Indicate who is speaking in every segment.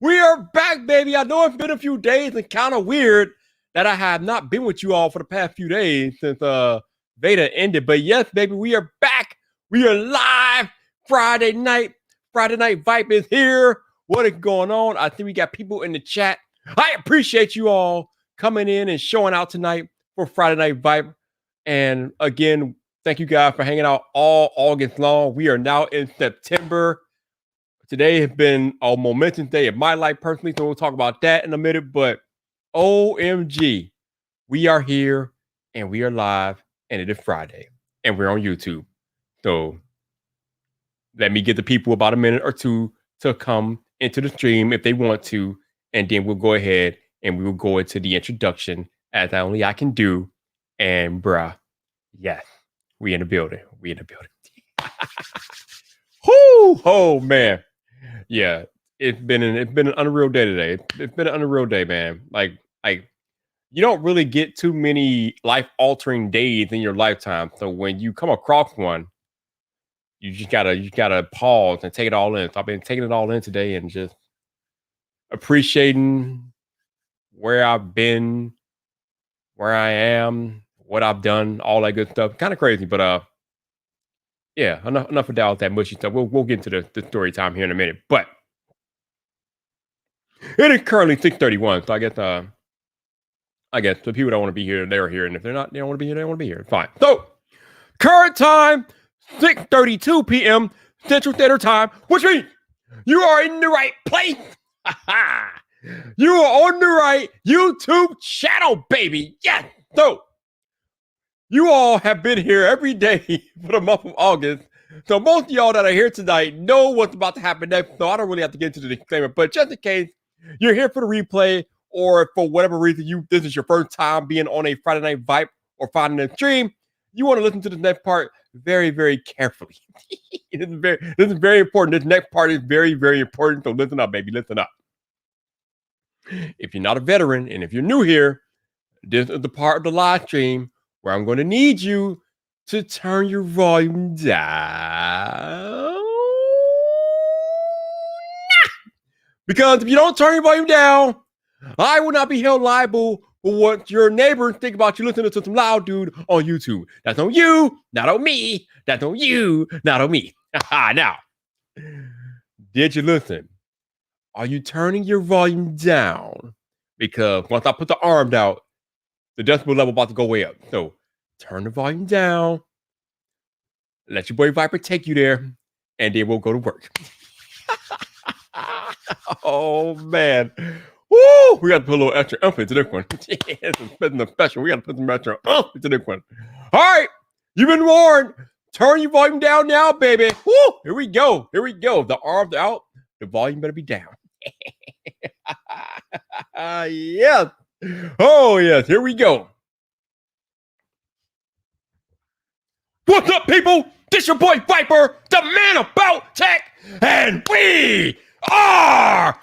Speaker 1: We are back, baby. I know it's been a few days and kind of weird that I have not been with you all for the past few days since Veda ended. But yes, baby, we are back. We are live Friday night. Friday Night Vibe is here. What is going on? I think we got people in the chat. I appreciate you all coming in and showing out tonight for Friday Night Vibe. And again, thank you guys for hanging out all August long. We are now in September. Today has been a momentous day of my life personally, so we'll talk about that in a minute. But OMG, we are here and we are live, and it is Friday, and we're on YouTube. So let me get the people about a minute or two to come into the stream if they want to, and then we'll go ahead and we will go into the introduction as only I can do. And bruh, yes, we in the building. We in the building. Whoo! Oh man. Yeah, it's been an unreal day today. It's been an unreal day, man. Like you don't really get too many life-altering days in your lifetime. So when you come across one, you just gotta pause and take it all in. So I've been taking it all in today and just appreciating where I've been, where I am, what I've done, all that good stuff. Kind of crazy, but yeah, enough of that mushy stuff. We'll get into the story time here in a minute. But it is currently 6:31, so I guess the people that want to be here, they're here, and if they're not, they don't want to be here, they don't want to be here. Fine. So current time 6:32 p.m. Central Standard Time, which means you are in the right place. You are on the right YouTube channel, baby. Yes. So you all have been here every day for the month of August. So most of y'all that are here tonight know what's about to happen next. So I don't really have to get into the disclaimer, but just in case you're here for the replay, or for whatever reason this is your first time being on a Friday Night Vibe or finding a stream, you want to listen to the next part very, very carefully. This is very important. This next part is very, very important. So listen up, baby. Listen up. If you're not a veteran and if you're new here, this is the part of the live stream where I'm going to need you to turn your volume down. Because if you don't turn your volume down, I will not be held liable for what your neighbors think about you listening to some loud dude on YouTube. That's on you, not on me. That's on you, not on me. Now, did you listen? Are you turning your volume down? Because once I put the arm out, the decibel level about to go way up. So turn the volume down. Let your boy Viper take you there, and then we'll go to work. Oh man. Woo! We got to put a little extra oomph into this one. It's special. We got to put some extra oomph into this one. All right. You've been warned. Turn your volume down now, baby. Woo! Here we go. Here we go. The arms out. The volume better be down. Yes. Oh, yes. Here we go. What's up, people? This your boy Viper, the man about tech, and we are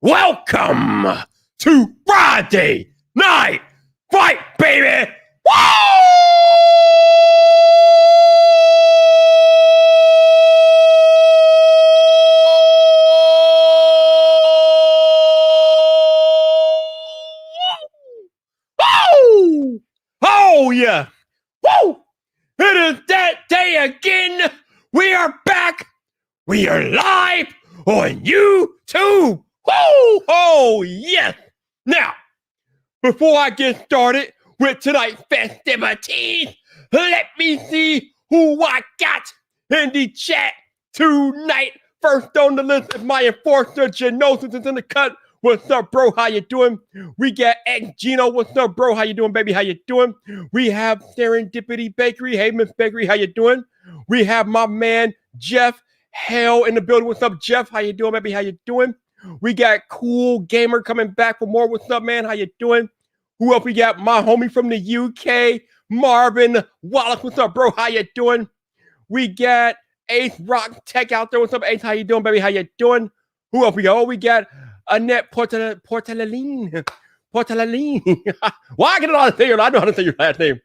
Speaker 1: Welcome to Friday Night Fight, baby! Woo! Oh yeah! Woo! It is that day again. We are back. We are live on YouTube. Woo! Oh yes! Now, before I get started with tonight's festivities, let me see who I got in the chat tonight. First on the list is my enforcer, Genosis is in the cut. What's up, bro? How you doing? We got X Gino. What's up, bro? How you doing, baby? How you doing? We have Serendipity Bakery. Hey, Miss Bakery, how you doing? We have my man, Jeff Hale in the building. What's up, Jeff? How you doing, baby? How you doing? We got Cool Gamer coming back for more. What's up, man? How you doing? Who else we got? My homie from the UK, Marvin Wallace. What's up, bro? How you doing? We got Ace Rock Tech out there. What's up, Ace? How you doing, baby? How you doing? Who else we got? Oh, we got Annette Portalaline. Portalaline. Why I get it on to say your? I know how to say your last name.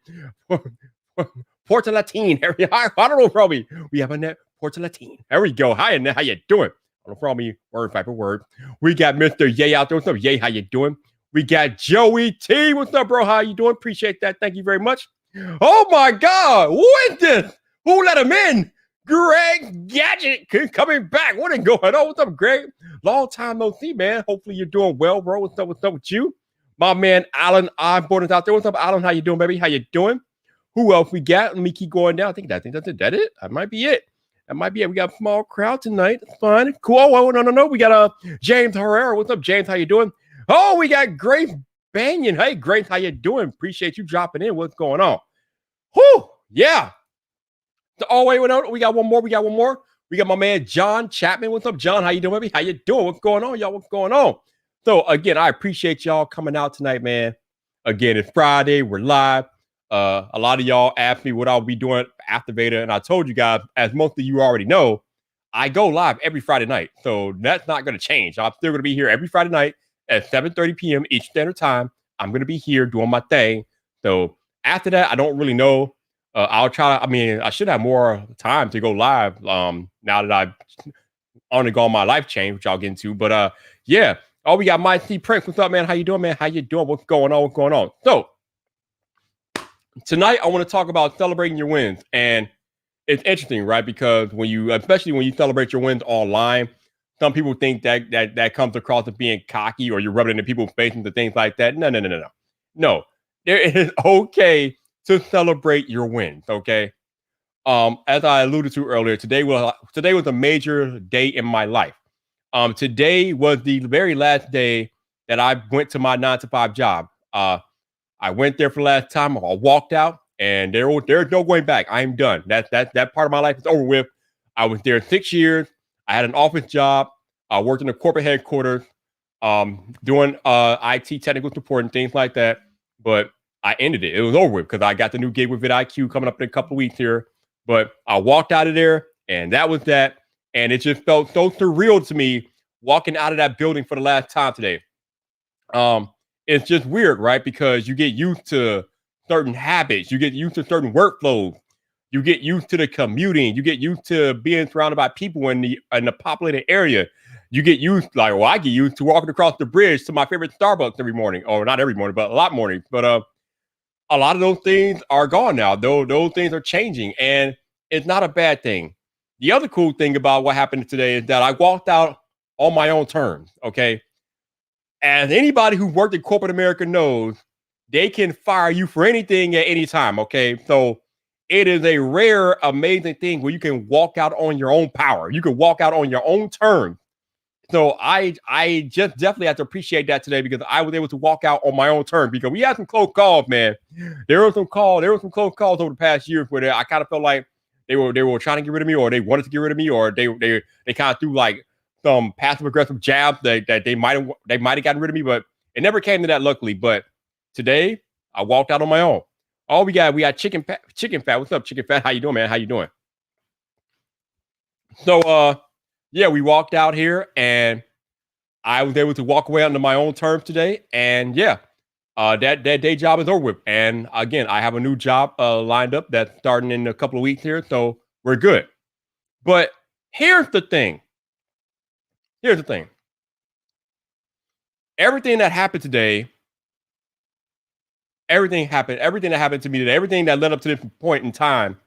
Speaker 1: Portalatine. I don't know, probably. We have Annette Portalatine. There we go. Hi, Annette. How you doing? I don't know, probably word by word. We got Mr. Ye out there. What's up, Ye? How you doing? We got Joey T. What's up, bro? How you doing? Appreciate that. Thank you very much. Oh my God. What is this? Who let him in? Greg Gadget coming back. What is going on? What's up, Greg? Long time no see, man. Hopefully you're doing well, bro. What's up with you? My man Alan Osborne is out there. What's up, Alan? How you doing, baby? How you doing? Who else we got? Let me keep going down. I think that's it. That it? That might be it. That might be it. We got a small crowd tonight. That's fine. Cool. Oh, no. We got James Herrera. What's up, James? How you doing? Oh, we got Grace Banyan. Hey, Grace, how you doing? Appreciate you dropping in. What's going on? Whew, yeah. Oh, wait, no, we got one more. We got my man John Chapman. What's up, John? How you doing, baby? How you doing? What's going on, y'all? What's going on? So, again, I appreciate y'all coming out tonight, man. Again, it's Friday. We're live. A lot of y'all asked me what I'll be doing after Veda, and I told you guys, as most of you already know, I go live every Friday night. So that's not going to change. I'm still going to be here every Friday night at 7:30 p.m. Eastern Standard Time. I'm going to be here doing my thing. So after that, I don't really know. I'll try. I should have more time to go live now that I've undergone my life change, which I'll get into. But yeah. Oh, we got Mike C. Prince. What's up, man? How you doing, man? How you doing? What's going on? What's going on? So tonight, I want to talk about celebrating your wins. And it's interesting, right? Because especially when you celebrate your wins online, some people think that comes across as being cocky or you're rubbing it in people's faces and things like that. No. No, it is okay to celebrate your wins, okay? As I alluded to earlier, today was a major day in my life. Today was the very last day that I went to my 9-to-5 job. I went there for the last time. I walked out, and there's no going back. I am done. That part of my life is over with. I was there 6 years. I had an office job. I worked in the corporate headquarters, doing IT technical support and things like that. But I ended it. It was over with because I got the new gig with VidIQ coming up in a couple of weeks here. But I walked out of there, and that was that. And it just felt so surreal to me walking out of that building for the last time today. It's just weird, right? Because you get used to certain habits. You get used to certain workflows. You get used to the commuting. You get used to being surrounded by people in the populated area. You get used, I get used to walking across the bridge to my favorite Starbucks every morning. Or not every morning, but a lot of mornings. But a lot of those things are gone now. Those things are changing, and it's not a bad thing. The other cool thing about what happened today is that I walked out on my own terms, okay? As anybody who worked in corporate America knows, they can fire you for anything at any time, okay? So it is a rare, amazing thing where you can walk out on your own power. You can walk out on your own terms. So I just definitely have to appreciate that today because I was able to walk out on my own terms because we had some close calls, man. There were some close calls over the past years where I kind of felt like they were trying to get rid of me, or they wanted to get rid of me, or they kind of threw like some passive aggressive jabs that they might have gotten rid of me, but it never came to that, luckily. But today I walked out on my own. Oh, we got chicken fat. What's up, chicken fat? How you doing, man? How you doing? So yeah, we walked out here and I was able to walk away under my own terms today. And yeah, that day job is over with. And again, I have a new job lined up that's starting in a couple of weeks here. So we're good. But here's the thing. Everything that happened today, everything that happened to me today, everything that led up to this point in time.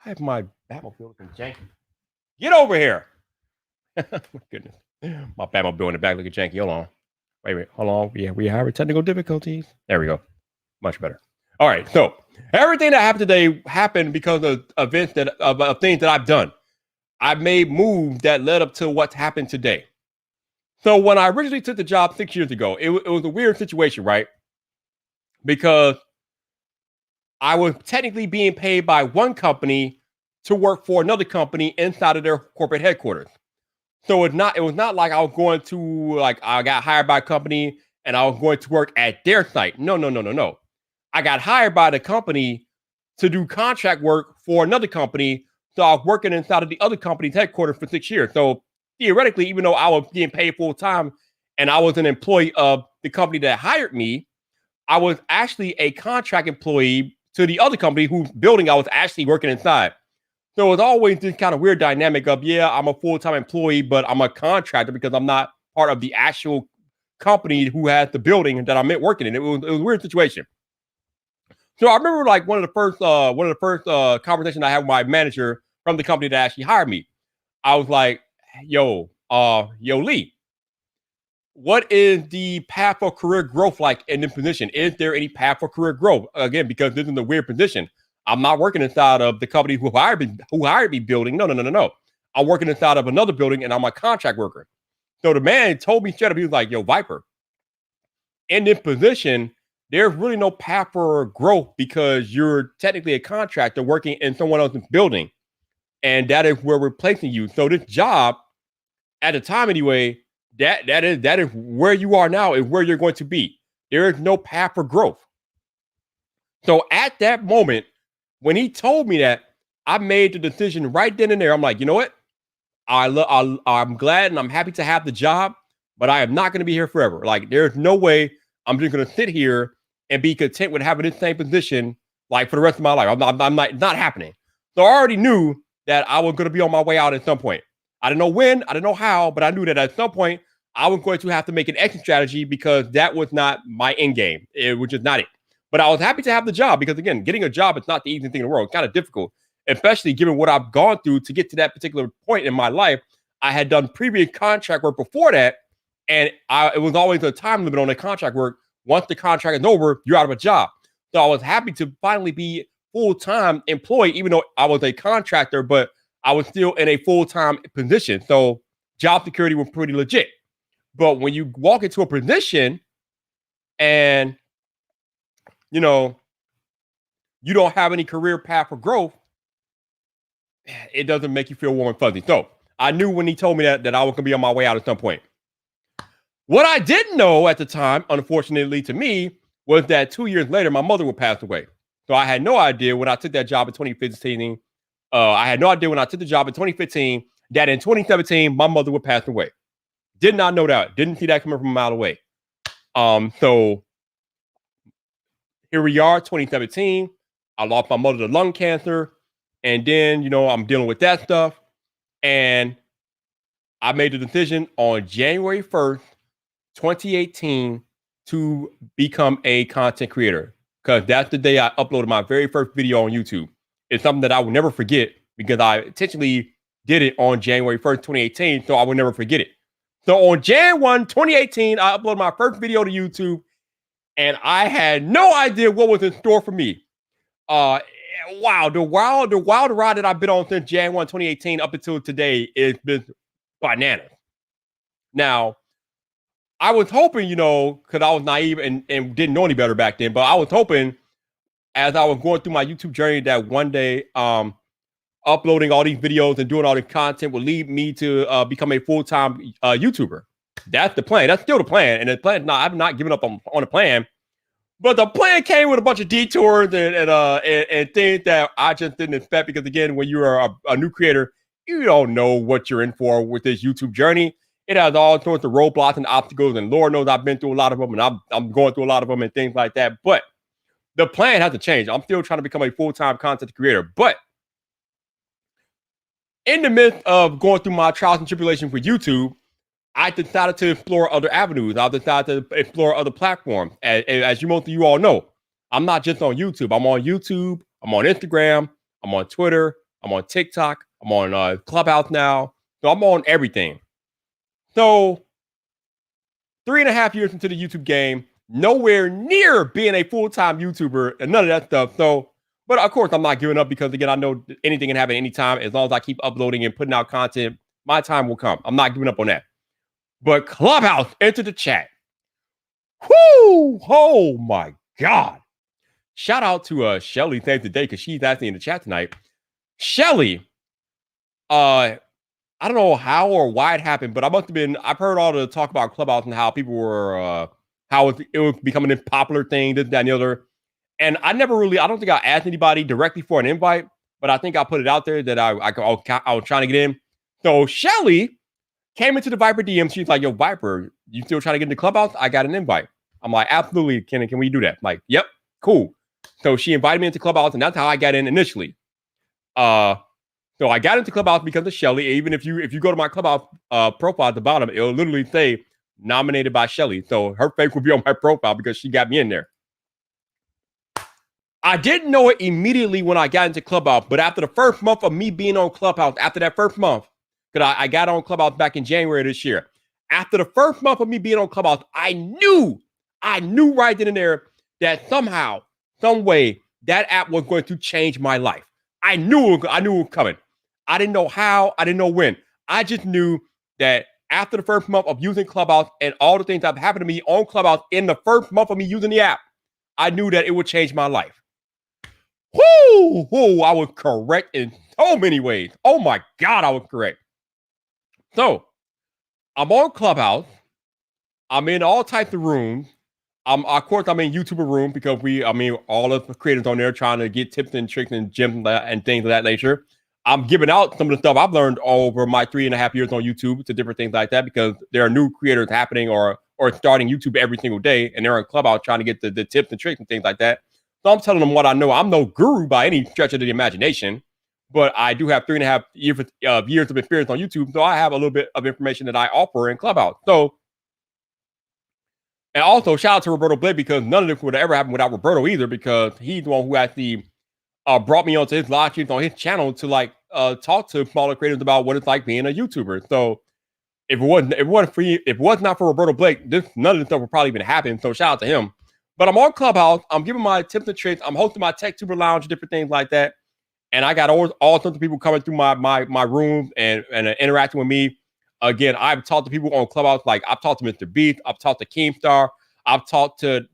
Speaker 1: I have my Batmobile looking janky. Get over here. My goodness. My Batmobile in the back looking janky. Hold on. Wait. Hold on. Yeah, we have technical difficulties. There we go. Much better. All right. So everything that happened today happened because of events of things that I've done. I've made moves that led up to what's happened today. So when I originally took the job 6 years ago, it was a weird situation, right? Because I was technically being paid by one company to work for another company inside of their corporate headquarters. So it was not like I was going to, I got hired by a company and I was going to work at their site. No. I got hired by the company to do contract work for another company So I was working inside of the other company's headquarters for 6 years. So theoretically, even though I was getting paid full time and I was an employee of the company that hired me, I was actually a contract employee to the other company whose building I was actually working inside. So it was always this kind of weird dynamic of, yeah, I'm a full-time employee, but I'm a contractor because I'm not part of the actual company who has the building that I'm working in. It was a weird situation. So I remember like one of the first conversations I had with my manager from the company that actually hired me. I was like, yo, Lee, what is the path for career growth like in this position? Is there any path for career growth? Again, because this is a weird position. I'm not working inside of the company who hired me building. No. I'm working inside of another building and I'm a contract worker. So the man told me straight up, he was like, yo, Viper, in this position, there's really no path for growth because you're technically a contractor working in someone else's building. And that is where we're placing you. So this job, at the time anyway, that is where you are now is where you're going to be. There is no path for growth. So at that moment, when he told me that, I made the decision right then and there. I'm like, you know what? I'm glad and I'm happy to have the job, but I am not going to be here forever. Like, there's no way I'm just going to sit here and be content with having this same position like for the rest of my life. I'm not happening. So I already knew that I was going to be on my way out at some point. I didn't know when, I didn't know how, but I knew that at some point I was going to have to make an exit strategy because that was not my end game. It was just not it. But I was happy to have the job because, again, getting a job is not the easiest thing in the world. It's kind of difficult, especially given what I've gone through to get to that particular point in my life. I had done previous contract work before that, and it was always a time limit on the contract work. Once the contract is over, you're out of a job. So I was happy to finally be full-time employee, even though I was a contractor, but I was still in a full-time position. So job security was pretty legit. But when you walk into a position and, you don't have any career path for growth, it doesn't make you feel warm and fuzzy. So I knew when he told me that I was going to be on my way out at some point. What I didn't know at the time, unfortunately to me, was that 2 years later, my mother would pass away. So I had no idea when I took that job in 2015. I had no idea when I took the job in 2015 that in 2017, my mother would pass away. Did not know that. Didn't see that coming from a mile away. So here we are, 2017. I lost my mother to lung cancer. And then, I'm dealing with that stuff. And I made the decision on January 1st, 2018 to become a content creator. Because that's the day I uploaded my very first video on YouTube. It's something that I will never forget because I intentionally did it on January 1st, 2018. So I will never forget it. So on Jan 1, 2018, I uploaded my first video to YouTube. And I had no idea what was in store for me. Wow, the wild ride that I've been on since Jan 1, 2018 up until today is been bananas. Now, I was hoping, because I was naive and didn't know any better back then, but I was hoping as I was going through my YouTube journey that one day uploading all these videos and doing all this content would lead me to become a full-time YouTuber. That's the plan. That's still the plan. And the plan, I've not given up on the plan. But the plan came with a bunch of detours and things that I just didn't expect because, again, when you are a new creator, you don't know what you're in for with this YouTube journey. It has all sorts of roadblocks and obstacles, and Lord knows I've been through a lot of them, and I'm going through a lot of them and things like that. But the plan hasn't changed. I'm still trying to become a full-time content creator. But in the midst of going through my trials and tribulations with YouTube, I decided to explore other avenues. I decided to explore other platforms. As most of you all know, I'm not just on YouTube. I'm on YouTube. I'm on Instagram. I'm on Twitter. I'm on TikTok. I'm on Clubhouse now. So I'm on everything. So 3.5 years into the YouTube game, nowhere near being a full-time YouTuber and none of that stuff. So, but of course, I'm not giving up because, again, I know anything can happen anytime. As long as I keep uploading and putting out content, my time will come. I'm not giving up on that. But Clubhouse entered the chat. Whoo! Oh my God. Shout out to Shelly Thanks today because she's actually in the chat tonight. Shelly, I don't know how or why it happened, but I've heard all the talk about Clubhouse and how people were, how it was becoming a popular thing, this, that, and the other. And I don't think I asked anybody directly for an invite, but I think I put it out there that I was trying to get in. So Shelly came into the Viper DM. She's like, "Yo, Viper, you still trying to get in the clubhouse? I got an invite." I'm like, "Absolutely, can we do that?" I'm like, "Yep, cool." So she invited me into clubhouse, and that's how I got in initially. So I got into clubhouse because of Shelly. Even if you go to my clubhouse profile at the bottom, it'll literally say nominated by Shelly. So her face will be on my profile because she got me in there. I didn't know it immediately when I got into Clubhouse, but after the first month of me being on Clubhouse, after that first month, because I got on Clubhouse back in January this year. After the first month of me being on Clubhouse, I knew right then and there that somehow, some way, that app was going to change my life. I knew it was coming. I didn't know how, I didn't know when. I just knew that after the first month of using Clubhouse and all the things that have happened to me on Clubhouse in the first month of me using the app, I knew that it would change my life. Whoo, I was correct in so many ways. Oh my God, I was correct. So I'm on Clubhouse. I'm in all types of rooms. Of course, I'm in YouTuber room because all of the creators on there trying to get tips and tricks and gems and things of that nature. I'm giving out some of the stuff I've learned over my 3.5 years on YouTube to different things like that because there are new creators happening or starting YouTube every single day, and they're on Clubhouse trying to get the tips and tricks and things like that. So I'm telling them what I know. I'm no guru by any stretch of the imagination, but I do have 3.5 years of experience on YouTube, so I have a little bit of information that I offer in Clubhouse. So, and also shout out to Roberto Blake because none of this would have ever happened without Roberto either, because he's the one who actually brought me onto his live streams on his channel to talk to smaller creators about what it's like being a YouTuber. So if it was not for Roberto Blake, none of this stuff would probably even happen. So shout out to him. But I'm on Clubhouse. I'm giving my tips and tricks. I'm hosting my Tech Tuber Lounge, different things like that. And I got all sorts of people coming through my room and interacting with me. Again, I've talked to people on Clubhouse. Like I've talked to Mr. Beast. I've talked to Keemstar. I've talked to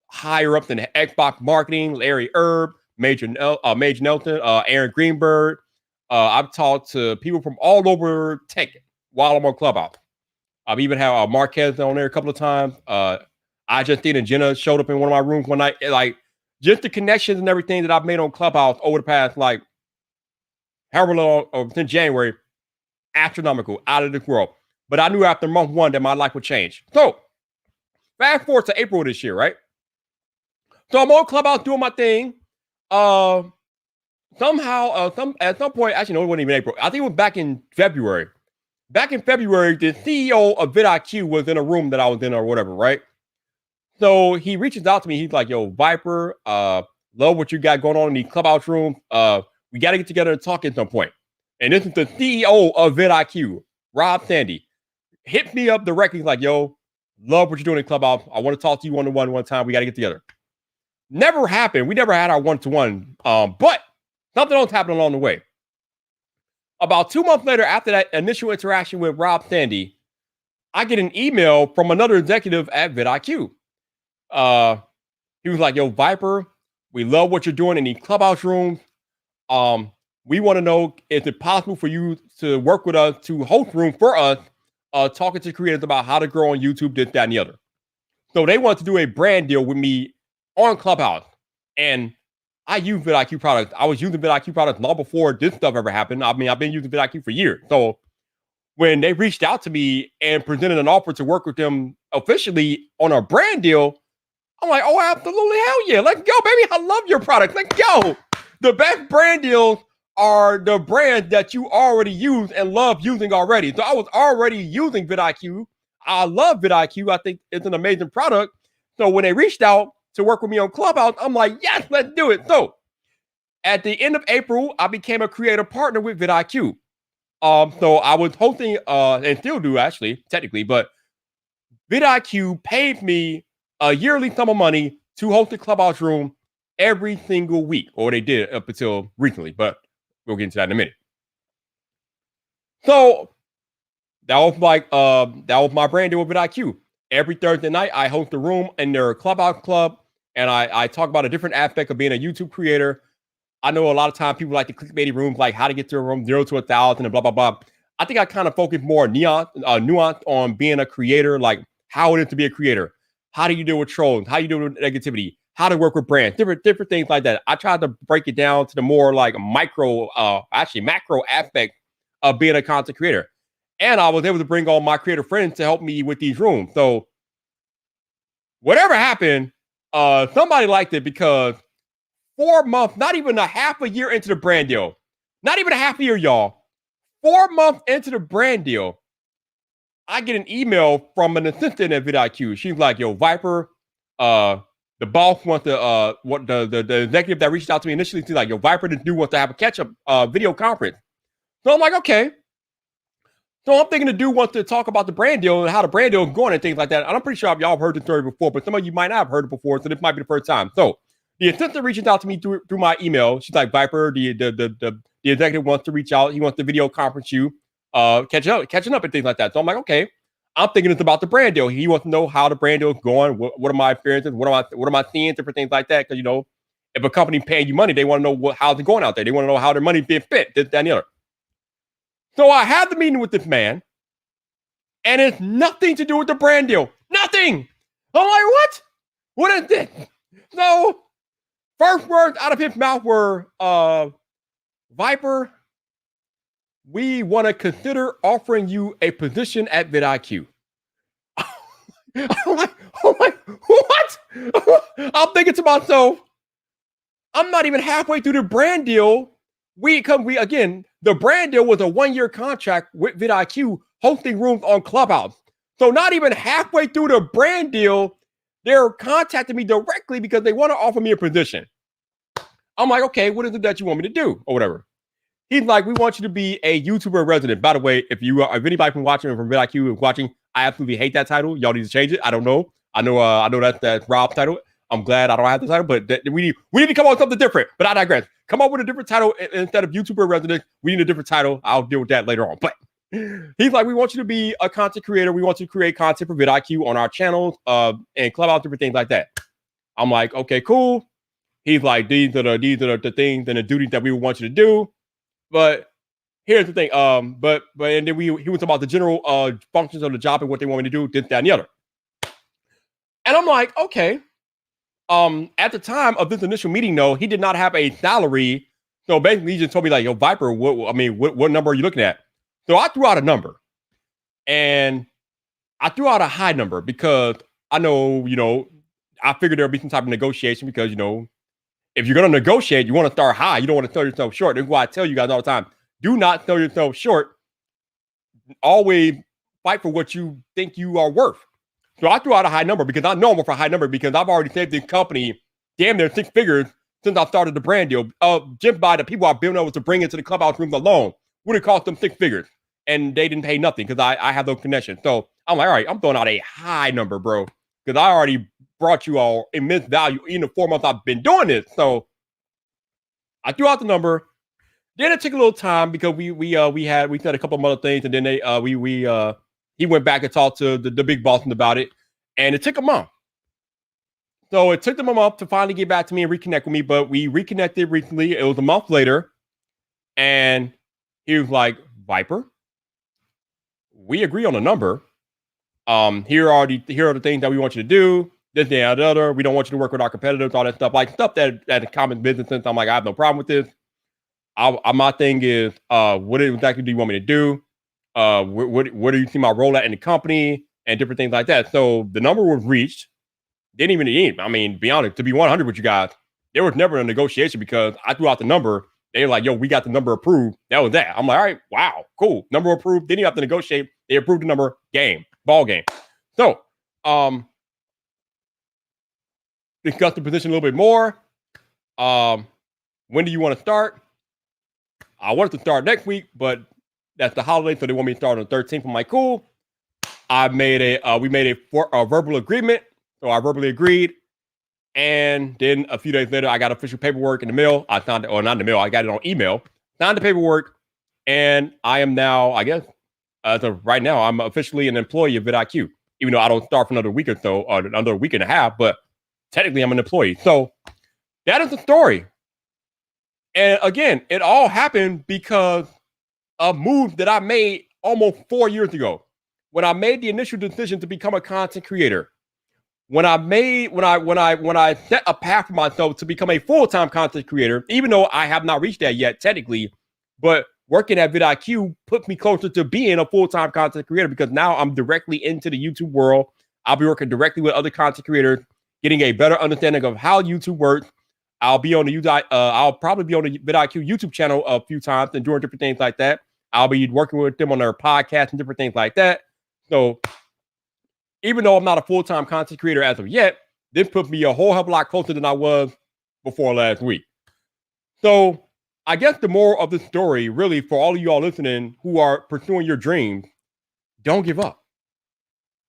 Speaker 1: higher ups in Xbox marketing, Larry Erb, Major Nelson, Aaron Greenberg. I've talked to people from all over tech while I'm on Clubhouse. I've even had Marquez on there a couple of times. I just did, and Jenna showed up in one of my rooms one night. Like just the connections and everything that I've made on Clubhouse over the past however long since January, astronomical, out of this world. But I knew after month one that my life would change. So fast forward to April of this year, right? So I'm on Clubhouse doing my thing. Somehow, at some point, actually, no, it wasn't even April. I think it was back in February. Back in February, the CEO of VidIQ was in a room that I was in or whatever, right? So he reaches out to me. He's like, "Yo, Viper, love what you got going on in the Clubhouse room. We got to get together and talk at some point." And this is the CEO of VidIQ, Rob Sandy. Hit me up directly. He's like, "Yo, love what you're doing in Clubhouse. I want to talk to you one-to-one one time. We got to get together." Never happened. We never had our one-to-one. But something else happened along the way. About 2 months later, after that initial interaction with Rob Sandy, I get an email from another executive at VidIQ. He was like, "Yo, Viper, we love what you're doing in the Clubhouse room. We want to know, is it possible for you to work with us to host room for us, talking to creators about how to grow on YouTube, this, that, and the other." So they wanted to do a brand deal with me on Clubhouse. And I use VidIQ products. I was using VidIQ products long before this stuff ever happened. I mean, I've been using VidIQ for years. So when they reached out to me and presented an offer to work with them officially on a brand deal, I'm like, "Oh, absolutely, hell yeah. Let's go, baby. I love your product. Let's go." The best brand deals are the brands that you already use and love using already. So I was already using VidIQ. I love VidIQ. I think it's an amazing product. So when they reached out to work with me on Clubhouse, I'm like, yes, let's do it. So at the end of April, I became a creator partner with VidIQ. So I was hosting, and still do actually, technically, but VidIQ paid me a yearly sum of money to host the Clubhouse room every single week, or they did up until recently, but we'll get into that in a minute. So that was my brand deal with VidIQ. Every Thursday night, I host a room in their Clubhouse club, and I talk about a different aspect of being a YouTube creator. I know a lot of times people like the clickbaity rooms, like how to get to a room 0 to 1,000 and blah, blah, blah. I think I kind of focus more nuance on being a creator, like how it is to be a creator. How do you deal with trolls? How do you deal with negativity? how to work with brands, different things like that. I tried to break it down to the more like micro, actually macro aspect of being a content creator. And I was able to bring all my creator friends to help me with these rooms. So whatever happened, somebody liked it because 4 months, not even a half a year into the brand deal, not even a half a year, y'all. 4 months into the brand deal, I get an email from an assistant at VidIQ. She's like, "Yo, Viper, the boss wants to, what the executive that reached out to me initially, she's like, yo, Viper, the dude wants to have a catch-up video conference." So I'm like, okay. So I'm thinking the dude wants to talk about the brand deal and how the brand deal is going and things like that. And I'm pretty sure y'all have heard the story before, but some of you might not have heard it before, so this might be the first time. So the assistant reaches out to me through my email. She's like, Viper, the executive wants to reach out. He wants to video conference you, catching up and things like that. So I'm like, okay. I'm thinking it's about the brand deal. He wants to know how the brand deal is going. What are my experiences? What am I seeing? Different things like that. Because, you know, if a company paying you money, they want to know how's it going out there. They want to know how their money's being spent, this, that, and the other. So I had the meeting with this man, and it's nothing to do with the brand deal. Nothing. I'm like, what? What is this? So first words out of his mouth were, Viper, we want to consider offering you a position at VidIQ. I'm like, what? I'm thinking to myself, I'm not even halfway through the brand deal. Again, the brand deal was a 1-year contract with VidIQ hosting rooms on Clubhouse. So not even halfway through the brand deal, they're contacting me directly because they want to offer me a position. I'm like, okay, what is it that you want me to do or whatever? He's like, we want you to be a YouTuber resident. By the way, if anybody from watching from VidIQ is watching, I absolutely hate that title. Y'all need to change it. I don't know. I know that's Rob's title. I'm glad I don't have the title, but we need to come up with something different. But I digress. Come up with a different title instead of YouTuber resident. We need a different title. I'll deal with that later on. But he's like, we want you to be a content creator. We want you to create content for VidIQ on our channels, and Clubhouse, different things like that. I'm like, okay, cool. He's like, these are the things and the duties that we want you to do. But here's the thing. But and then he was about the general functions of the job and what they want me to do, this, that, and the other. And I'm like, okay. At the time of this initial meeting, though, he did not have a salary. So basically, he just told me, like, yo, Viper, what number are you looking at? So I threw out a number. And I threw out a high number because I know, I figured there'll be some type of negotiation because, if you're going to negotiate, you want to start high. You don't want to sell yourself short. That's why I tell you guys all the time, do not sell yourself short. Always fight for what you think you are worth. So I threw out a high number because I know I'm for a high number because I've already saved this company damn near 6 figures since I started the brand deal. Just by the people I've been able to bring into the Clubhouse rooms alone would have cost them 6 figures. And they didn't pay nothing because I have those connections. So I'm like, all right, I'm throwing out a high number, bro. Because I already brought you all immense value in the 4 months I've been doing this. So I threw out the number. Then it took a little time because we said a couple of other things, and then he went back and talked to the big boss about it, and it took a month. So it took them a month to finally get back to me and reconnect with me. But we reconnected recently. It was a month later, and he was like, Viper, we agree on a number. Here are the things that we want you to do. This, that, the other. We don't want you to work with our competitors, all that stuff. Like stuff that is common business sense. I'm like, I have no problem with this. My thing is, what exactly do you want me to do? Where do you see my role at in the company and different things like that? So the number was reached. Didn't even need. I mean, be honest, to be 100 with you guys, there was never a negotiation because I threw out the number. They were like, yo, we got the number approved. That was that. I'm like, all right, wow, cool. Number approved. Didn't even have to negotiate. They approved the number. Ball game. So, discuss the position a little bit more. When do you want to start? I wanted to start next week, but that's the holiday, so they want me to start on the 13th. I'm like, cool. We made a verbal agreement, so I verbally agreed. And then a few days later, I got official paperwork in the mail. I signed it, or not in the mail. I got it on email. Signed the paperwork, and I am now, I guess, as of right now, I'm officially an employee of VidIQ. Even though I don't start for another week or so, or another week and a half, but technically I'm an employee. So that is the story. And again, it all happened because of moves that I made almost 4 years ago when I made the initial decision to become a content creator. when I set a path for myself to become a full-time content creator, even though I have not reached that yet technically, but working at VidIQ put me closer to being a full-time content creator because now I'm directly into the YouTube world. I'll be working directly with other content creators, getting a better understanding of how YouTube works. I'll probably be on the VidIQ YouTube channel a few times and doing different things like that. I'll be working with them on their podcast and different things like that. So even though I'm not a full-time content creator as of yet, this put me a whole hell of a lot closer than I was before last week. So I guess the moral of the story, really, for all of y'all listening who are pursuing your dreams, don't give up.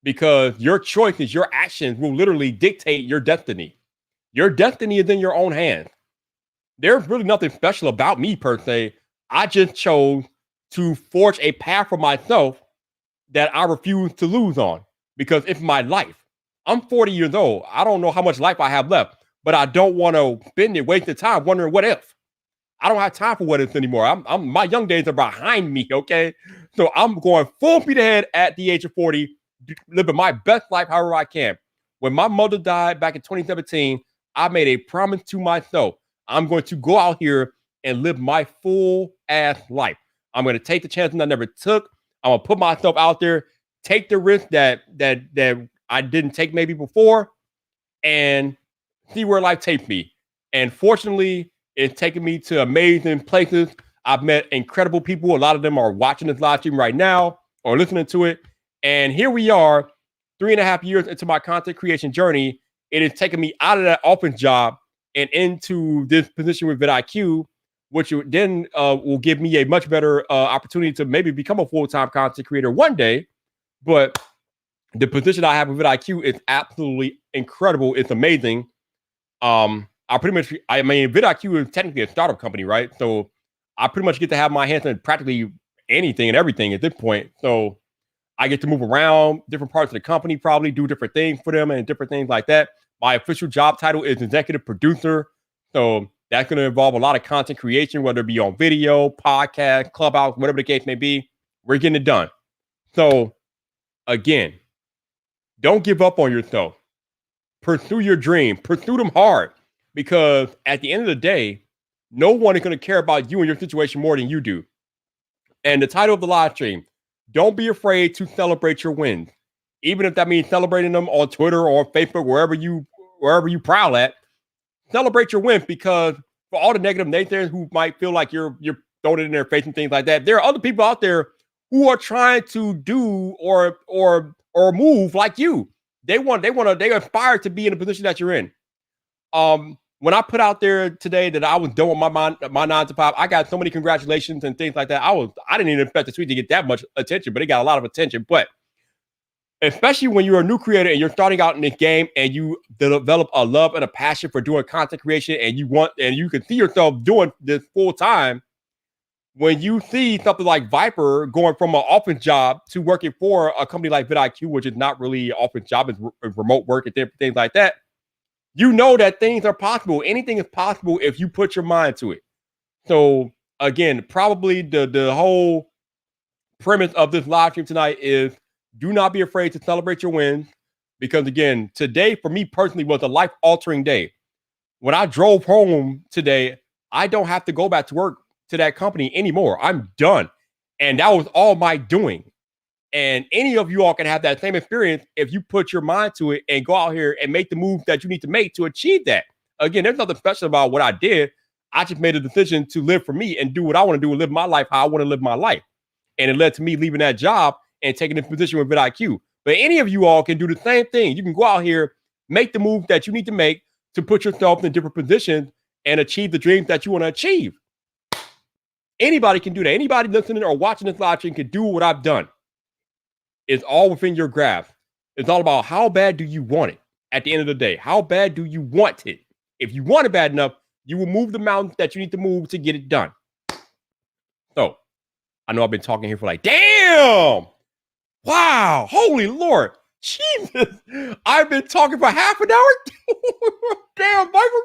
Speaker 1: Because your choices, your actions will literally dictate your destiny. Your destiny is in your own hands. There's really nothing special about me per se. I just chose to forge a path for myself that I refuse to lose on because it's my life. I'm 40 years old. I don't know how much life I have left, but I don't want to spend it, waste the time wondering what if. I don't have time for what ifs anymore. My young days are behind me, okay? So I'm going full speed ahead at the age of 40, living my best life however I can. When my mother died back in 2017, I made a promise to myself. I'm going to go out here and live my full ass life. I'm going to take the chances I never took. I'm going to put myself out there, take the risk that I didn't take maybe before, and see where life takes me. And fortunately, it's taken me to amazing places. I've met incredible people. A lot of them are watching this live stream right now or listening to it. And here we are, 3.5 years into my content creation journey. It has taken me out of that office job and into this position with VidIQ, which then will give me a much better opportunity to maybe become a full-time content creator one day. But the position I have with VidIQ is absolutely incredible. It's amazing. VidIQ is technically a startup company, right? So I pretty much get to have my hands on practically anything and everything at this point. So I get to move around different parts of the company, probably do different things for them and different things like that. My official job title is executive producer. So that's going to involve a lot of content creation, whether it be on video, podcast, Clubhouse, whatever the case may be. We're getting it done. So again, don't give up on yourself. Pursue your dream. Pursue them hard. Because at the end of the day, no one is going to care about you and your situation more than you do. And the title of the live stream, don't be afraid to celebrate your wins. Even if that means celebrating them on Twitter or Facebook, wherever you prowl at, celebrate your wins, because for all the negative naysayers who might feel like you're throwing it in their face and things like that, there are other people out there who are trying to do or move like you. They aspire to be in the position that you're in. When I put out there today that I was done with my 9 to 5, I got so many congratulations and things like that. I didn't even expect the tweet to get that much attention, but it got a lot of attention. But especially when you're a new creator and you're starting out in this game and you develop a love and a passion for doing content creation and you can see yourself doing this full time, when you see something like Viper going from an office job to working for a company like VidIQ, which is not really an office job, it's remote work and different things like that, you know that things are possible. Anything is possible if you put your mind to it. So again, probably the whole premise of this live stream tonight is do not be afraid to celebrate your wins. Because again, today for me personally was a life-altering day. When I drove home today, I don't have to go back to work to that company anymore. I'm done. And that was all my doing. And any of you all can have that same experience if you put your mind to it and go out here and make the moves that you need to make to achieve that. Again, there's nothing special about what I did. I just made a decision to live for me and do what I want to do and live my life how I want to live my life. And it led to me leaving that job and taking this position with VidIQ. But any of you all can do the same thing. You can go out here, make the move that you need to make to put yourself in different positions and achieve the dreams that you want to achieve. Anybody can do that. Anybody listening or watching this live stream can do what I've done. It's all within your grasp. It's all about how bad do you want it at the end of the day? How bad do you want it? If you want it bad enough, you will move the mountains that you need to move to get it done. So, I know I've been talking here for like, damn! Wow! Holy Lord! Jesus! I've been talking for half an hour? Damn, Michael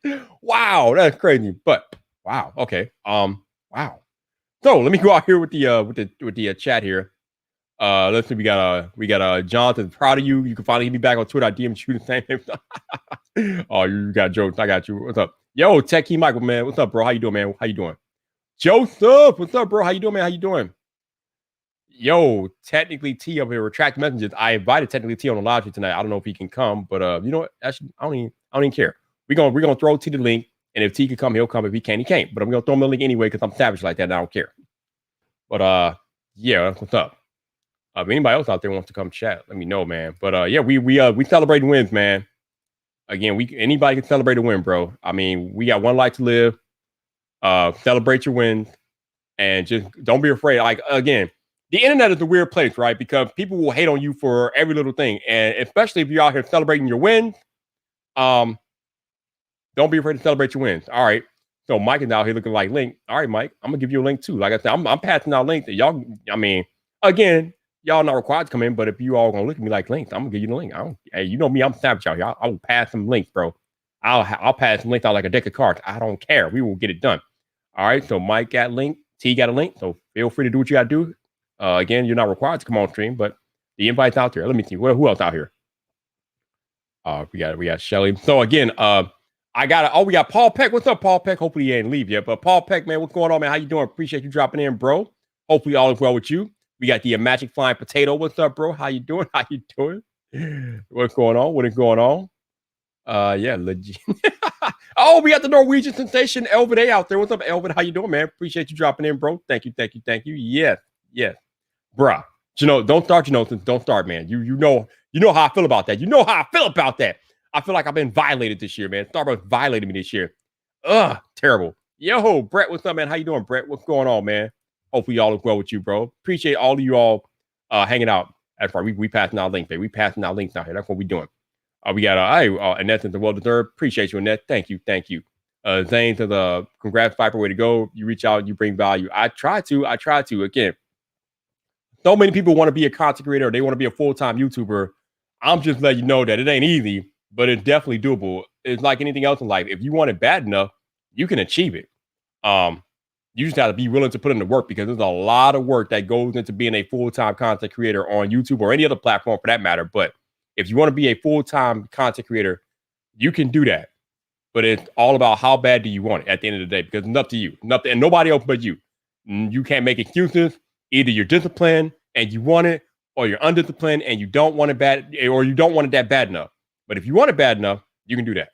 Speaker 1: Jesus! Wow, that's crazy. But, wow, okay. Wow. So, let me go out here with the chat here. Let's see. We got Jonathan. Proud of you. You can finally hit me back on Twitter. I DM you the same. Oh, you got jokes. I got you. What's up? Yo, Techie Michael, man. What's up, bro? How you doing, man? How you doing? Joseph, what's up, bro? How you doing, man? How you doing? Yo, technically T over here. Retract messages. I invited technically T on the live stream tonight. I don't know if he can come, but you know what? Actually, I don't even care. We're gonna throw T the link, and if T can come, he'll come. If he can't, he can't. But I'm gonna throw him the link anyway because I'm savage like that. And I don't care. But yeah, what's up? If anybody else out there wants to come chat, let me know, man. But yeah, we celebrate wins, man. Again, anybody can celebrate a win, bro. I mean, we got one life to live. Celebrate your wins, and just don't be afraid. Like again, the internet is a weird place, right? Because people will hate on you for every little thing, and especially if you're out here celebrating your wins. Don't be afraid to celebrate your wins. All right. So Mike is out here looking like Link. All right, Mike, I'm gonna give you a link too. Like I said, I'm passing out links that y'all. I mean, again, y'all not required to come in, but if you all gonna look at me like links, I'm gonna give you the link. Hey, you know me, I'm savage out here. I will pass some links, bro. I'll pass some links out like a deck of cards. I don't care. We will get it done. All right. So Mike got a link. T got a link. So feel free to do what you gotta do. Again, you're not required to come on stream, but the invite's out there. Let me see. Who else out here? We got Shelly. So again, we got Paul Peck. What's up, Paul Peck? Hopefully he ain't leave yet. But Paul Peck, man, what's going on, man? How you doing? Appreciate you dropping in, bro. Hopefully all is well with you. We got the Magic Flying Potato. What's up, bro? How you doing? How you doing? What's going on? What is going on? Yeah, legit. Oh, we got the Norwegian sensation, Elvin A out there. What's up, Elvin? How you doing, man? Appreciate you dropping in, bro. Thank you. Yes. Bruh. Don't start, don't start, man. You know how I feel about that. You know how I feel about that. I feel like I've been violated this year, man. Starbucks violated me this year. Ugh, terrible. Yo, Brett, what's up, man? How you doing, Brett? What's going on, man? Hopefully all is well with you, bro. Appreciate all of you all hanging out. That's right. We passing out links, baby. We passing out links out here. That's what we doing. We got Annette and the well-deserved. Appreciate you, Annette. Thank you. Zane to the congrats, Viper. Way to go. You reach out, you bring value. I try to. Again, so many people want to be a content creator. They want to be a full-time YouTuber. I'm just letting you know that it ain't easy, but it's definitely doable. It's like anything else in life. If you want it bad enough, you can achieve it. You just have to be willing to put in the work because there's a lot of work that goes into being a full-time content creator on YouTube or any other platform for that matter. But if you want to be a full-time content creator, you can do that. But it's all about how bad do you want it at the end of the day, because it's up to you. Nothing and nobody else but you. You can't make excuses. Either you're disciplined and you want it, or you're undisciplined and you don't want it bad, or you don't want it that bad enough. But if you want it bad enough, you can do that.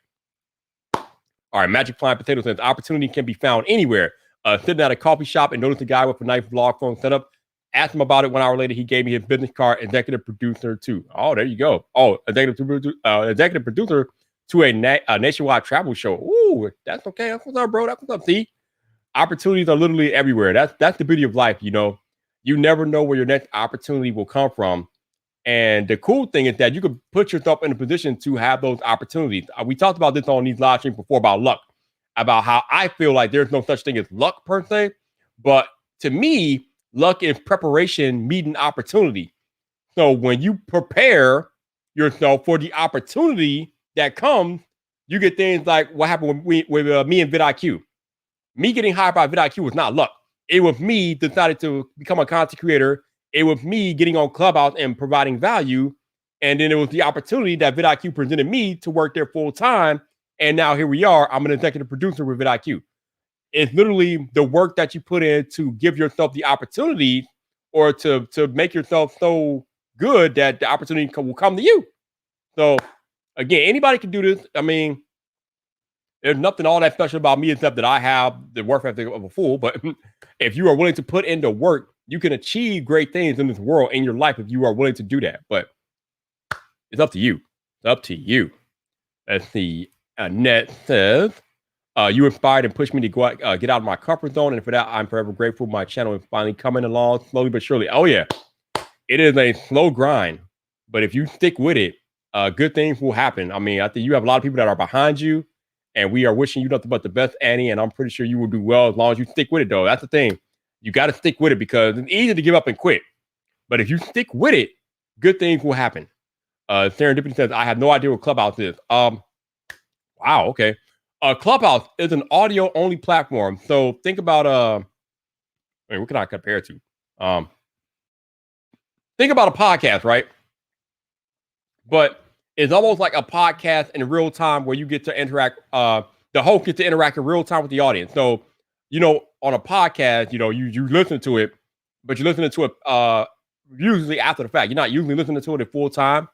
Speaker 1: All right, Magic Flying Potato says opportunity can be found anywhere. Sitting at a coffee shop and noticed a guy with a nice vlog phone setup. Asked him about it 1 hour later. He gave me his business card, executive producer too. Oh, there you go. Oh, executive producer to a nationwide travel show. Ooh, that's okay. That's what's up, bro. That's what's up, see? Opportunities are literally everywhere. That's the beauty of life, You never know where your next opportunity will come from. And the cool thing is that you can put yourself in a position to have those opportunities. We talked about this on these live streams before about luck, about how I feel like there's no such thing as luck per se. But to me, luck is preparation meeting opportunity. So when you prepare yourself for the opportunity that comes, you get things like what happened with me and VidIQ. Me getting hired by VidIQ was not luck. It was me decided to become a content creator. It was me getting on Clubhouse and providing value. And then it was the opportunity that VidIQ presented me to work there full time. And now here we are. I'm an executive producer with VidIQ. It's literally the work that you put in to give yourself the opportunity or to make yourself so good that the opportunity will come to you. So again, anybody can do this. I mean, there's nothing all that special about me except that I have the work ethic of a fool. But if you are willing to put in the work, you can achieve great things in this world in your life if you are willing to do that. But it's up to you. It's up to you. Let's see. Annette says, you inspired and pushed me to go out, get out of my comfort zone. And for that, I'm forever grateful. My channel is finally coming along slowly but surely. Oh, yeah. It is a slow grind. But if you stick with it, good things will happen. I mean, I think you have a lot of people that are behind you. And we are wishing you nothing but the best, Annie. And I'm pretty sure you will do well as long as you stick with it, though. That's the thing. You got to stick with it because it's easy to give up and quit. But if you stick with it, good things will happen. Serendipity says, I have no idea what Clubhouse is. Wow, okay. Clubhouse is an audio-only platform. So think about, what can I compare it to? think about a podcast, right? But it's almost like a podcast in real time where you get to interact. The host gets to interact in real time with the audience. So, on a podcast, you listen to it, but you're listening to it usually after the fact. You're not usually listening to it at full time.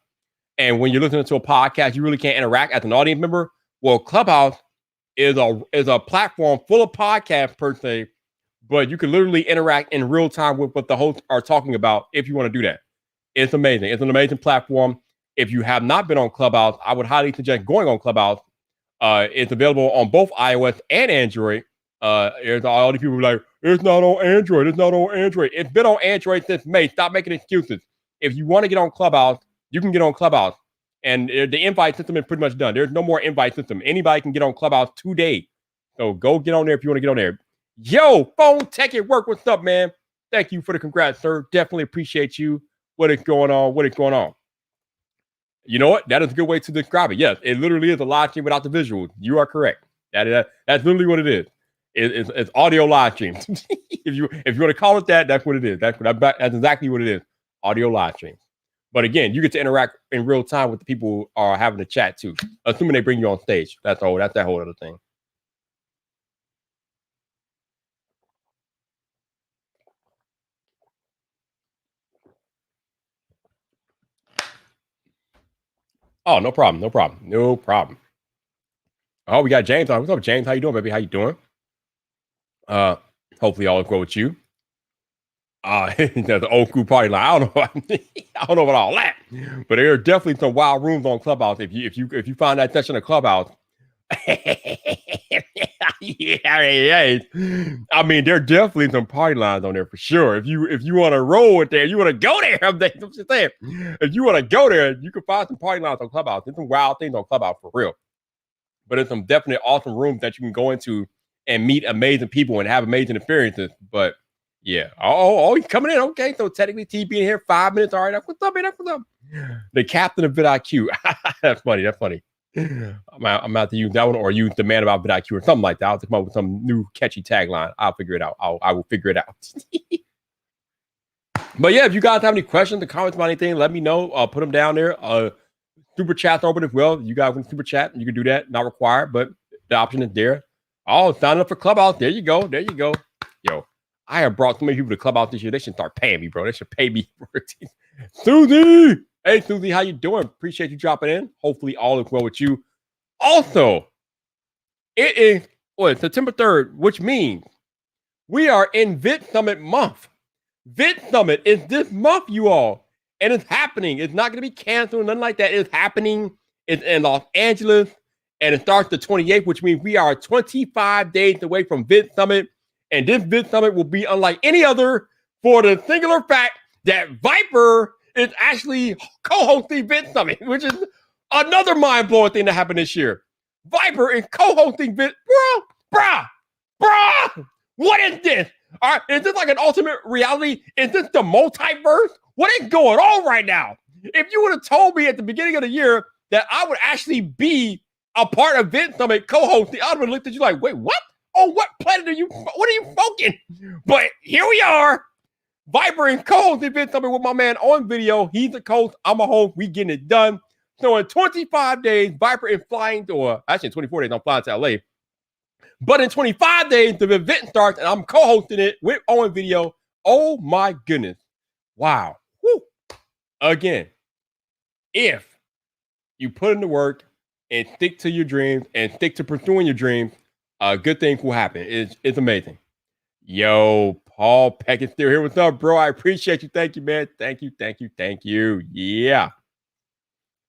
Speaker 1: And when you're listening to a podcast, you really can't interact as an audience member. Well, Clubhouse is a platform full of podcasts per se, but you can literally interact in real time with what the hosts are talking about if you want to do that. It's amazing. It's an amazing platform. If you have not been on Clubhouse, I would highly suggest going on Clubhouse. It's available on both iOS and Android. There's all these people like, it's not on Android. It's not on Android. It's been on Android since May. Stop making excuses. If you want to get on Clubhouse, you can get on Clubhouse. And the invite system is pretty much done. There's no more invite system. Anybody can get on Clubhouse today. So go get on there if you want to get on there. Yo, Phone Tech at Work. What's up, man? Thank you for the congrats, sir. Definitely appreciate you. What is going on? What is going on? You know what? That is a good way to describe it. Yes, it literally is a live stream without the visuals. You are correct. That's literally what it is. It's audio live stream. if you want to call it that, that's what it is. That's exactly what it is. Audio live stream. But again, you get to interact in real time with the people who are having a chat too, assuming they bring you on stage. That's that whole other thing. Oh, no problem. Oh, we got James on. What's up, James? How you doing, baby? How you doing? Hopefully all is well with you. That's an old school party line. I don't know. I don't know about all that, but there are definitely some wild rooms on Clubhouse. If you find that section of Clubhouse, yeah. I mean, there are definitely some party lines on there for sure. If you want to roll with there, you want to go there. I'm just saying, if you want to go there, you can find some party lines on Clubhouse. There's some wild things on Clubhouse for real. But there's some definite awesome rooms that you can go into and meet amazing people and have amazing experiences. But yeah. Oh, he's coming in. Okay. So technically T being here 5 minutes. All right. What's up, man? What's up? The captain of VidIQ. That's funny. I'm out to use that one or use the man about VidIQ or something like that. I'll come up with some new catchy tagline. I'll figure it out. I will figure it out. But yeah, if you guys have any questions or comments about anything, let me know. Put them down there. Super chat's open as well. You guys can super chat. You can do that. Not required, but the option is there. Oh, sign up for Clubhouse. There you go. Yo, I have brought so many people to Clubhouse this year. They should start paying me, bro. They should pay me for it. Susie! Hey, Susie, how you doing? Appreciate you dropping in. Hopefully all is well with you. Also, it is September 3rd, which means we are in Vid Summit month. Vid Summit is this month, you all. And it's happening. It's not going to be canceled, nothing like that. It's happening. It's in Los Angeles. And it starts the 28th, which means we are 25 days away from Vid Summit. And this Vid Summit will be unlike any other for the singular fact that Viper is actually co-hosting Vid Summit, which is another mind-blowing thing that happened this year. Viper is co-hosting Vid. Bruh. What is this? All right, is this like an ultimate reality? Is this the multiverse? What is going on right now? If you would have told me at the beginning of the year that I would actually be a part of Vid Summit co-hosting, I would have looked at you like, wait, what? Oh, what planet what are you smoking? But here we are. Viper and co-hosting Vid Summit with my man on video. He's a host. I'm a host. We getting it done. So in 25 days, Viper is flying actually in 24 days, I'm flying to LA. But in 25 days, the event starts and I'm co-hosting it with on video. Oh my goodness. Wow. Woo. Again, if you put in the work and stick to your dreams and stick to pursuing your dreams, good things will happen. It's amazing. Yo, Paul Peck is still here. What's up, bro? I appreciate you. Thank you, man. Thank you. Yeah.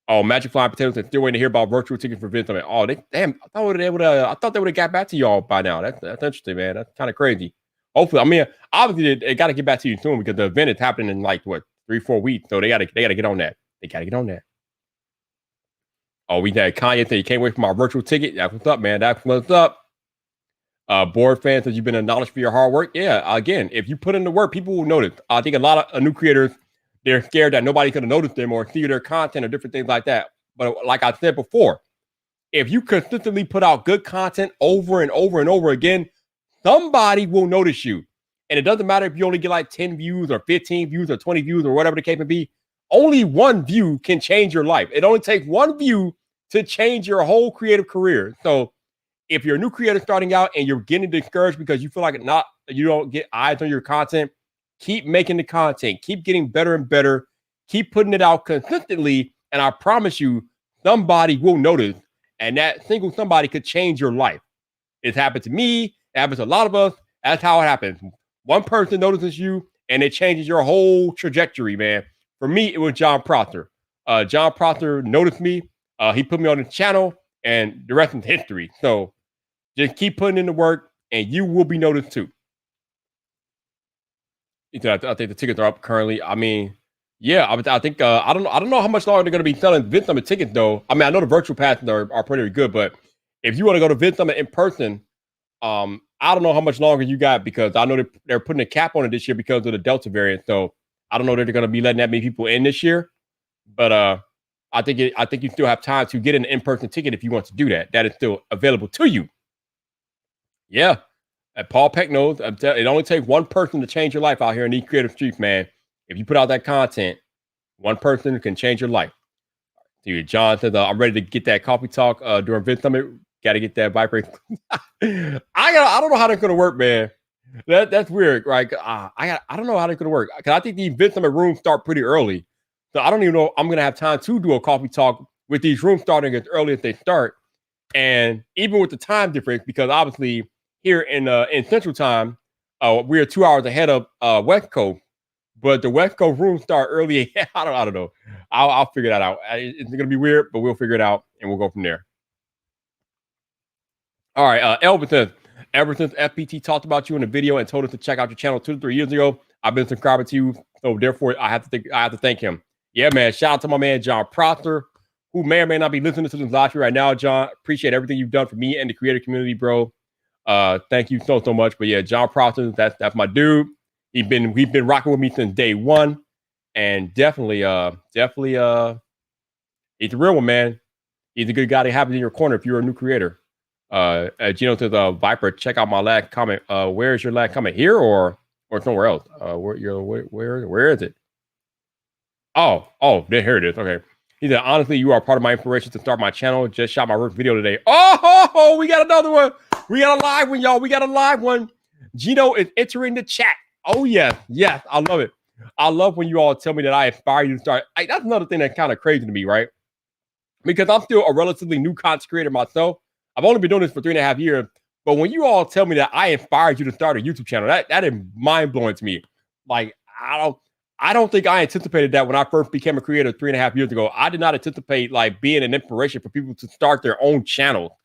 Speaker 1: Oh, Magic Flying Potatoes is still waiting to hear about virtual tickets for Vid Summit. Oh, damn. I thought they would have got back to y'all by now. That's interesting, man. That's kind of crazy. Hopefully, I mean, obviously they got to get back to you soon because the event is happening in like 3-4 weeks. So they got to get on that. Oh, we had Kanye say he can't wait for my virtual ticket. That's what's up, man. That's what's up. Board fans, that you've been acknowledged for your hard work. Yeah, again, if you put in the work, people will notice. I think a lot of new creators, they're scared that nobody's going to notice them or see their content or different things like that. But like I said before, if you consistently put out good content over and over and over again, somebody will notice you. And it doesn't matter if you only get like 10 views or 15 views or 20 views or whatever the case may be. Only one view can change your life. It only takes one view to change your whole creative career. So if you're a new creator starting out and you're getting discouraged because you feel like you don't get eyes on your content, keep making the content, keep getting better and better, keep putting it out consistently, and I promise you, somebody will notice, and that single somebody could change your life. It's happened to me. It happens to a lot of us. That's how it happens. One person notices you, and it changes your whole trajectory, man. For me, it was John Prosser. John Prosser noticed me. He put me on the channel, and the rest is history. So just keep putting in the work, and you will be noticed too. I think the tickets are up currently. I mean, yeah, I think I don't know how much longer they're going to be selling Vid Summit tickets though. I mean, I know the virtual passes are pretty good, but if you want to go to Vid Summit in person, I don't know how much longer you got because I know they're putting a cap on it this year because of the Delta variant. So I don't know that they're going to be letting that many people in this year, but I think you still have time to get an in-person ticket if you want to do that. That is still available to you. Yeah. Paul Peck knows it only takes one person to change your life out here in these creative streets, man. If you put out that content, one person can change your life. Dude, John says, I'm ready to get that coffee talk during Vid Summit. Got to get that vibrate. I don't know how that's gonna work, man. That's weird, right? I don't know how that's gonna work because I think these Vid Summit rooms start pretty early, so I don't even know if I'm gonna have time to do a coffee talk with these rooms starting as early as they start, and even with the time difference, because obviously here in Central Time, we're 2 hours ahead of West Coast, but the West Coast rooms start early. I don't know. I'll figure that out. It's gonna be weird, but we'll figure it out and we'll go from there. All right, Elvis says, ever since FPT talked about you in a video and told us to check out your channel 2 to 3 years ago, I've been subscribing to you, so therefore I have to thank him. Yeah, man. Shout out to my man John Prosser, who may or may not be listening to this live right now. John, appreciate everything you've done for me and the creator community, bro. Thank you so much. But yeah, John Prosser, that's my dude. We've been rocking with me since day one, and definitely, he's a real one, man. He's a good guy to have in your corner if you're a new creator. Gino says, Viper, check out my last comment. Where is your last comment? Here or somewhere else? Where is it? Oh, here it is. Okay. He said, honestly, you are part of my inspiration to start my channel. Just shot my work video today. Oh, we got another one. We got a live one, y'all. We got a live one. Gino is entering the chat. Oh, yes. I love it. I love when you all tell me that I inspire you to start. That's another thing that's kind of crazy to me, right? Because I'm still a relatively new content creator myself. I've only been doing this for 3.5 years. But when you all tell me that I inspired you to start a YouTube channel, that is mind-blowing to me. Like, I don't think I anticipated that when I first became a creator 3.5 years ago. I did not anticipate like being an inspiration for people to start their own channel.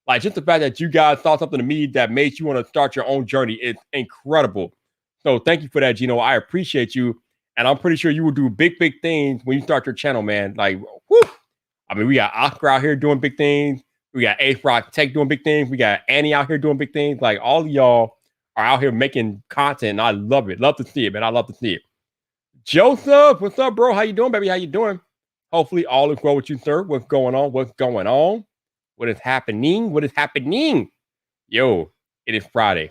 Speaker 1: Like just the fact that you guys saw something to me that made you want to start your own journey is incredible. So thank you for that, Gino. I appreciate you. And I'm pretty sure you will do big things when you start your channel, man. Like, whoo. I mean, we got Oscar out here doing big things. We got Ace Rock Tech doing big things. We got Annie out here doing big things. Like all of y'all are out here making content. And I love it. Love to see it, man. I love to see it. Joseph, what's up, bro? How you doing, baby? How you doing? Hopefully all is well with you, sir. What's going on? What is happening? Yo, it is Friday.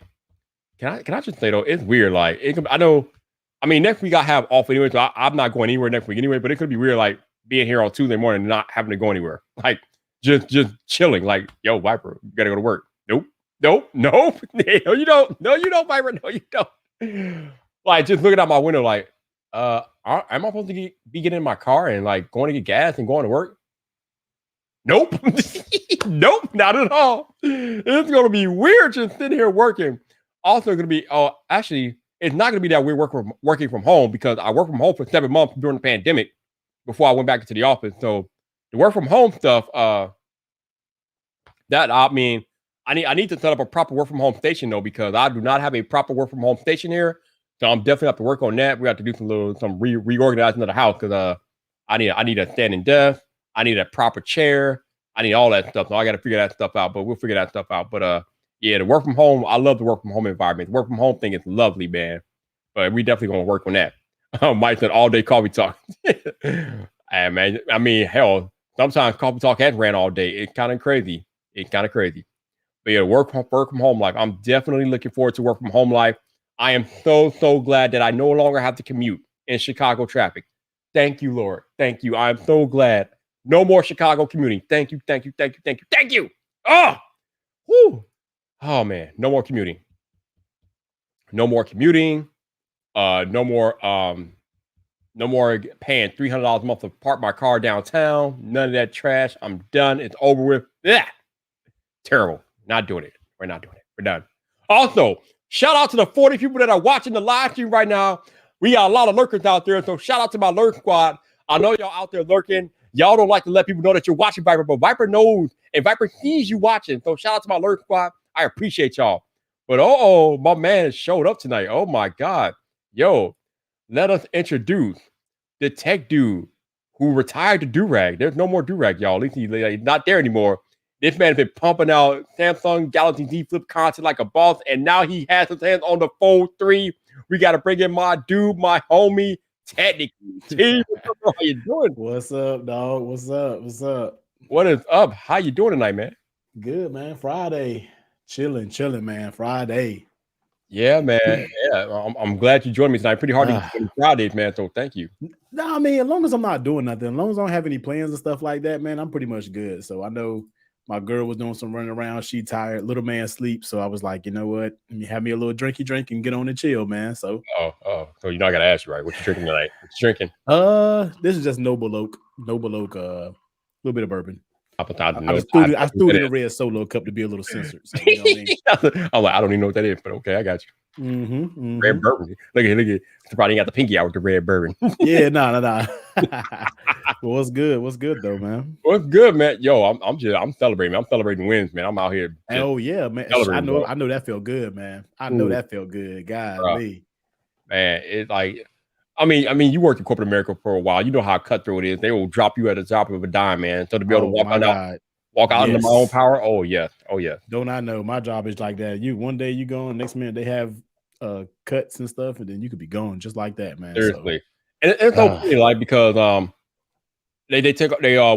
Speaker 1: Can I just say though, it's weird. Like I know. I mean, next week I have off anyway, so I'm not going anywhere next week anyway. But it could be weird, like being here on Tuesday morning and not having to go anywhere. Like just chilling. Like, yo, Viper, you gotta go to work. Nope. No, you don't. No, you don't, Viper. No, you don't. Like just looking out my window, like. Am I supposed to be getting in my car and like going to get gas and going to work? Nope. Nope, not at all. It's going to be weird just sitting here working. Also going to be, actually, it's not going to be that weird working from home because I worked from home for 7 months during the pandemic before I went back into the office. So the work from home stuff, I need to set up a proper work from home station though, because I do not have a proper work from home station here. So I'm definitely have to work on that. We have to do some reorganizing of the house because I need a standing desk. I need a proper chair. I need all that stuff. So I got to figure that stuff out. But we'll figure that stuff out. But yeah, the work from home. I love the work from home environment. The work from home thing is lovely, man. But we definitely gonna work on that. Mike said all day coffee talk. Man, I mean, hell, sometimes coffee talk has ran all day. It's kind of crazy. But yeah, work from home life. I'm definitely looking forward to work from home life. I am so glad that I no longer have to commute in Chicago traffic. Thank you, Lord. Thank you. I'm so glad. No more Chicago commuting. Thank you. Oh, whew. Oh man, no more commuting. No more commuting. No more paying $300 a month to park my car downtown. None of that trash. I'm done. It's over with. Yeah. Terrible. Not doing it. We're not doing it. We're done. Also, shout out to the 40 people that are watching the live stream right now. We got a lot of lurkers out there. So shout out to my lurk squad. I know y'all out there lurking. Y'all don't like to let people know that you're watching Viper, but Viper knows and Viper sees you watching. So shout out to my lurk squad. I appreciate y'all. But my man showed up tonight. Oh my God. Yo, let us introduce the tech dude who retired to Durag. There's no more Durag, y'all. At least he's not there anymore. This man has been pumping out Samsung Galaxy Z Flip content like a boss, and now he has his hands on the Fold 3. We got to bring in my dude, my homie, technically. How you doing?
Speaker 2: What's up, dog? What's up?
Speaker 1: What is up? How you doing tonight, man?
Speaker 2: Good, man. Friday. Chilling, man. Friday.
Speaker 1: Yeah, man. Yeah, I'm glad you joined me tonight. Pretty hard to get on Fridays, man, so thank you.
Speaker 2: No, I mean, as long as I'm not doing nothing, as long as I don't have any plans and stuff like that, man, I'm pretty much good. So I know my girl was doing some running around. She tired. Little man sleep. So I was like, you know what? Let me have me a little drinky drink and get on and chill, man. So
Speaker 1: so you know I gotta ask you, right? What you drinking tonight? What you drinking?
Speaker 2: This is just Noble Oak, a little bit of bourbon. I threw it in a red solo cup to be a little censored. So, you know what I mean?
Speaker 1: I'm like, I don't even know what that is, but okay, I got you. Red bourbon. Look at it. Probably got the pinky out with the red bourbon.
Speaker 2: Yeah, no. Well, what's good? What's good though, man?
Speaker 1: What's good, man? Yo, I'm celebrating. I'm celebrating wins, man. I'm out here.
Speaker 2: Oh yeah, man. I know that felt good, man. That felt good. Golly.
Speaker 1: Man, it's like, I mean, you worked in corporate America for a while. You know how cutthroat it is. They will drop you at the drop of a dime, man. So to be able to walk out into my own power. Oh yes.
Speaker 2: Don't I know? My job is like that. One day you go, and next minute they have cuts and stuff, and then you could be gone just like that, man.
Speaker 1: Seriously, and it's so funny, like because they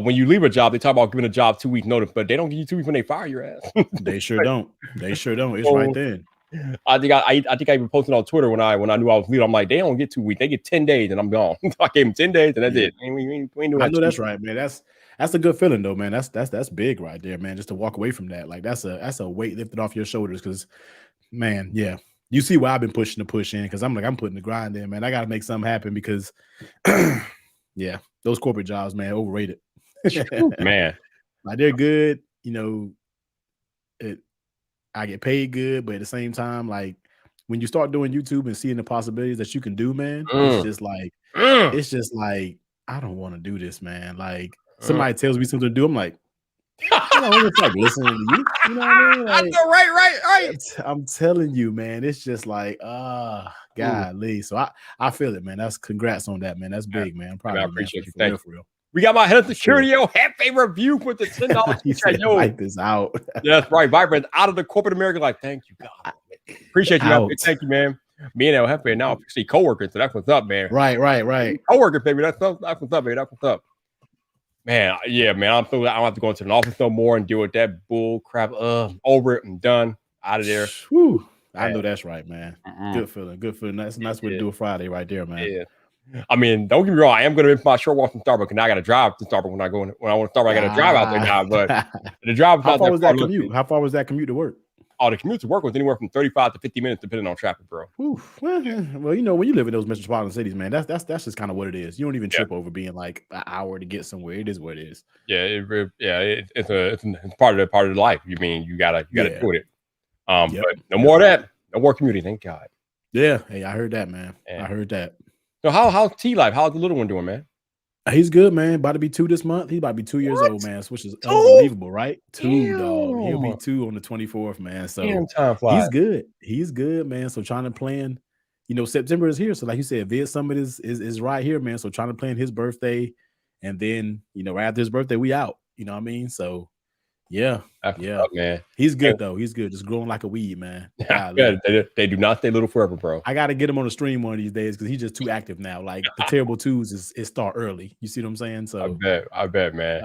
Speaker 1: when you leave a job, they talk about giving a job 2 weeks notice, but they don't give you 2 weeks when they fire your ass.
Speaker 2: They sure don't. It's right then.
Speaker 1: I think I even posted on Twitter when I knew I was leaving. I'm like, they don't get 2 weeks, they get 10 days, and I'm gone. I gave them 10 days, and that's it. We ain't doing that.
Speaker 2: I know that's right, man. That's a good feeling though, man. That's big right there, man. Just to walk away from that, like that's a weight lifted off your shoulders. Because, man, yeah, you see why I've been pushing to push in. Because I'm putting the grind in, man. I got to make something happen because, yeah, those corporate jobs, man, overrated.
Speaker 1: Man,
Speaker 2: like they're good, I get paid good, but at the same time, like when you start doing YouTube and seeing the possibilities that you can do, man, it's just like I don't want to do this, man. Like somebody tells me something to do, I'm like, it's like listening to you. You know what I mean? Like,
Speaker 1: I know, right.
Speaker 2: I'm telling you, man. It's just like, golly. So I feel it, man. That's congrats on that, man. That's big, man. I'm proud of you,
Speaker 1: appreciate
Speaker 2: man.
Speaker 1: you. For real. We got my head of security, half-pay review for the $10.
Speaker 2: Yo, like this out.
Speaker 1: That's right. Vibrant out of the corporate America. Like, thank you, God. Appreciate you. Thank you, man. Me and El Jefe now see coworkers, so that's what's up, man.
Speaker 2: Right.
Speaker 1: Coworker, baby. That's what's up, baby. That's what's up. Man, yeah, man. I don't have to go into an office no more and deal with that bull crap. Over it and done. Out of there.
Speaker 2: Whew. I know that's right, man. Good feeling. That's a nice way to do a Friday right there, man.
Speaker 1: Yeah. I mean, don't get me wrong. I am going to miss my short walk from Starbucks, and now I got to drive to Starbucks when I want to Starbucks. I got to drive out there now. But the drive.
Speaker 2: How far was that commute? How far was that commute to work?
Speaker 1: Oh, the commute to work was anywhere from 35 to 50 minutes, depending on traffic, bro.
Speaker 2: Well, when you live in those metropolitan cities, man, that's just kind of what it is. You don't even trip over being like an hour to get somewhere. It is what it is.
Speaker 1: Yeah, it's part of the life. You mean you gotta do it. But no more of that. No more commuting. Thank God.
Speaker 2: Yeah. Hey, I heard that, man. I heard that.
Speaker 1: So how's T Life? How's the little one doing, man?
Speaker 2: He's good, man. About to be 2 this month. He's about to be 2 years old, man. Which is unbelievable, right? 2, dog. He'll be 2 on the 24th, man. So he's good. He's good, man. So trying to plan, September is here. So like you said, Vid Summit is right here, man. So trying to plan his birthday, and then right after his birthday, we out. You know what I mean? So yeah,
Speaker 1: up, man.
Speaker 2: He's good though. He's good. Just growing like a weed, man.
Speaker 1: They do not stay little forever, bro.
Speaker 2: I got to get him on the stream one of these days because he's just too active now. Like the terrible twos is start early. You see what I'm saying? So
Speaker 1: I bet, man.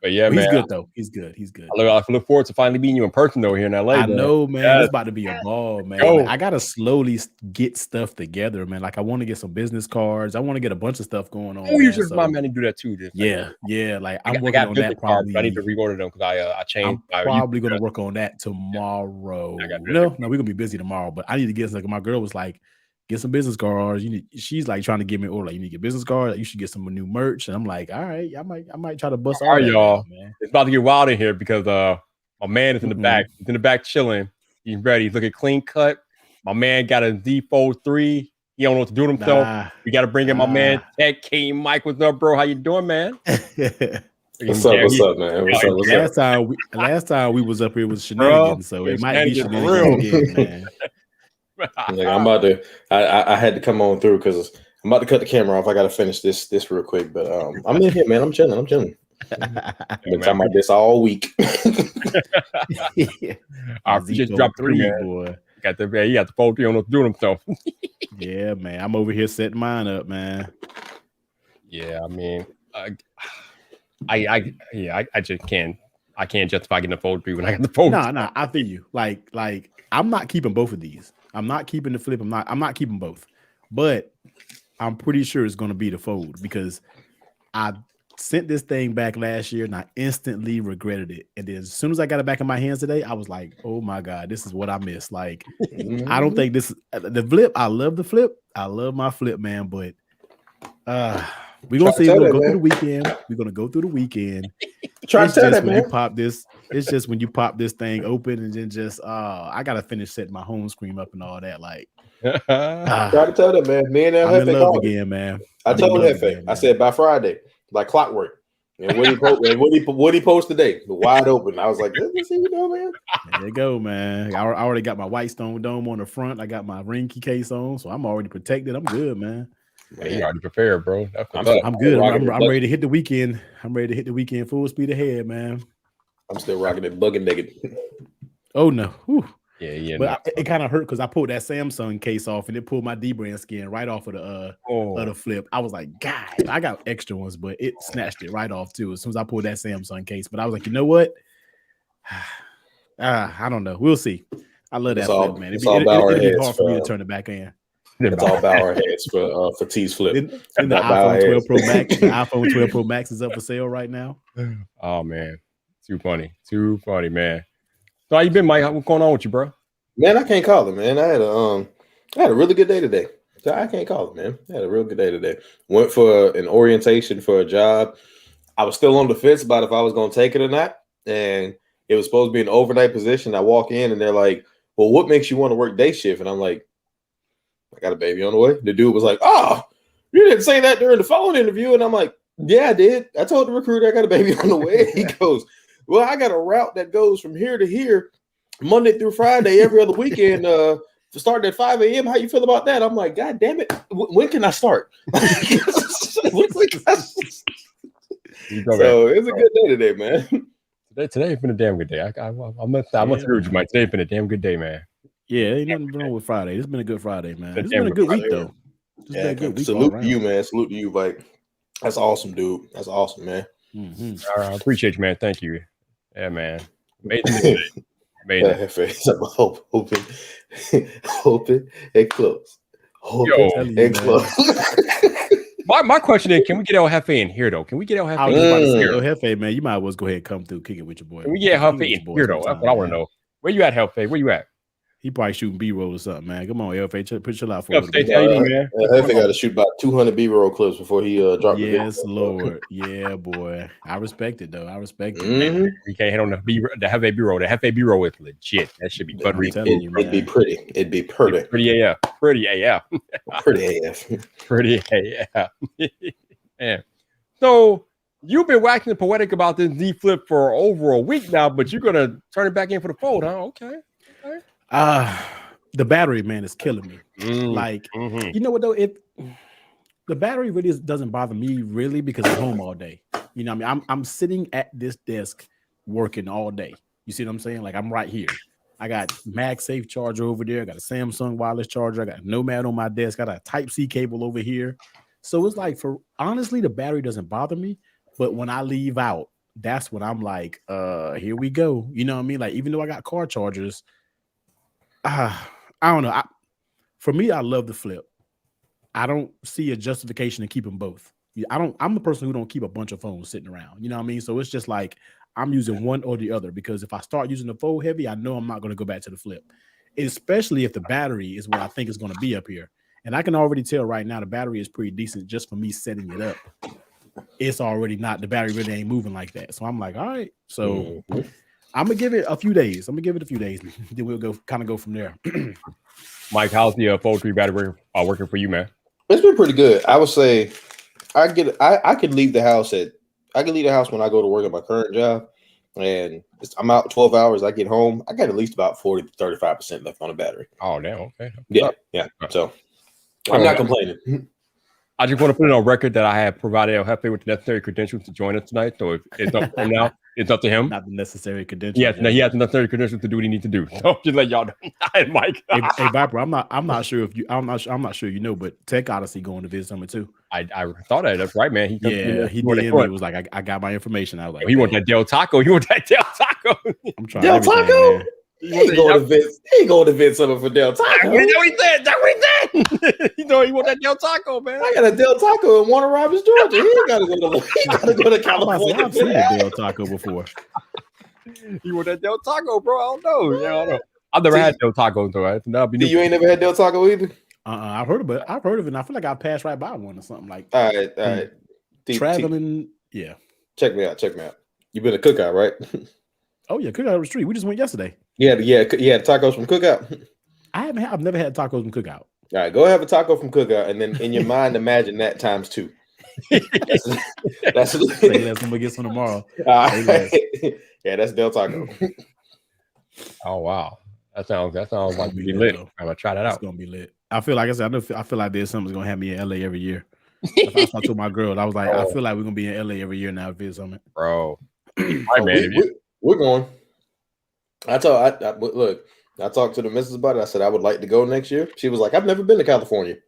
Speaker 1: But yeah,
Speaker 2: But
Speaker 1: man,
Speaker 2: he's good though. He's good.
Speaker 1: I look forward to finally meeting you in person though here in LA.
Speaker 2: I know, man.
Speaker 1: Yes.
Speaker 2: It's about to be a ball, man. Like, I gotta slowly get stuff together, man. Like I want to get some business cards. I want to get a bunch of stuff going on.
Speaker 1: Oh, you should remind me to do that too.
Speaker 2: Yeah. Like I'm working on that probably.
Speaker 1: I need to reorder them because I changed.
Speaker 2: I'm probably gonna work on that tomorrow. No, we're gonna be busy tomorrow. But I need to get like my girl was like, get some business cards. She's like trying to give me order. Like, you need to get business cards. You should get some new merch. And I'm like, all right, I might try to bust all right, y'all. Man.
Speaker 1: It's about to get wild in here because my man is in the back. He's in the back chilling. He's ready. He's looking clean cut. My man got a Z Fold 3. He don't know what to do with himself. We got to bring in my man Tech King. Mike, what's up, bro? How you doing, man?
Speaker 3: What's up, man? What's up?
Speaker 2: Last time we was up here was shenanigans, so it might be shenanigans again, man.
Speaker 3: Like, I'm about to. I had to come on through because I'm about to cut the camera off. I got to finish this real quick, but I'm in here, man. I'm chilling. I've been talking about this all week.
Speaker 1: I just dropped 3, boy. He got the Fold 3 on what to do himself.
Speaker 2: Yeah, man. I'm over here setting mine up, man.
Speaker 1: Yeah, I mean, I just can't. I can't justify getting a Fold 3 when I got the Fold.
Speaker 2: No, I feel you. Like I'm not keeping both of these. I'm not keeping the Flip. I'm not keeping both. But I'm pretty sure it's going to be the Fold because I sent this thing back last year and I instantly regretted it. And then as soon as I got it back in my hands today, I was like, oh my God, this is what I missed. Like, I don't think this is the Flip. I love the Flip. I love my Flip, man. But we're gonna see. We're gonna go through the weekend. We're gonna go through the weekend.
Speaker 3: Try to tell that, man.
Speaker 2: You pop this. It's just when you pop this thing open and then just I gotta finish setting my home screen up and all that. Like,
Speaker 3: try to tell that, man. Me and
Speaker 2: I'm in love again, man.
Speaker 3: I told Hefe. I said by Friday, like clockwork. And what he post today, wide open. I was like, let me see you know, man.
Speaker 2: There you go, man. I already got my white stone dome on the front. I got my ring key case on, so I'm already protected. I'm good, man.
Speaker 1: Yeah, you already prepared, bro.
Speaker 2: I'm good. I'm ready to hit the weekend. I'm ready to hit the weekend full speed ahead, man.
Speaker 3: I'm still rocking it, bugging naked.
Speaker 2: Oh no. Whew.
Speaker 1: Yeah.
Speaker 2: But it kind of hurt because I pulled that Samsung case off and it pulled my D-brand skin right off of the Flip. I was like, God, I got extra ones, but it snatched it right off too as soon as I pulled that Samsung case. But I was like, you know what? I don't know. We'll see. I love that Flip, man. It'd be hard for me to turn it back in.
Speaker 3: It's all bow our heads for T's Flip.
Speaker 2: And the iPhone 12 Pro Max, the iPhone 12 Pro Max is up for sale right now.
Speaker 1: Oh man, too funny, man. So how you been, Mike? What's going on with you, bro?
Speaker 3: Man, I can't call it, man. I had a really good day today. So I can't call it, man. I had a real good day today. Went for an orientation for a job. I was still on the fence about if I was going to take it or not, and it was supposed to be an overnight position. I walk in and they're like, "Well, what makes you want to work day shift?" And I'm like, I got a baby on the way. The dude was like, "Oh, you didn't say that during the phone interview." And I'm like, "Yeah, I did. I told the recruiter I got a baby on the way." He goes, "Well, I got a route that goes from here to here, Monday through Friday, every other weekend, starting at 5 a.m. How you feel about that?" I'm like, "God damn it. When can I start?" So it's a good day today, man.
Speaker 1: Today has been a damn good day. I must agree with you, Mike. Today's been a damn good day, man.
Speaker 2: Yeah, ain't nothing wrong with Friday. It's been a good Friday, man. It's been a good week, though.
Speaker 3: Yeah, salute to you, man. Salute to you, Mike. That's awesome, dude. That's awesome, man.
Speaker 1: Mm-hmm. All right, I appreciate you, man. Thank you. Yeah, man. Amazing.
Speaker 3: Amazing. Open and close. Open and close.
Speaker 1: My question is, can we get El Jefe in here, though? Can we get El Jefe in here?
Speaker 2: El Jefe, man, you might as well go ahead and come through, kick it with your boy.
Speaker 1: Can we get El Jefe in here, though? That's what I want to know. Where you at, Jefe? Where you at?
Speaker 2: He probably shooting B-roll or something, man. Come on, LFA, put your out for
Speaker 3: us. I got to shoot about 200 B-roll clips before he dropped.
Speaker 2: Yes, Lord. Yeah, boy. I respect it, though. I respect it.
Speaker 1: Mm-hmm. You can't hit on the Jefe B-roll. The Jefe B-roll is legit. That should be buttery.
Speaker 3: It'd be pretty. It'd be pretty.
Speaker 1: Pretty AF. Pretty AF.
Speaker 3: Pretty AF.
Speaker 1: Pretty AF. Yeah. So you've been waxing poetic about this Z Flip for over a week now, but you're gonna turn it back in for the Fold, huh? Okay.
Speaker 2: The battery, man, is killing me. You know what though? The battery really doesn't bother me really because I'm home all day. You know what I mean? I'm sitting at this desk working all day. You see what I'm saying? Like I'm right here. I got MagSafe charger over there. I got a Samsung wireless charger. I got a Nomad on my desk. I got a Type-C cable over here. So it's like honestly, the battery doesn't bother me. But when I leave out, that's when I'm like, here we go. You know what I mean? Like, even though I got car chargers, I don't know. For me, I love the flip. I don't see a justification to keep them both. I'm the person who don't keep a bunch of phones sitting around. You know what I mean? So it's just like I'm using one or the other, because if I start using the fold heavy, I know I'm not going to go back to the flip, especially if the battery is what I think is going to be up here. And I can already tell right now the battery is pretty decent just for me setting it up. It's already not, the battery really ain't moving like that. So I'm like, all right. So I'm going to give it a few days. Then we'll go from there.
Speaker 1: Mike, how's the Fold 3 battery working for you, man?
Speaker 3: It's been pretty good. I would say I could leave the house when I go to work at my current job, and I'm out 12 hours. I get home, I got at least about 40 to 35% left on the battery.
Speaker 1: Oh, damn. Okay.
Speaker 3: Yeah. So I'm not complaining.
Speaker 1: I just want to put it on record that I have provided El Jefe with the necessary credentials to join us tonight. So if it's up to him now, it's up to him.
Speaker 2: Not the necessary credentials.
Speaker 1: Yes, he has the necessary credentials to do what he needs to do. So just let y'all know. Mike.
Speaker 2: Hey, Viper, I'm not sure if you. I'm not sure you know, but Tech Odyssey going to visit Summit too.
Speaker 1: I thought that's right, man. He
Speaker 2: DM'd me. It was like, I got my information. I was like,
Speaker 1: he want that Del Taco. I'm
Speaker 2: trying.
Speaker 3: Del Taco. He ain't going to Vid Summit for Del Taco.
Speaker 1: That's what he said. You know he want that Del Taco, man.
Speaker 3: I got a Del Taco in Warner Robins, Georgia. He got to go to California.
Speaker 2: I've seen a Del Taco before.
Speaker 1: You want that Del Taco, bro? I don't know. Yeah, I don't know. I've never had Del Taco though.
Speaker 3: You ain't never had Del Taco either?
Speaker 2: I've heard of it. And I feel like I passed right by one or something like.
Speaker 3: All right.
Speaker 2: Traveling, yeah.
Speaker 3: Check me out. You been to Cookout, right?
Speaker 2: Oh yeah, Cookout on the street. We just went yesterday.
Speaker 3: Yeah. Tacos from Cookout.
Speaker 2: I've never had tacos from Cookout.
Speaker 3: All right, go have a taco from Cookout, and then in your mind, imagine that times 2. That's
Speaker 2: let's get some tomorrow.
Speaker 3: Yeah, that's Del Taco.
Speaker 1: Oh wow, that sounds like be lit. I'm gonna try that out.
Speaker 2: It's gonna be lit. I feel like there's something's gonna have me in LA every year. I told my girl, I was like, I feel like we're gonna be in LA every year now. Visit Summit,
Speaker 1: bro.
Speaker 3: We're going. I talked to the missus about it. I said I would like to go next year. She was like, I've never been to California.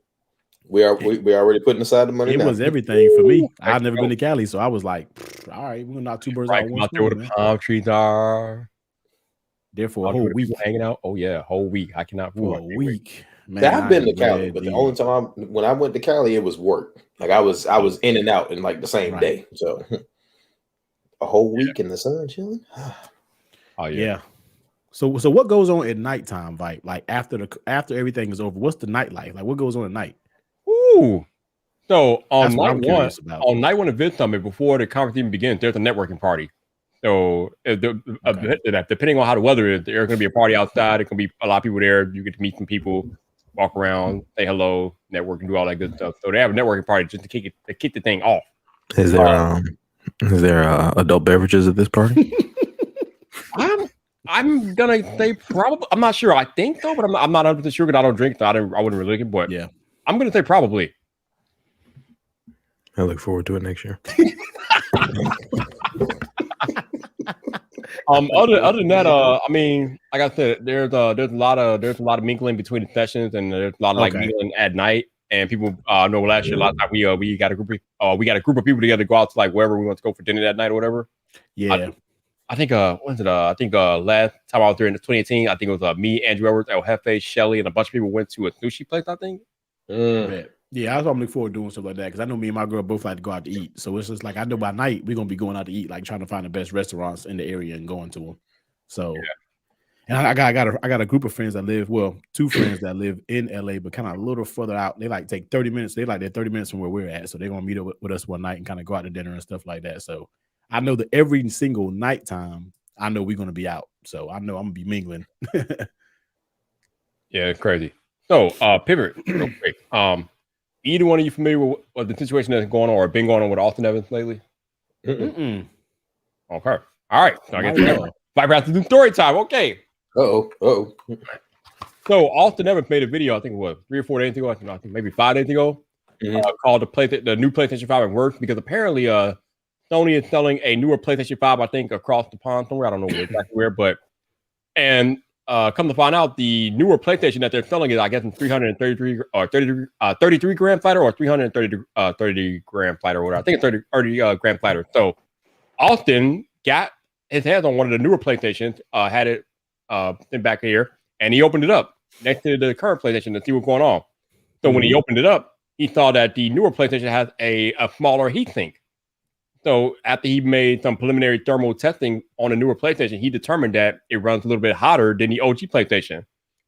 Speaker 3: We already putting aside the money.
Speaker 2: It was everything for me. I've never been to Cali, so I was like, all right, we're gonna knock 2 birds out with one stone.
Speaker 1: Where the palm trees are.
Speaker 2: There for a whole week
Speaker 1: hanging out. Oh yeah, whole week. I cannot
Speaker 2: for a week.
Speaker 3: Man, I've been to Cali, but the only time when I went to Cali, it was work. Like I was in and out in like the same day. So a whole week in the sun chilling.
Speaker 2: Oh yeah. So what goes on at nighttime, Vipe? Like after everything is over, what's the night like? Like what goes on at night?
Speaker 1: Ooh. So on night one of Vid Summit, before the conference even begins, there's a networking party. So depending on how the weather is, there's going to be a party outside. There's going to be a lot of people there. You get to meet some people, walk around, say hello, network, and do all that good stuff. So they have a networking party just to kick the thing off.
Speaker 4: Is there adult beverages at this party?
Speaker 1: I'm gonna say probably. I'm not sure. I think so, but I'm not 100% sure because I don't drink. So I wouldn't really look it. But
Speaker 2: yeah,
Speaker 1: I'm gonna say probably.
Speaker 4: I look forward to it next year.
Speaker 1: Other than that, I mean, like I said, there's a lot of mingling between the sessions, and there's a lot of mingling at night. And people know last year a lot of time we got a group of people together to go out to like wherever we want to go for dinner that night or whatever.
Speaker 2: Yeah.
Speaker 1: I think last time I was there in 2018, I think it was me, Andrew Edwards, El Jefe, Shelly, and a bunch of people went to a sushi place, I think.
Speaker 2: Yeah, I'm looking forward to doing stuff like that because I know me and my girl both like to go out to eat. So it's just like I know by night we're gonna be going out to eat, like trying to find the best restaurants in the area and going to them. So, and I got a group of friends that live, two friends that live in LA, but kind of a little further out. They like take 30 minutes. They're 30 minutes from where we're at, so they're gonna meet up with us one night and kind of go out to dinner and stuff like that. So I know that every single nighttime, I know we're gonna be out. So I know I'm gonna be mingling.
Speaker 1: Yeah, crazy. So pivot real quick. Either one of you familiar with the situation that's going on or been going on with Austin Evans lately?
Speaker 2: Mm-mm.
Speaker 1: Okay. All right. So I guess Viper has to do story time. Okay.
Speaker 3: Uh-oh.
Speaker 1: So Austin Evans made a video, I think 3 or 4 days ago, I think maybe 5 days ago, called the new PlayStation 5 and works because apparently Sony is selling a newer PlayStation 5, I think, across the pond somewhere. I don't know exactly where, but come to find out, the newer PlayStation that they're selling is, I guess, in 333 or 33 gram platter or 330 gram platter or whatever. I think it's 30 gram platter. So Austin got his hands on one of the newer PlayStations, had it in back here, and he opened it up next to the current PlayStation to see what's going on. So when he opened it up, he saw that the newer PlayStation has a smaller heatsink. So after he made some preliminary thermal testing on a newer PlayStation, he determined that it runs a little bit hotter than the OG PlayStation.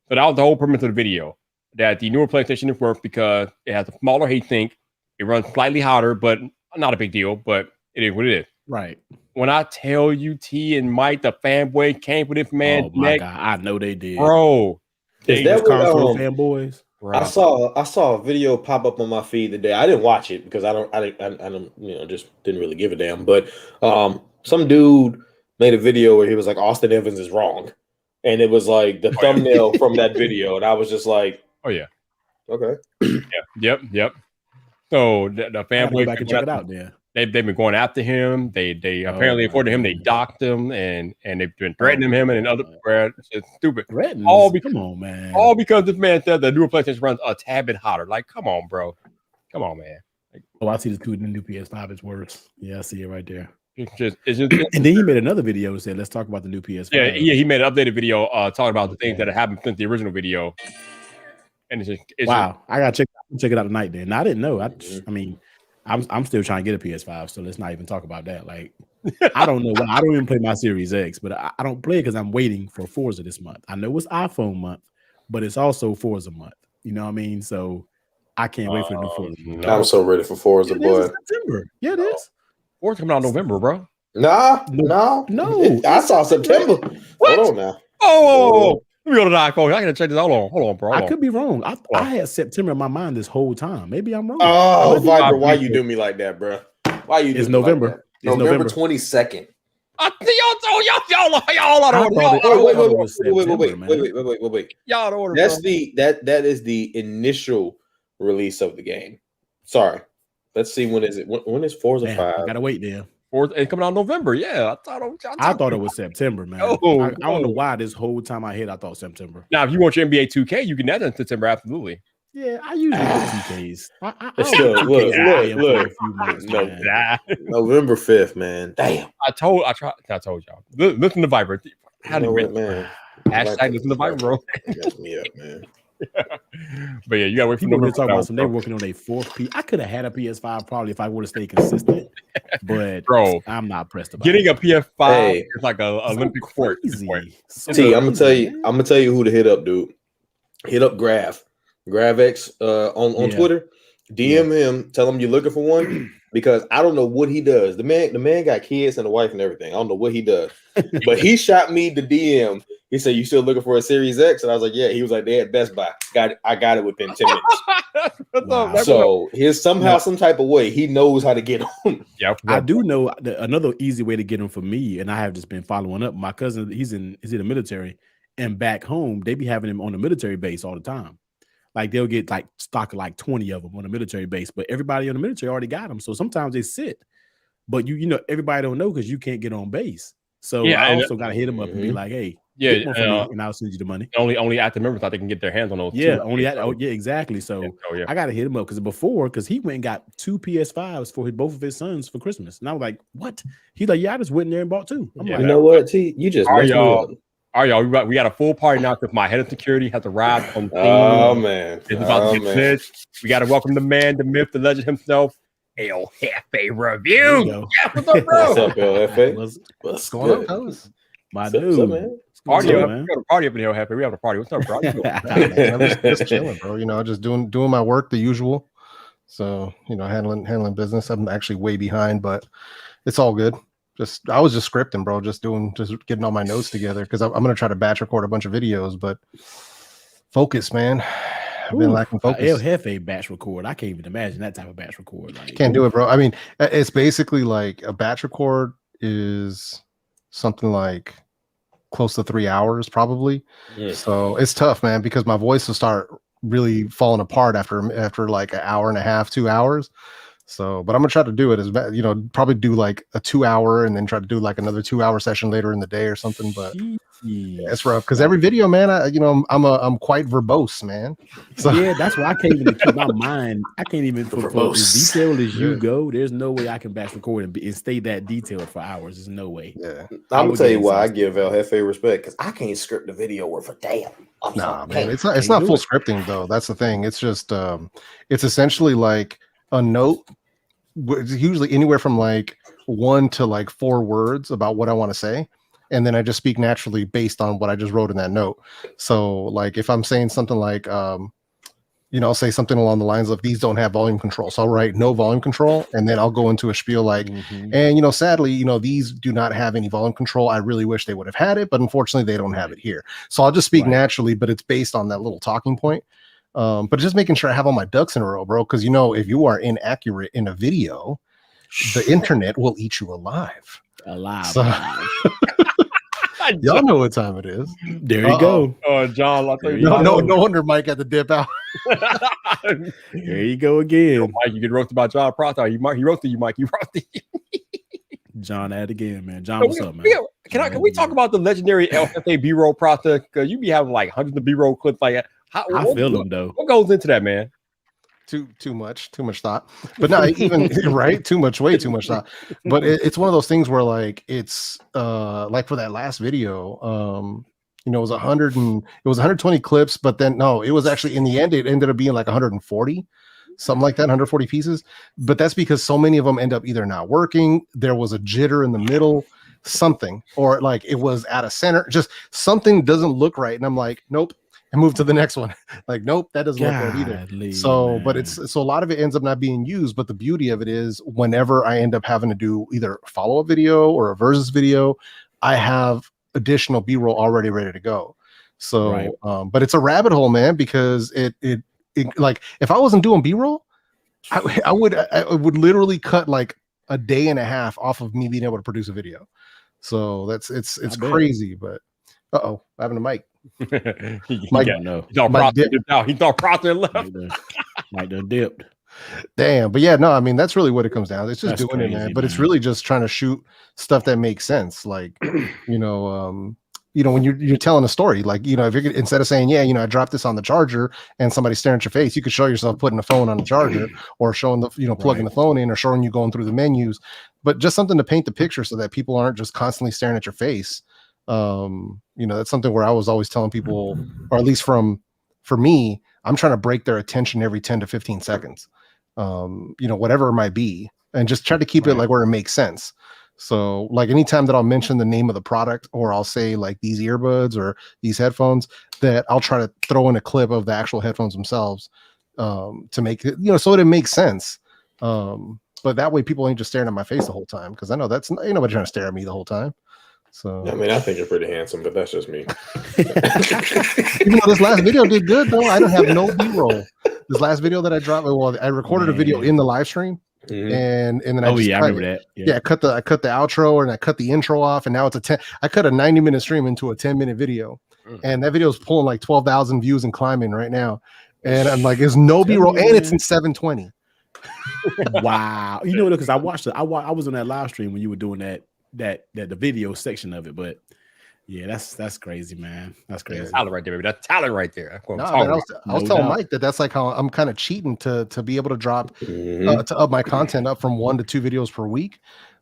Speaker 1: So that was the whole premise of the video, that the newer PlayStation is worse because it has a smaller heatsink. It runs slightly hotter, but not a big deal, but it is what it is.
Speaker 2: Right.
Speaker 1: When I tell you T and Mike, the fanboy came for this man's neck.
Speaker 2: God, I know they did.
Speaker 1: Bro.
Speaker 3: Is that
Speaker 2: console fanboys?
Speaker 3: Right. I saw a video pop up on my feed today. I didn't watch it because I don't just didn't really give a damn. But some dude made a video where he was like, Austin Evans is wrong. And it was like the thumbnail from that video. And I was just like,
Speaker 1: oh yeah.
Speaker 3: Okay.
Speaker 1: Yep. So the fanboy
Speaker 2: back and check it out there.
Speaker 1: They've been going after him. They apparently, according to him, they docked him and they've been threatening him and other. It's stupid.
Speaker 2: Come on, man.
Speaker 1: All because this man said the newer PlayStation runs a tad bit hotter. Like, come on, bro. Come on, man. Like,
Speaker 2: I see this dude in the new PS5 is worse. Yeah, I see it right there.
Speaker 1: It's just
Speaker 2: and then he made another video and said, "Let's talk about the new PS5."
Speaker 1: Yeah. He made an updated video talking about the things that have happened since the original video. And it's
Speaker 2: wow. I gotta check it out tonight. Then I didn't know. I mean. I'm still trying to get a PS5, so let's not even talk about that. Like, I don't know. I don't even play my Series X, but I don't play it because I'm waiting for Forza this month. I know it's iPhone month, but it's also Forza month. You know what I mean? So I can't wait for the new Forza.
Speaker 3: No. I'm so ready for Forza, boy.
Speaker 2: September. Yeah, it is.
Speaker 1: Forza coming out in November, bro.
Speaker 3: No. I saw September.
Speaker 1: What?
Speaker 3: Hold on now.
Speaker 1: Oh. Let me go to the iPhone. I gotta check this. Hold on, bro.
Speaker 2: I could be wrong. I had September in my mind this whole time. Maybe I'm wrong.
Speaker 3: Oh, Viper, why you do me like that, bro? Why you?
Speaker 2: It's November.
Speaker 3: Like it's November 22nd.
Speaker 1: Y'all out of
Speaker 3: order. Wait.
Speaker 1: Y'all order.
Speaker 3: That's that is the initial release of the game. Sorry. Let's see, when is it? When is Forza 5?
Speaker 2: I gotta wait there.
Speaker 1: It's coming out in November. Yeah,
Speaker 2: I thought it was September, man. I don't know why this whole time I thought September.
Speaker 1: Now, if you want your NBA 2K, you can add that in September. Absolutely.
Speaker 2: Yeah, I usually get 2Ks.
Speaker 3: Look, November 5th, man. Damn.
Speaker 1: I told y'all. Listen to Viber.
Speaker 3: How do it, man?
Speaker 1: Hashtag listen to Viber, bro.
Speaker 3: Messed me up, man.
Speaker 1: But yeah, you gotta wait for
Speaker 2: November. Talking about some. They're working on a fourth P. I could have had a PS5 probably if I would have stayed consistent. But
Speaker 1: bro,
Speaker 2: I'm not pressed about
Speaker 1: getting
Speaker 2: it.
Speaker 1: a PS5 is like a Olympic sport.
Speaker 3: T, I'm gonna tell you who to hit up, dude. Hit up GravX on Twitter. DM him. Tell him you're looking for one because I don't know what he does. The man got kids and a wife and everything. I don't know what he does, but he shot me the DM. He said, "You still looking for a Series X?" And I was like, "Yeah." He was like, "They at Best Buy. I got it within 10 minutes." Wow. So here's some type of way he knows how to get on.
Speaker 1: Yeah,
Speaker 2: I do know another easy way to get them for me, and I have just been following up. My cousin, he's in the military, and back home they be having him on the military base all the time. Like they'll get like stock of like 20 of them on the military base, but everybody on the military already got them. So sometimes they sit, but you know everybody don't know because you can't get on base. So I also got to hit them up and be like, "Hey, get one for me, and I'll send you the money."
Speaker 1: Only active members thought they can get their hands on those.
Speaker 2: Yeah, exactly. So I got to hit him up because he went and got 2 PS5s for both of his sons for Christmas, and I was like, "What?" He's like, "Yeah, I just went in there and bought 2." I'm like,
Speaker 3: you know what, T? You just messed me up.
Speaker 1: All right, y'all. We got a full party now because my head of security has arrived on scene.
Speaker 3: Oh man,
Speaker 1: it's about to get finished. We got to welcome the man, the myth, the legend himself, El Jefe Review.
Speaker 2: Yeah,
Speaker 1: what's up, bro?
Speaker 3: What's up, El Jefe?
Speaker 2: What's going on, fellas? My dude,
Speaker 3: what's up, man?
Speaker 1: Party up, man. We got a party up in El Jefe. We have a party. What's up, bro?
Speaker 5: I'm just chilling, bro. You know, just doing my work, the usual. So you know, handling business. I'm actually way behind, but it's all good. I was just scripting, bro. Just getting all my notes together because I'm gonna try to batch record a bunch of videos, but focus, man. I've been lacking focus.
Speaker 2: El Jefe batch record. I can't even imagine that type of batch record. Like,
Speaker 5: can't do it, bro. I mean, it's basically like a batch record is something like close to 3 hours, probably. Yeah. So it's tough, man, because my voice will start really falling apart after like an hour and a half, 2 hours. So, but I'm gonna try to do it as probably do like a 2 hour and then try to do like another 2 hour session later in the day or something. But yeah, it's rough because every video, man, I'm quite verbose, man. So
Speaker 2: yeah, that's why I can't even keep my mind. I can't even for as detailed as you go. There's no way I can batch record and stay that detailed for hours. There's no way.
Speaker 5: Yeah,
Speaker 3: I'm gonna tell you why I give El Jefe respect, because I can't script the video worth a damn.
Speaker 5: Man, it's not full scripting though. That's the thing. It's just it's essentially like a note. It's usually anywhere from like 1 to like 4 words about what I want to say. And then I just speak naturally based on what I just wrote in that note. So like if I'm saying something like, I'll say something along the lines of these don't have volume control. So I'll write no volume control. And then I'll go into a spiel like, and sadly, these do not have any volume control. I really wish they would have had it, but unfortunately they don't have it here. So I'll just speak naturally, but it's based on that little talking point. But just making sure I have all my ducks in a row, bro. Because if you are inaccurate in a video, the internet will eat you alive. So, y'all know what time it is.
Speaker 2: There you go.
Speaker 1: Oh, John.
Speaker 5: No wonder Mike had to dip out.
Speaker 2: There you go again.
Speaker 1: Mike, you get roasted by John Proctor. He roasted you, Mike. You roasted you.
Speaker 2: John at it again, man. John, what's up, man?
Speaker 1: Can we talk about the legendary El Jefe B-roll process? Because you be having like hundreds of B-roll clips like that.
Speaker 2: I feel them though.
Speaker 1: What goes into that, man?
Speaker 5: Too much thought, but not even right. Way too much thought. But it's one of those things where like it's like for that last video, it was 120 clips, but then no, it was actually in the end it ended up being like 140, something like that, 140 pieces. But that's because so many of them end up either not working. There was a jitter in the middle, something, or like it was out of center. Just something doesn't look right, and I'm like, nope. And move to the next one. Like, nope, that doesn't look right either. So, man. But so a lot of it ends up not being used. But the beauty of it is whenever I end up having to do either a follow-up video or a versus video, I have additional B-roll already ready to go. So, but it's a rabbit hole, man, because it like if I wasn't doing B-roll, I would literally cut like a day and a half off of me being able to produce a video. So it's crazy, but having a mic.
Speaker 1: Mike, no. He thought Proctor left.
Speaker 2: Mike done dipped.
Speaker 5: Damn, but yeah, no, I mean that's really what it comes down to. It's just doing crazy, it, man. But it's really just trying to shoot stuff that makes sense. Like, when you're telling a story, like, if you're instead of saying, I dropped this on the charger and somebody's staring at your face, you could show yourself putting the phone on the charger or showing the, plugging the phone in or showing you going through the menus, but just something to paint the picture so that people aren't just constantly staring at your face. That's something where I was always telling people, or at least for me, I'm trying to break their attention every 10 to 15 seconds, whatever it might be, and just try to keep it like where it makes sense. So like anytime that I'll mention the name of the product, or I'll say like these earbuds or these headphones, that I'll try to throw in a clip of the actual headphones themselves, to make it, so that it makes sense. But that way people ain't just staring at my face the whole time. Cause I know ain't nobody trying to stare at me the whole time. So
Speaker 3: I mean, I think you're pretty handsome, but that's just me.
Speaker 5: Even though this last video did good, though, I don't have no B-roll. This last video that I dropped, I recorded a video in the live stream, and then I remember that. Yeah, I cut the outro and I cut the intro off, and now it's I cut a 90-minute stream into a 10-minute video, and that video is pulling like 12,000 views and climbing right now. And I'm like, there's no B-roll, and it's in 720.
Speaker 2: Wow, because I watched it. I was on that live stream when you were doing that the video section of it, but yeah, that's crazy, man. That's crazy.
Speaker 1: Talent right there, baby. That's talent right there.
Speaker 5: I was telling Mike that's like how I'm kind of cheating to be able to drop to up my content up from 1 to 2 videos per week.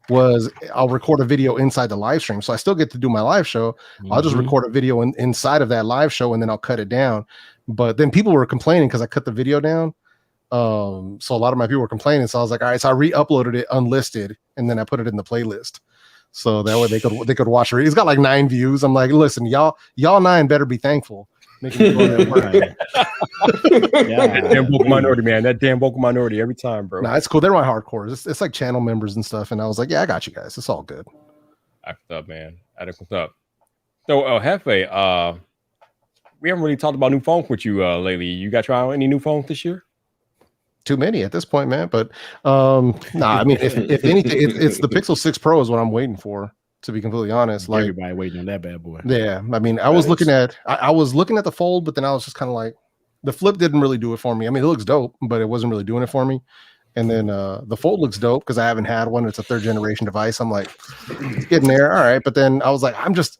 Speaker 5: Was I'll record a video inside the live stream, so I still get to do my live show. I'll just record a video inside of that live show, and then I'll cut it down. But then people were complaining because I cut the video down. So a lot of my people were complaining. So I was like, all right, so I re-uploaded it unlisted, and then I put it in the playlist. So that way they could watch it. He's got like 9 views. I'm like, listen, y'all 9 better be thankful. Making me go that
Speaker 1: damn vocal minority, man. That damn vocal minority every time, bro.
Speaker 5: Nah, it's cool. They're my hardcore. It's like channel members and stuff. And I was like, yeah, I got you guys. It's all good.
Speaker 1: What's up, man? What's up? So, Jefe, we haven't really talked about new phones with you lately. You got try any new phones this year?
Speaker 5: Too many at this point, man. But I mean, if anything, it's the Pixel 6 Pro is what I'm waiting for, to be completely honest. Like
Speaker 2: everybody waiting on that bad boy.
Speaker 5: Yeah, I mean, I was looking at the Fold, but then I was just kind of like, the Flip didn't really do it for me. I mean, it looks dope, but it wasn't really doing it for me. And then the Fold looks dope because I haven't had one. It's a 3rd generation device. I'm like, it's getting there. All right. But then I was like, I'm just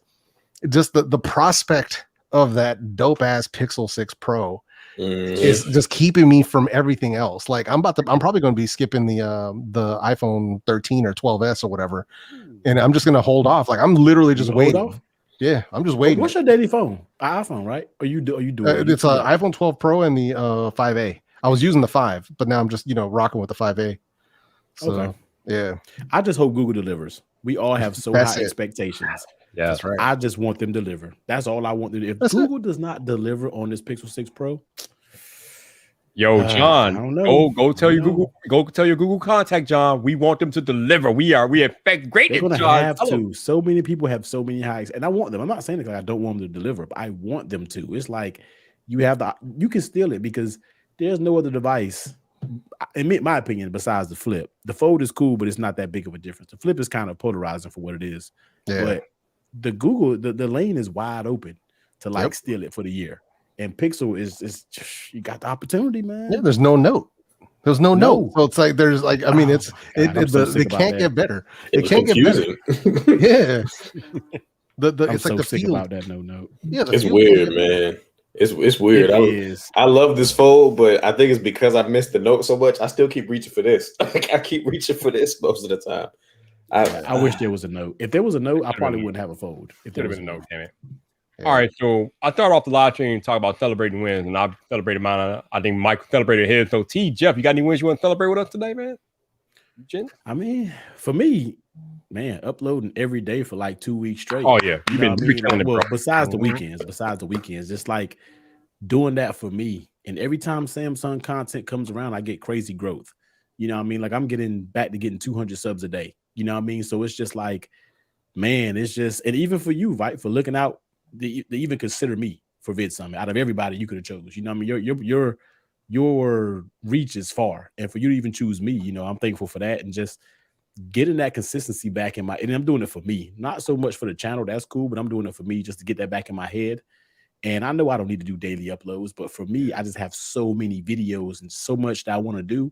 Speaker 5: the prospect of that dope ass Pixel 6 Pro is just keeping me from everything else. Like I'm probably going to be skipping the iPhone 13 or 12s or whatever. And I'm just going to hold off. Like I'm literally just waiting. Yeah, I'm just waiting.
Speaker 2: What's your daily phone? iPhone, right? Or you do it?
Speaker 5: It's an iPhone 12 Pro and the 5A. I was using the 5, but now I'm just rocking with the 5A. So, okay. Yeah.
Speaker 2: I just hope Google delivers. We all have so high expectations.
Speaker 1: Yeah, that's right.
Speaker 2: I just want them to deliver. That's all I want to do. If Google does not deliver on this Pixel 6 Pro,
Speaker 1: yo, John,
Speaker 2: I don't know.
Speaker 1: Go tell your Google. Go tell your Google contact, John. We want them to deliver. We expect great.
Speaker 2: They're gonna have to. So many people have so many hikes, and I want them. I'm not saying it like I don't want them to deliver, but I want them to. It's like you can steal it because there's no other device, in my opinion, besides the Flip. The Fold is cool, but it's not that big of a difference. The Flip is kind of polarizing for what it is. Yeah. But the Google, the lane is wide open to steal it for the year. And Pixel is you got the opportunity, man.
Speaker 5: Yeah, there's no note. There's no note. So it's like there's like, I mean, it can't get better. It can't get better. Yeah. It's like the
Speaker 2: sick about that no note.
Speaker 5: Yeah,
Speaker 3: it's weird, man. It's weird. I love this Fold, but I think it's because I missed the note so much. I still keep reaching for this. I keep reaching for this most of the time.
Speaker 2: I wish there was a note. If there was a note, I probably wouldn't have a Fold. If there was a note,
Speaker 1: damn it. Yeah. All right, so I started off the live stream and talk about celebrating wins, and I celebrated mine. I think Mike celebrated his. So, Jeff, you got any wins you want to celebrate with us today, man?
Speaker 2: I mean, for me, man, uploading every day for like 2 weeks straight.
Speaker 1: Oh yeah,
Speaker 2: you've been besides the weekends, just like doing that for me. And every time Samsung content comes around, I get crazy growth. You know what I mean? Like I'm getting back to getting 200 subs a day. You know what I mean? So it's just like, man, it's just, and even for you, right, for looking out. They even consider me for Vid Summit out of everybody you could have chose. You know what I mean? Your reach is far, and for you to even choose me, I'm thankful for that. And just getting that consistency back in and I'm doing it for me, not so much for the channel. That's cool, but I'm doing it for me just to get that back in my head. And I know I don't need to do daily uploads, but for me, I just have so many videos and so much that I want to do.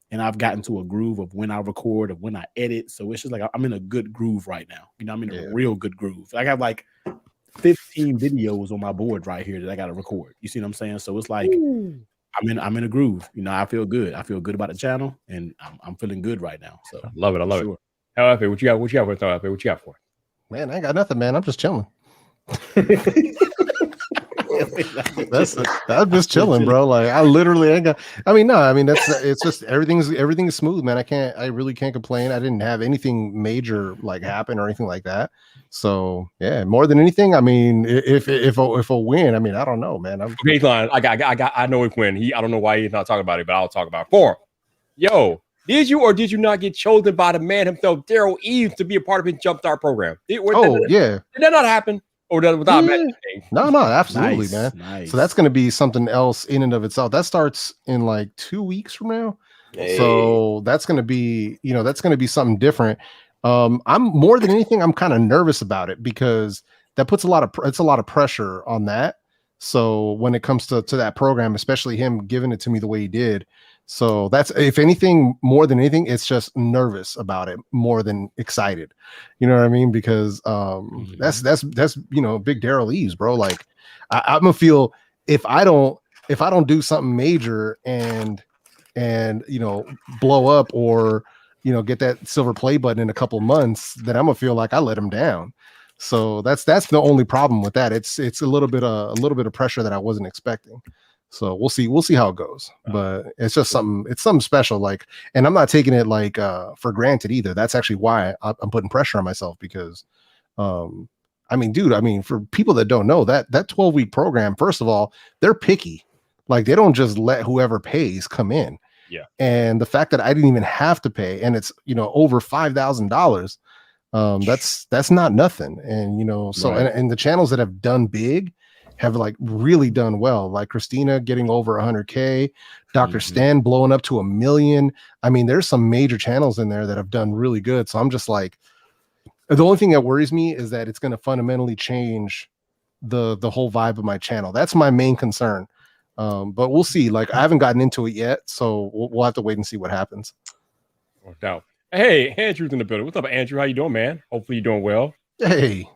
Speaker 2: And I've gotten to a groove of when I record, of when I edit. So it's just like I'm in a good groove right now. I'm in a real good groove. I have like 15 videos on my board right here that I got to record. You see what I'm saying? So it's like I'm in a groove. I feel good. I feel good about the channel, and I'm feeling good right now. So
Speaker 1: I love it. I love it. Hell, what you got? What you got for it? What you got for it?
Speaker 5: Man, I ain't got nothing, man. I'm just chilling. I'm just chilling, bro. Like I literally ain't got. It's just everything's smooth, man. I really can't complain. I didn't have anything major like happen or anything like that. So yeah, more than anything, I mean, if a win, I mean, I don't know, man.
Speaker 1: Okay, line. I know if win. I don't know why he's not talking about it, but I'll talk about it for him. Yo, did you or did you not get chosen by the man himself, Daryl Eves, to be a part of his Jumpstart program?
Speaker 5: Yeah.
Speaker 1: Did that not happen? Or without
Speaker 5: No, absolutely, man. Nice. So that's going to be something else in and of itself. That starts in like 2 weeks from now. Hey. So that's going to be, that's going to be something different. I'm more than anything, I'm kind of nervous about it because that puts a lot of pressure on that. So when it comes to that program, especially him giving it to me the way he did. So that's, if anything, more than anything, it's just nervous about it more than excited. You know what I mean? Because that's big Daryl Eves, bro. Like I'm gonna feel if I don't do something major and blow up or get that silver play button in a couple months, then I'm gonna feel like I let him down. So that's the only problem with that. It's a little bit of pressure that I wasn't expecting. So we'll see how it goes, but it's just something special. Like, and I'm not taking it like for granted either. That's actually why I'm putting pressure on myself because, for people that don't know that 12-week program, first of all, they're picky. Like they don't just let whoever pays come in.
Speaker 1: Yeah. And
Speaker 5: the fact that I didn't even have to pay, and it's over $5,000, that's not nothing. And so right. and the channels that have done big have like really done well, like Christina getting over 100K, Dr. Stan blowing up to 1 million. I mean, there's some major channels in there that have done really good. So I'm just like, the only thing that worries me is that it's going to fundamentally change the whole vibe of my channel. That's my main concern. But we'll see. Like I haven't gotten into it yet, so we'll have to wait and see what happens.
Speaker 1: No doubt. Hey, Andrew's in the building. What's up, Andrew? How you doing, man? Hopefully you're doing well.
Speaker 5: Hey.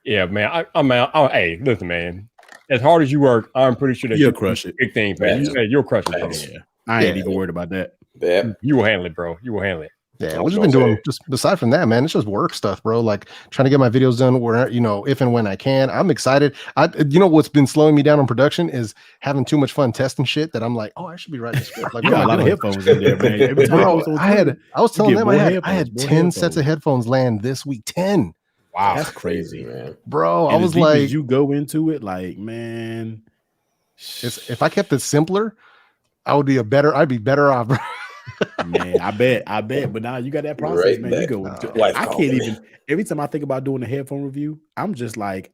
Speaker 1: Yeah, man. Hey, listen, man. As hard as you work, I'm pretty sure that
Speaker 2: you'll crush it.
Speaker 1: Big things, man. You'll crush it, bro.
Speaker 2: Yeah. I ain't even worried about that.
Speaker 3: Yeah.
Speaker 1: You will handle it, bro. You will handle it.
Speaker 5: Yeah, we've just been doing just aside from that, man. It's just work stuff, bro. Like trying to get my videos done where if and when I can. I'm excited. What's been slowing me down on production is having too much fun testing shit that I'm like, oh, I should be writing a script. Like,
Speaker 2: you got a lot of headphones in there, man. Every time
Speaker 5: I was telling them I had 10 sets of headphones land this week. 10.
Speaker 1: Wow,
Speaker 2: that's crazy, man.
Speaker 5: Bro,
Speaker 2: and
Speaker 5: I was like,
Speaker 2: you go into it, like, man.
Speaker 5: If I kept it simpler, I'd be better off.
Speaker 2: Man, I bet. But now you got that process, right, man. You go. I can't even. Every time I think about doing a headphone review, I'm just like,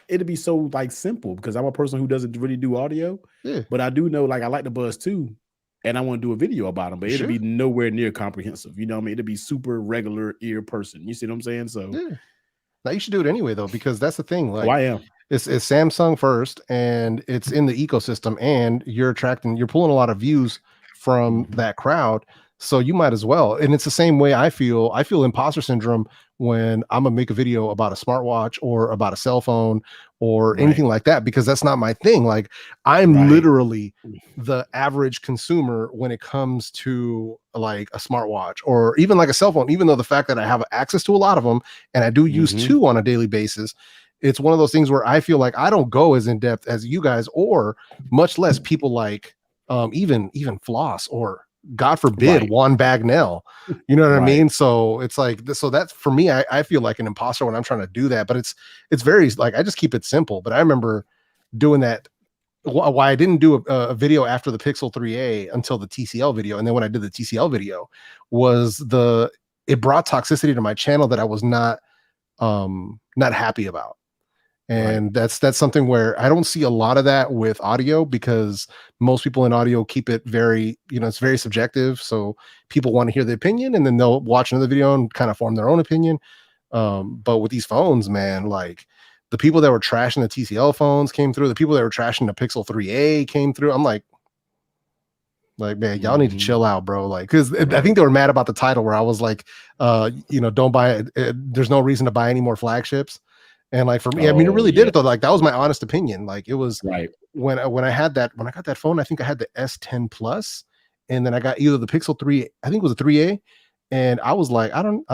Speaker 2: it'd be so like simple because I'm a person who doesn't really do audio.
Speaker 5: Yeah.
Speaker 2: But I do know, like, I like the Buzz too, and I want to do a video about them. But it'd be nowhere near comprehensive. You know what I mean? It'd be super regular ear person. You see what I'm saying? So
Speaker 5: yeah. Now you should do it anyway, though, because that's the thing. Like,
Speaker 2: I am.
Speaker 5: It's Samsung first, and it's in the ecosystem, and you're pulling a lot of views from that crowd, so you might as well. And it's the same way I feel imposter syndrome when I'm gonna make a video about a smartwatch or about a cell phone or anything like that, because that's not my thing. Like I'm literally the average consumer when it comes to like a smartwatch or even like a cell phone, even though the fact that I have access to a lot of them and I do use two on a daily basis. It's one of those things where I feel like I don't go as in depth as you guys, or much less people like even Floss or God forbid Juan Bagnell. You know what I mean? So it's like so that's for me. I feel like an imposter when I'm trying to do that, but it's very like I just keep it simple. But I remember doing that. Why I didn't do a video after the Pixel 3a until the TCL video, and then when I did the TCL video, was it brought toxicity to my channel that I was not happy about. And that's something where I don't see a lot of that with audio, because most people in audio keep it very, it's very subjective. So people want to hear the opinion and then they'll watch another video and kind of form their own opinion. But with these phones, man, like the people that were trashing the TCL phones came through, the people that were trashing the Pixel 3a came through. I'm like, man, y'all need to chill out, bro. Like, because I think they were mad about the title where I was like, don't buy it. There's no reason to buy any more flagships. And like for me, I mean, it really did it though. Like that was my honest opinion. Like it was when I got that phone, I think I had the S10 Plus, and then I got either the Pixel 3, I think it was a 3A, and I was like, I don't,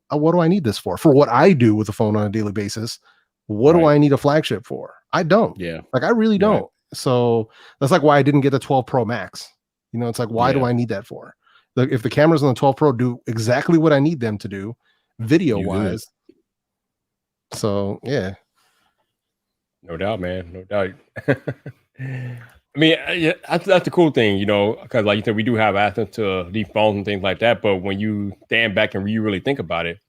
Speaker 5: what do I need this for? For what I do with the phone on a daily basis, what do I need a flagship for? I don't.
Speaker 2: Yeah,
Speaker 5: like I really don't. So that's like why I didn't get the 12 Pro Max. It's like why do I need that for? Like if the cameras on the 12 Pro do exactly what I need them to do, video wise. So yeah,
Speaker 1: no doubt, man, no doubt. I mean, that's the cool thing, because like you said, we do have access to these phones and things like that. But when you stand back and you really think about it,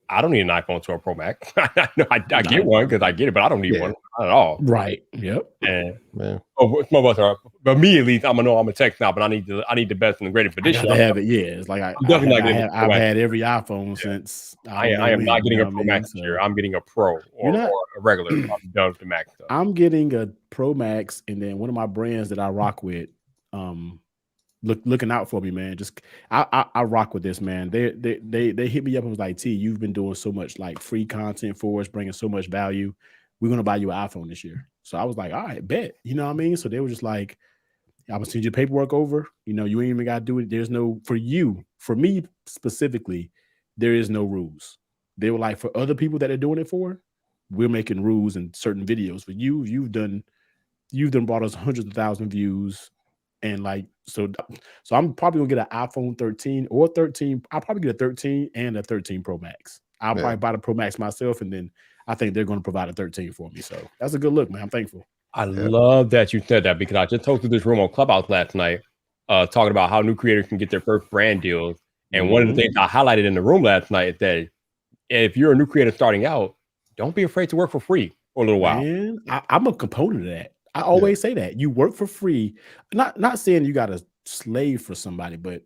Speaker 1: I don't need an iPhone 12 Pro Max. I get one because I get it, but I don't need one at all.
Speaker 2: Right. Yep.
Speaker 1: And but me at least, I'm a tech now, but I need the best and the greatest edition.
Speaker 2: I have it. Yeah, it's like I've had every iPhone since.
Speaker 1: I am not getting a Pro Max this year. I'm getting a Pro or a regular. I'm done with the Max stuff.
Speaker 2: I'm getting a Pro Max, and then one of my brands that I rock with, looking out for me, man. Just I rock with this, man. They hit me up and was like, T, you've been doing so much like free content for us, bringing so much value. We're gonna buy you an iPhone this year. So I was like, all right, bet. You know what I mean? So they were just like, I'm gonna send your paperwork over. You ain't even gotta do it. There's no for me specifically, there is no rules. They were like, for other people that are doing it for, we're making rules in certain videos. For you've done brought us hundreds of thousands of views. And like, so I'm probably gonna get an iPhone 13 or 13. I'll probably get a 13 and a 13 Pro Max. I'll probably buy the Pro Max myself, and then I think they're going to provide a 13 for me. So that's a good look, man. I'm thankful.
Speaker 1: I love that you said that, because I just hosted this room on Clubhouse last night, talking about how new creators can get their first brand deals. And one of the things I highlighted in the room last night is that if you're a new creator starting out, don't be afraid to work for free for a little while.
Speaker 2: Man, I'm a component of that. I always say that you work for free. Not saying you got to slave for somebody, but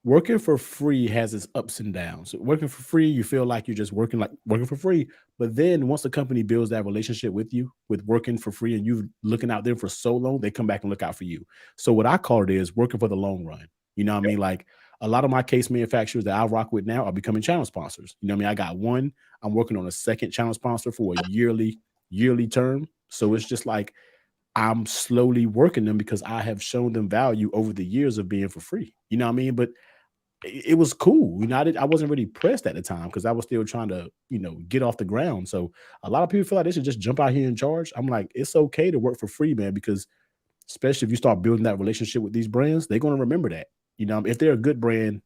Speaker 2: working for free has its ups and downs. Working for free, you feel like you're just working for free. But then once the company builds that relationship with you, with working for free, and you looking out there for so long, they come back and look out for you. So what I call it is working for the long run. You know what I mean? Like a lot of my case manufacturers that I rock with now are becoming channel sponsors. You know what I mean? I got one. I'm working on a second channel sponsor for a yearly term. So it's just like I'm slowly working them because I have shown them value over the years of being for free. You know what I mean? But it was cool. You know, I wasn't really pressed at the time because I was still trying to, get off the ground. So a lot of people feel like they should just jump out here and charge. I'm like, it's okay to work for free, man, because especially if you start building that relationship with these brands, they're going to remember that. You know, if they're a good brand,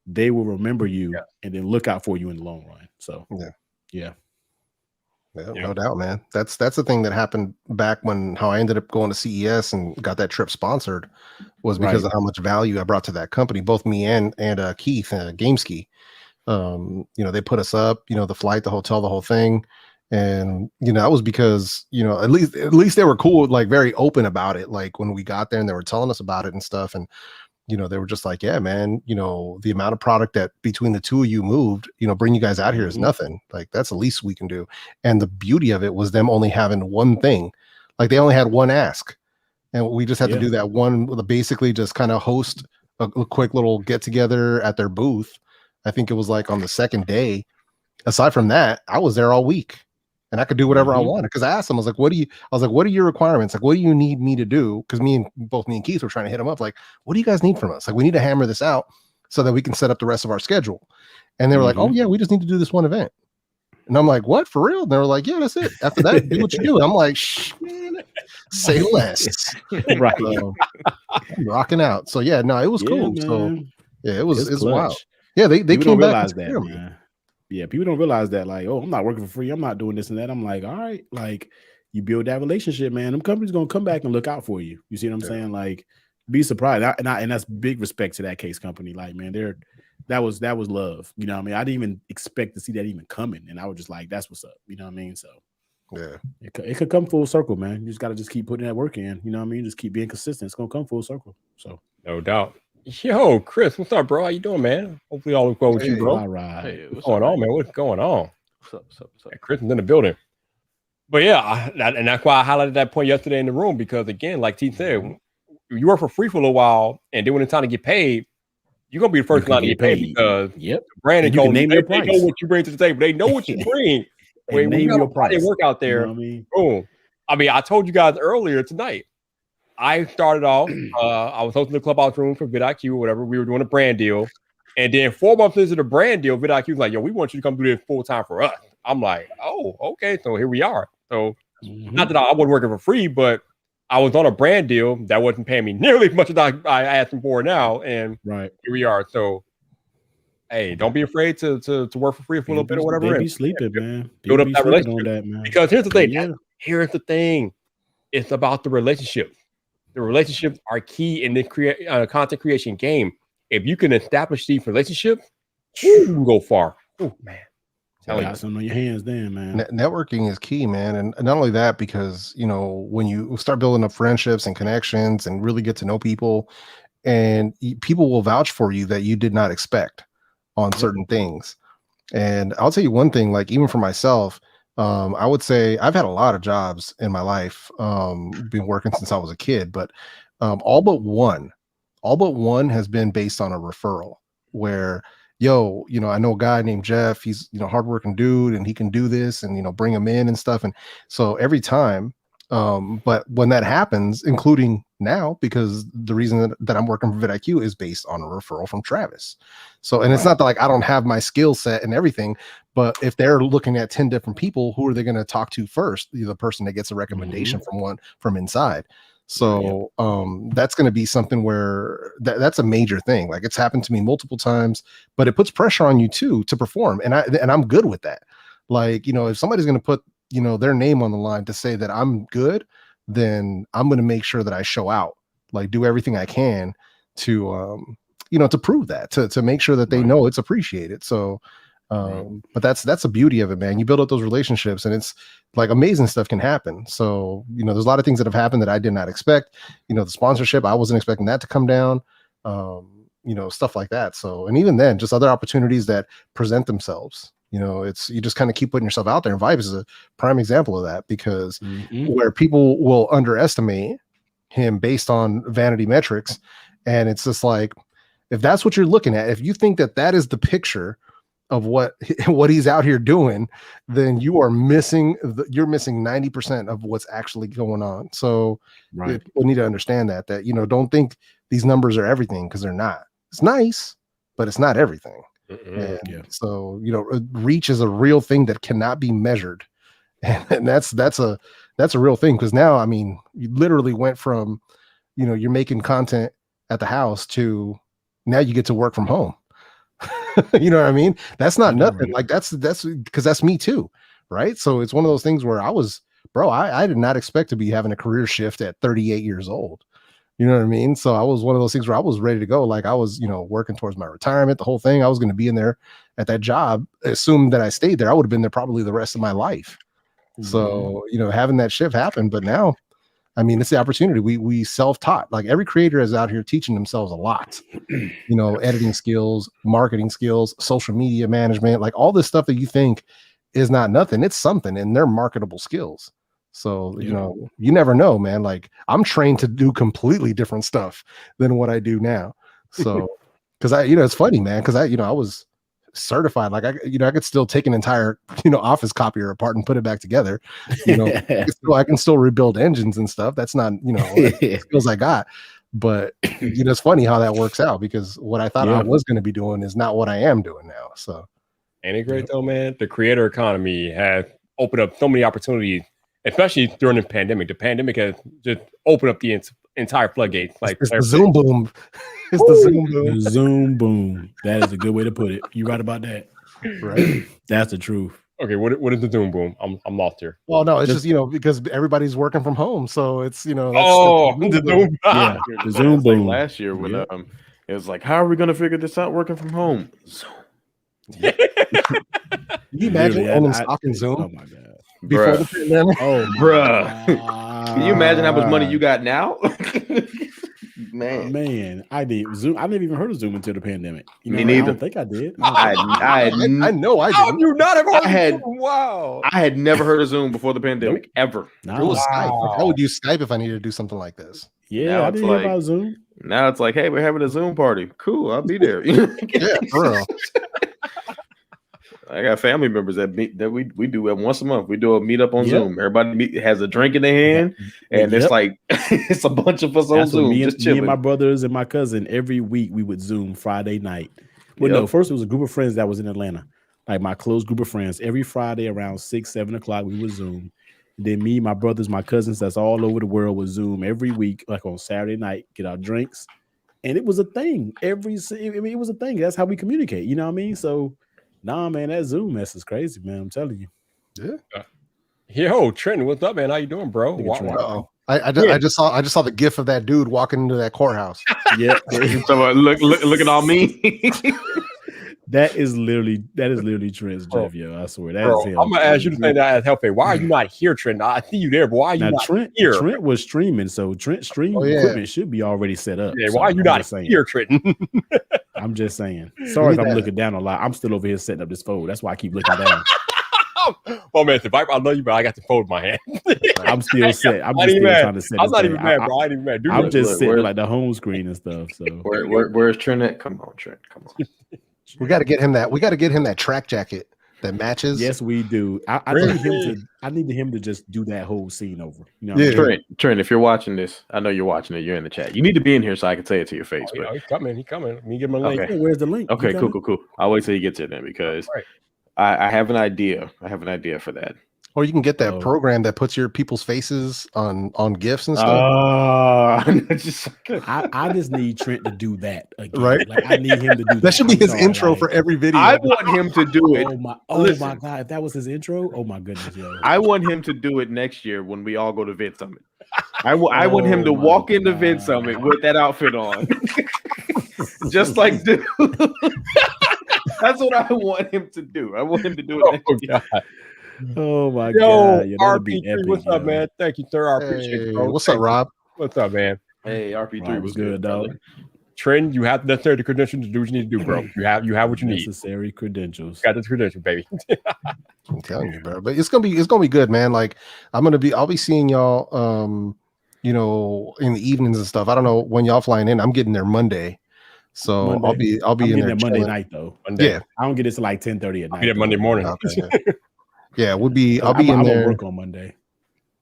Speaker 2: they will remember you and then look out for you in the long run. So yeah.
Speaker 5: No doubt, man. That's the thing that happened back when how I ended up going to CES and got that trip sponsored was because of how much value I brought to that company, both me and Keith, GameSki. They put us up, the flight, the hotel, the whole thing. And, that was because, at least they were cool, like very open about it. Like when we got there and they were telling us about it and stuff. And, they were just like, yeah, man, the amount of product that between the two of you moved, bring you guys out here is nothing. Like that's the least we can do. And the beauty of it was them only having one thing. Like they only had one ask. And we just had to do that one, basically just kind of host a quick little get together at their booth. I think it was like on the second day. Aside from that, I was there all week. And I could do whatever I wanted because I asked them, I was like, what are your requirements? Like, what do you need me to do? Because both me and Keith were trying to hit them up. Like, what do you guys need from us? Like, we need to hammer this out so that we can set up the rest of our schedule. And they were like, oh yeah, we just need to do this one event. And I'm like, what, for real? And they were like, yeah, that's it. After that, do what you do. And I'm like, man, say less.
Speaker 2: Right.
Speaker 5: I'm rocking out. So yeah, no, it was cool.
Speaker 2: Man.
Speaker 5: So yeah, it's wild.
Speaker 2: Clutch.
Speaker 5: Yeah, they came back
Speaker 2: realize that, man. Yeah, people don't realize that, like, oh, I'm not working for free. I'm not doing this and that. I'm like, all right, like you build that relationship, man. Them companies gonna come back and look out for you. You see what I'm saying? Like, be surprised. And that's big respect to that case company. Like, man, that was love. You know what I mean? I didn't even expect to see that even coming, and I was just like, that's what's up. You know what I mean? So
Speaker 5: yeah,
Speaker 2: it could come full circle, man. You just gotta keep putting that work in. You know what I mean? Just keep being consistent. It's gonna come full circle. So
Speaker 1: no doubt. Yo, Chris, what's up, bro? How you doing, man? Hopefully all is well with you, bro.
Speaker 2: All right.
Speaker 6: Hey,
Speaker 1: what's going on, man? What's going on?
Speaker 6: What's up?
Speaker 1: Hey, Chris is in the building. But yeah, and that's why I highlighted that point yesterday in the room, because again, like T said, you work for free for a little while, and then when it's time to get paid, you're gonna be the first one to get paid because the brand and you name your price. They know what you bring to the table. They know what you bring. When you got a work out there, you know what I mean? Boom. I mean, I told you guys earlier tonight. I started off, I was hosting the clubhouse room for VidIQ or whatever. We were doing a brand deal. And then 4 months into the brand deal, VidIQ was like, yo, we want you to come do this full time for us. I'm like, oh, okay. So here we are. So not that I wasn't working for free, but I was on a brand deal that wasn't paying me nearly as much as I asked them for now. And here we are. So, hey, don't be afraid to work for free for a little bit or whatever.
Speaker 2: Be sleeping, man.
Speaker 1: Build up that relationship. Because here's the thing. Here's the thing. It's about the relationship. The relationships are key in the content creation game. If you can establish these relationships, you can go far. Oh man,
Speaker 2: you got something on your hands, then, man.
Speaker 5: Networking is key, man, and not only that, because when you start building up friendships and connections and really get to know people, and people will vouch for you that you did not expect on certain things. And I'll tell you one thing, like even for myself. I would say I've had a lot of jobs in my life, been working since I was a kid, but all but one has been based on a referral where, I know a guy named Jeff, he's, hardworking dude and he can do this and, bring him in and stuff. And so every time, but when that happens, including now, because the reason that I'm working for VidIQ is based on a referral from Travis. So, and it's not that like I don't have my skill set and everything, but if they're looking at 10 different people, who are they going to talk to first? The person that gets a recommendation from inside. So that's going to be something where that's a major thing. Like it's happened to me multiple times, but it puts pressure on you too to perform. And I'm good with that. Like, if somebody's going to put, their name on the line to say that I'm good, then I'm going to make sure that I show out, like do everything I can to, to prove that, to make sure that they know it's appreciated. So, but that's the beauty of it, man. You build up those relationships and it's like amazing stuff can happen. So, there's a lot of things that have happened that I did not expect. The sponsorship, I wasn't expecting that to come down. stuff like that. So, and even then, just other opportunities that present themselves. It's you just kind of keep putting yourself out there. And Vibes is a prime example of that, because where people will underestimate him based on vanity metrics, and it's just like, if that's what you're looking at, if you think that is the picture of what he's out here doing, then you're missing 90% of what's actually going on. So people need to understand that don't think these numbers are everything, because they're not. It's nice, but it's not everything. So reach is a real thing that cannot be measured, and that's a real thing. Because now, I mean, you literally went from you're making content at the house to now you get to work from home. You know what I mean? That's not nothing. Like that's because that's me too, right? So it's one of those things where I did not expect to be having a career shift at 38 years old. You know what I mean? So I was one of those things where I was ready to go. Like I was, working towards my retirement, the whole thing. I was going to be in there at that job. Assume that I stayed there, I would have been there probably the rest of my life. So, having that shift happen. But now, I mean, it's the opportunity. We self-taught. Like every creator is out here teaching themselves a lot. Editing skills, marketing skills, social media management, like all this stuff that you think is not nothing. It's something, and they're marketable skills. So, you never know, man. Like I'm trained to do completely different stuff than what I do now. So, because it's funny, man, because I was certified. Like I could still take an entire, office copier apart and put it back together. I can still rebuild engines and stuff. That's not, skills I got. But, it's funny how that works out, because what I thought I was going to be doing is not what I am doing now. So,
Speaker 1: ain't it great though, man? The creator economy has opened up so many opportunities, especially during the pandemic. The pandemic has just opened up the entire floodgates. Like
Speaker 5: it's the Zoom boom. It's the Zoom boom.
Speaker 2: The Zoom boom. That is a good way to put it. You right about that, right? That's the truth.
Speaker 1: Okay, what is the Zoom boom? I'm lost here.
Speaker 5: Well, no, it's just because everybody's working from home, so it's
Speaker 1: the Zoom.
Speaker 2: Yeah, the Zoom boom.
Speaker 3: Like last year when it was like, how are we gonna figure this out working from home? Zoom.
Speaker 5: Can you imagine owning stock in Zoom?
Speaker 2: Oh my god.
Speaker 5: Before the pandemic?
Speaker 2: Oh,
Speaker 3: bruh. Can you imagine how much money you got now?
Speaker 2: Man, I did Zoom. I never even heard of Zoom until the pandemic.
Speaker 3: Me neither.
Speaker 2: I don't think I did.
Speaker 5: I know I did.
Speaker 1: How do you not have heard of Zoom? Wow.
Speaker 3: I had never heard of Zoom before the pandemic, ever.
Speaker 5: It was Skype. Like, how would you Skype if I needed to do something like this?
Speaker 2: Yeah,
Speaker 3: now
Speaker 2: I didn't hear about Zoom.
Speaker 3: Now it's like, hey, we're having a Zoom party. Cool, I'll be there.
Speaker 5: Yeah, for real.
Speaker 3: I got family members that we do it once a month. We do a meetup on Zoom. Everybody has a drink in their hand, and it's like it's a bunch of us on Zoom.
Speaker 2: Me
Speaker 3: just chilling.
Speaker 2: And my brothers and my cousin, every week we would Zoom Friday night. Well, no, first it was a group of friends that was in Atlanta, like my close group of friends. Every Friday around 6-7 o'clock we would Zoom. And then me, my brothers, my cousins, that's all over the world would Zoom every week, like on Saturday night, get our drinks, and it was a thing. It was a thing. That's how we communicate. You know what I mean? So. Nah, man, that Zoom mess is crazy, man. I'm telling you.
Speaker 5: Yeah.
Speaker 1: Yo, Trenton, what's up, man? How you doing, bro?
Speaker 5: Wow. I just saw the gif of that dude walking into that courthouse.
Speaker 2: Yeah.
Speaker 3: So look at all me.
Speaker 2: That is literally Trent's Jeff, yo. I swear that is him.
Speaker 1: I'm gonna ask you to say that as help. Why are you not here, Trent? I see you there, but why are you not here?
Speaker 2: Trent was streaming, so Trent's stream equipment should be already set up.
Speaker 1: Yeah, why are you not here, Trent?
Speaker 2: I'm just saying. Sorry if I'm looking down a lot. I'm still over here setting up this fold. That's why I keep looking down.
Speaker 1: Oh man, I love you, but I got the phone in my hand.
Speaker 2: I'm still set. I'm just trying to set.
Speaker 1: I'm not even mad, bro. I ain't even mad.
Speaker 2: I'm just sitting like the home screen and stuff. So
Speaker 3: where's Trent at? Come on, Trent. Come on.
Speaker 5: We got to get him that. We got to get him that track jacket that matches.
Speaker 2: Yes, we do. I need him to just do that whole scene over. You know,
Speaker 3: Trent, if you're watching this, I know you're watching it. You're in the chat. You need to be in here so I can say it to your face.
Speaker 1: But he's coming. He coming. Let me give him a link.
Speaker 2: Okay. Where's the link?
Speaker 3: Okay, cool. I'll wait till he gets here then, because I have an idea. I have an idea for that.
Speaker 5: Or you can get that program that puts your people's faces on GIFs and stuff.
Speaker 2: I just need Trent to do that again.
Speaker 5: Right?
Speaker 2: Like, I need him to do that.
Speaker 5: That should be his intro for every video.
Speaker 3: I want him to do it.
Speaker 2: Oh my God. If that was his intro, oh my goodness, yo.
Speaker 3: I want him to do it next year when we all go to Vid Summit. I want him to walk into Vid Summit with that outfit on. Just like dude. That's what I want him to do. I want him to do it next year.
Speaker 2: Oh my God.
Speaker 1: RP3, what's up, man? Thank you, sir. I appreciate it, bro.
Speaker 5: What's up, Rob?
Speaker 1: What's up, man?
Speaker 3: Hey, RP3
Speaker 2: was good, dog.
Speaker 1: Trent, you have the necessary credentials to do what you need to do, bro. You have what you need.
Speaker 2: Necessary credentials.
Speaker 1: Got the credentials, baby.
Speaker 5: I'm telling you, bro. But it's gonna be good, man. Like I'll be seeing y'all you know, in the evenings and stuff. I don't know when y'all flying in. I'm getting there Monday. So
Speaker 2: Monday.
Speaker 5: I'll be in there
Speaker 2: Monday night though.
Speaker 1: Monday.
Speaker 5: Yeah.
Speaker 2: I don't get it till like 10:30 at night.
Speaker 1: I'll be there Monday morning.
Speaker 5: Okay, yeah, I'll be in there.
Speaker 2: Work on Monday.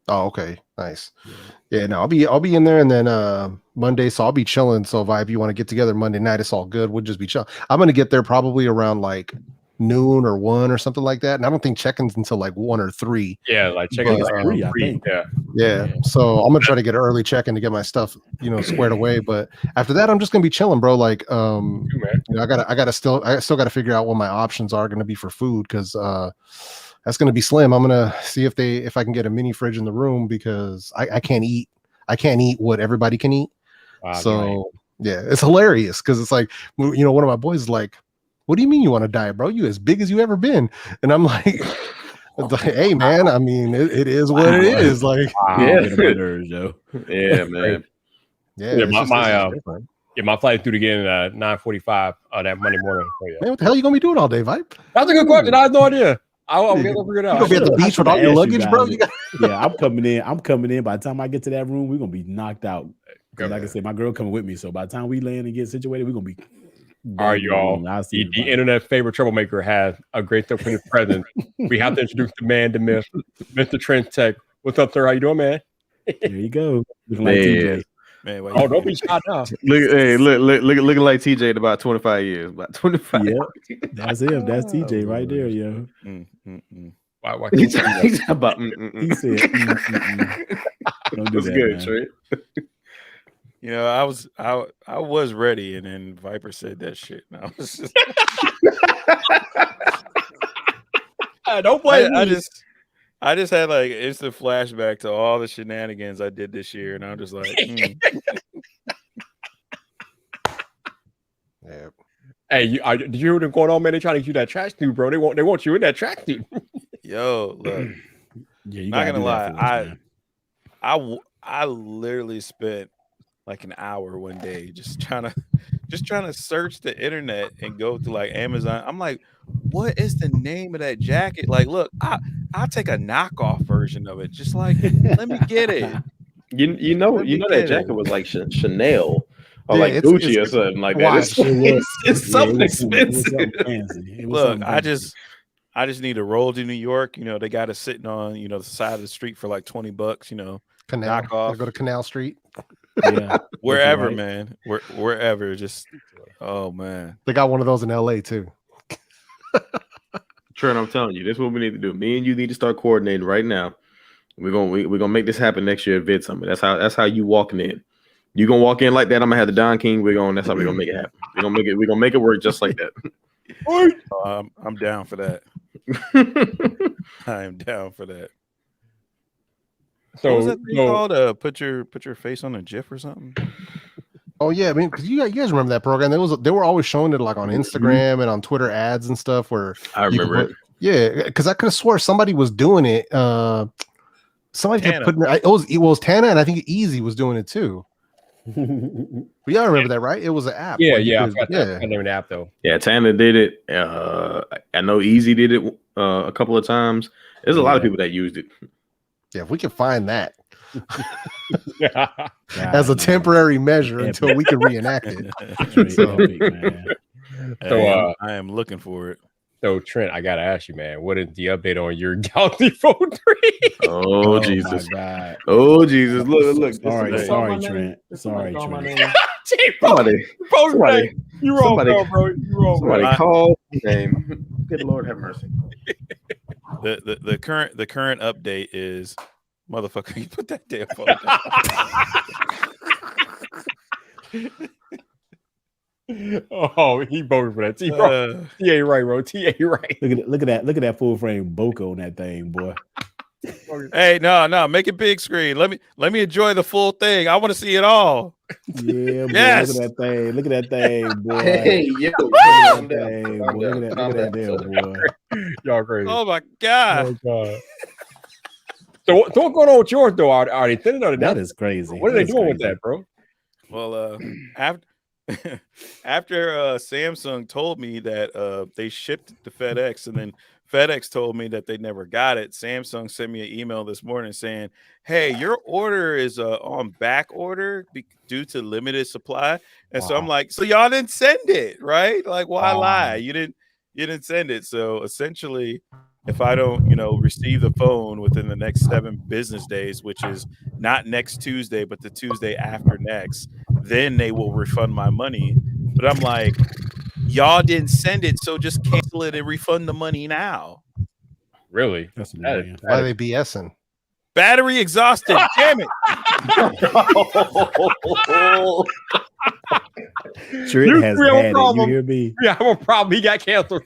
Speaker 5: Oh, okay, nice. Yeah, no, I'll be in there, and then Monday, so I'll be chilling. So if you want to get together Monday night, it's all good. We'll just be chilling. I'm gonna get there probably around like noon or 1 or something like that, and I don't think check-ins until like 1 or 3.
Speaker 1: Yeah, like check-in like 3, I think.
Speaker 5: Yeah. So I'm gonna try to get an early check-in to get my stuff, you know, squared away. But after that, I'm just gonna be chilling, bro. Like, you know, I still gotta figure out what my options are gonna be for food, because that's gonna be slim. I'm gonna see if I can get a mini fridge in the room, because I can't eat what everybody can eat. So yeah, it's hilarious, because it's like, you know, one of my boys is like, what do you mean you want to diet, bro? You as big as you ever been. And I'm like, hey man, I mean, it is what it is. Like,
Speaker 3: yeah, man.
Speaker 5: Yeah,
Speaker 1: my flight through again at 9:45 that Monday morning. So, yeah.
Speaker 5: Man, what the hell you gonna be doing all day, Vibe?
Speaker 1: That's a good question. I have no idea. I'll figure it out.
Speaker 5: You gonna be at the beach with all your luggage, bro?
Speaker 2: Yeah, I'm coming in. By the time I get to that room, we're gonna be knocked out. Like I said, my girl coming with me. So by the time we land and get situated, we're gonna be.
Speaker 1: All right, y'all. The internet favorite troublemaker has a great stuff for his presence. We have to introduce the man, the myth, Mr. Trent Tech. What's up, sir? How you doing, man?
Speaker 2: There you go. Looking like TJ.
Speaker 6: Man,
Speaker 1: don't be shot now.
Speaker 3: Looking like TJ in about 25 years. About 25.
Speaker 2: Yeah, that's him. That's TJ right there, yo.
Speaker 1: Why
Speaker 3: He said,
Speaker 2: Don't do that,
Speaker 3: good, Trent.
Speaker 6: You know, I was ready, and then Viper said that shit. And I was just,
Speaker 1: don't blame me.
Speaker 6: I just had like instant flashback to all the shenanigans I did this year, and I'm just like,
Speaker 5: Yeah.
Speaker 1: Hey, did you hear what's going on, man? They trying to get you that tracksuit, bro. They want you in that tracksuit.
Speaker 6: Yo, look,
Speaker 2: yeah, you
Speaker 6: not gonna lie, I literally spent like an hour one day just trying to search the internet and go to like Amazon. I'm like, what is the name of that jacket? Like, look, I'll take a knockoff version of it. Just like, let me get it.
Speaker 3: You know that jacket was like Chanel or like Gucci or something like that. It's something expensive.
Speaker 6: Look, I just need to roll to New York. You know, they got it sitting on, you know, the side of the street for like $20. You know,
Speaker 5: Canal.
Speaker 6: knockoff.
Speaker 5: Go to Canal Street.
Speaker 2: Yeah,
Speaker 6: wherever,
Speaker 2: right.
Speaker 6: man. Wherever. Just oh man.
Speaker 5: They got one of those in LA too.
Speaker 3: Trent, I'm telling you, this is what we need to do. Me and you need to start coordinating right now. We're gonna make this happen next year at Vid Summit. That's how you walking in. You gonna walk in like that. I'm gonna have the Don King. That's how we're gonna make it happen. We're gonna make it work just like that.
Speaker 6: I'm down for that. I am down for that.
Speaker 1: So
Speaker 6: what was that thing called? Put your face on a GIF or something.
Speaker 5: Oh yeah, I mean, because you guys remember that program? They were always showing it like on Instagram and on Twitter ads and stuff. Where
Speaker 3: I remember it.
Speaker 5: Yeah, because I could have swore somebody was doing it. Somebody kept putting it. It was Tana, and I think Easy was doing it too. But y'all remember that, right? It was an app.
Speaker 1: Yeah. I named the app though.
Speaker 3: Yeah, Tana did it. I know Easy did it a couple of times. There's a lot of people that used it.
Speaker 5: Yeah, if we can find that as a temporary measure until we can reenact it.
Speaker 6: I am looking for it.
Speaker 1: So Trent, I gotta ask you, man, what is the update on your Galaxy Fold 3?
Speaker 3: Oh Jesus! Oh Jesus! Look!
Speaker 2: Sorry, Trent. Sorry, Trent.
Speaker 3: Somebody,
Speaker 1: you wrong, bro. You wrong.
Speaker 3: Somebody call his name. Good Lord, have mercy.
Speaker 6: The current update is, motherfucker, you put that damn phone down.
Speaker 1: Oh, he voted for that. T.A. right, bro. T.A. right.
Speaker 2: Look at that full frame bokeh on that thing, boy.
Speaker 6: Hey, no, make it big screen. Let me enjoy the full thing. I want to see it all.
Speaker 2: Yeah, boy,
Speaker 6: yes.
Speaker 2: Look at that thing, boy.
Speaker 3: Hey, yo,
Speaker 2: look at that there, boy.
Speaker 1: Y'all crazy.
Speaker 6: Oh my god.
Speaker 1: Oh, God. So what's going on with yours though? Are they thinning or
Speaker 2: that is crazy?
Speaker 1: What are they doing with that, bro?
Speaker 6: Well, after Samsung told me that they shipped it to FedEx, and then FedEx told me that they never got it. Samsung sent me an email this morning saying, "Hey, your order is on back order due to limited supply." And so I'm like, "So y'all didn't send it, right? Like, why lie? You didn't send it." So essentially, if I don't, receive the phone within the next 7 business days, which is not next Tuesday, but the Tuesday after next, then they will refund my money. But I'm like, y'all didn't send it, so just cancel it and refund the money now.
Speaker 1: Really?
Speaker 2: That's
Speaker 5: why are they BSing?
Speaker 6: Battery exhausted. Damn it.
Speaker 2: Trent has had it. You hear me?
Speaker 1: Yeah, I have a problem. He got canceled.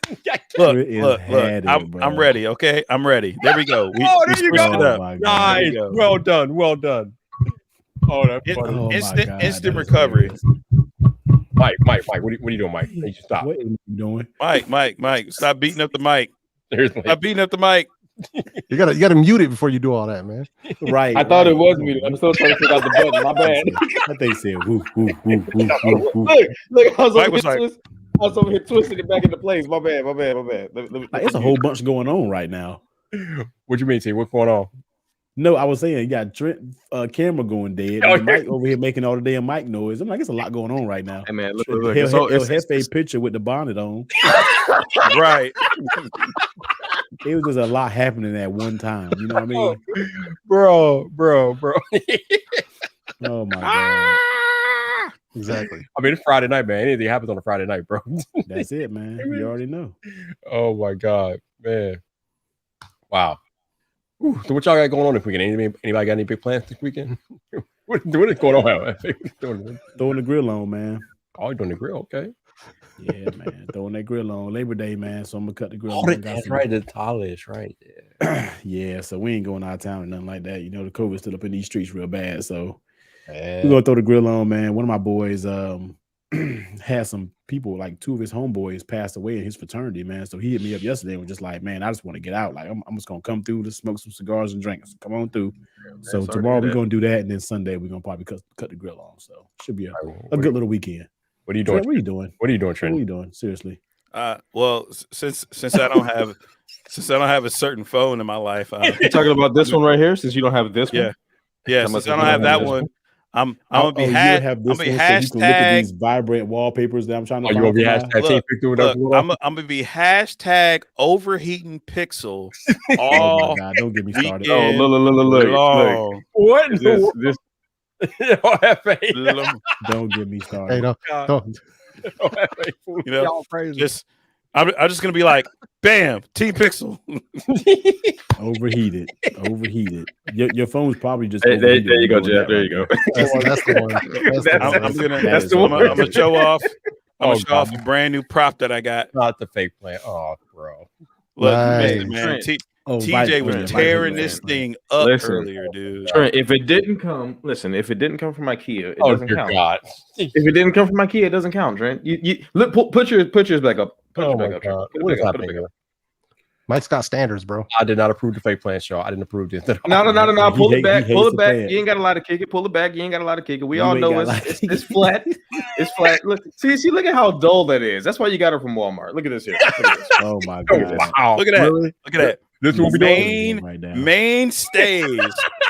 Speaker 6: Look. I'm ready. Okay, I'm ready. There we go.
Speaker 1: There you go.
Speaker 6: It up.
Speaker 1: Nice. Well done. Oh, that's funny.
Speaker 6: Instant recovery.
Speaker 1: Mike, what are you doing, Mike? You should stop.
Speaker 2: What are you doing?
Speaker 6: Mike, stop beating up the mic.
Speaker 1: Seriously.
Speaker 6: Stop beating up the mic.
Speaker 5: You gotta mute it before you do all that, man.
Speaker 2: Right.
Speaker 3: I thought it was muted. I'm still trying to figure out the button. My bad.
Speaker 2: I think said woo, woo, woo, woo, woo.
Speaker 3: Look, I
Speaker 6: was
Speaker 3: over here twisting it back into place. My bad.
Speaker 2: It's a whole bunch going on right now.
Speaker 1: What you mean, T? What's going on?
Speaker 2: No, I was saying you got Trent camera going dead. And Mike over here making all the damn mic noise. I'm like, it's a lot going on right now.
Speaker 3: Hey man, look,
Speaker 2: it's a picture with the bonnet on.
Speaker 6: Right.
Speaker 2: It was just a lot happening at one time. You know what I mean?
Speaker 1: Bro.
Speaker 2: Oh my god.
Speaker 5: Exactly.
Speaker 1: I mean, it's Friday night, man. Anything happens on a Friday night, bro.
Speaker 2: That's it, man. You already know.
Speaker 1: Oh my god, man. Wow. Ooh, so what y'all got going on this weekend? Anybody got any big plans this weekend? what is going on?
Speaker 2: Throwing the grill on, man.
Speaker 1: Oh, you're doing the grill, okay?
Speaker 2: Yeah, man. Throwing that grill on Labor Day, man. So I'm gonna cut the grill.
Speaker 1: That's right. The tallest, right?
Speaker 2: Yeah. So we ain't going out of town or nothing like that. The COVID's still up in these streets real bad. So we're gonna throw the grill on, man. One of my boys had some people, like 2 of his homeboys passed away in his fraternity, man. So he hit me up yesterday and was just like, man, I just want to get out. Like, I'm just gonna come through to smoke some cigars and drink. So come on through. So tomorrow we're gonna do that, and then Sunday we're gonna probably cut the grill on. So should be a good little weekend.
Speaker 1: What are you doing?
Speaker 2: Trent, what are you doing?
Speaker 1: Trent?
Speaker 2: What are you doing? Seriously.
Speaker 6: Well, since I don't have a certain phone in my life,
Speaker 3: you're talking about this one right here. Since you don't have this one,
Speaker 6: yeah. Since I don't have that one, I'm gonna be hashtag.
Speaker 2: So you can look at these vibrant wallpapers that I'm trying to.
Speaker 1: You gonna be hashtag?
Speaker 6: I'm gonna be hashtag overheating pixel.
Speaker 2: Oh my god! Don't get me started.
Speaker 3: Oh, look.
Speaker 1: What?
Speaker 3: This
Speaker 2: Don't get me started.
Speaker 5: Hey, don't.
Speaker 6: Y'all crazy. I'm just gonna be like, bam, T-Pixel.
Speaker 2: Overheated. Your phone's probably just.
Speaker 3: There you go, Jeff. There you go.
Speaker 5: That's the one.
Speaker 6: I'm gonna show off. I'm gonna show off a brand new prop that I got.
Speaker 1: Not the fake plan. Oh, bro.
Speaker 6: Look, man. TJ was tearing this thing up earlier, dude.
Speaker 3: Trent, if it didn't come from IKEA, it doesn't count.
Speaker 1: God.
Speaker 3: If it didn't come from IKEA, it doesn't count, Trent. You look, put yours back up.
Speaker 1: Put it back up.
Speaker 5: Mike's got standards, bro.
Speaker 1: I did not approve the fake plan, show. I didn't approve this.
Speaker 3: No. Pull it back. You ain't got a lot of kick it. Pull it back. You ain't got a lot of kick it. We all know it's flat. It's flat. Look, see, look at how dull that is. That's why you got it from Walmart. Look at this here.
Speaker 2: Oh my god!
Speaker 1: Wow.
Speaker 6: Look at that. Look at that.
Speaker 1: This will be doing
Speaker 2: right now.
Speaker 6: Mainstays,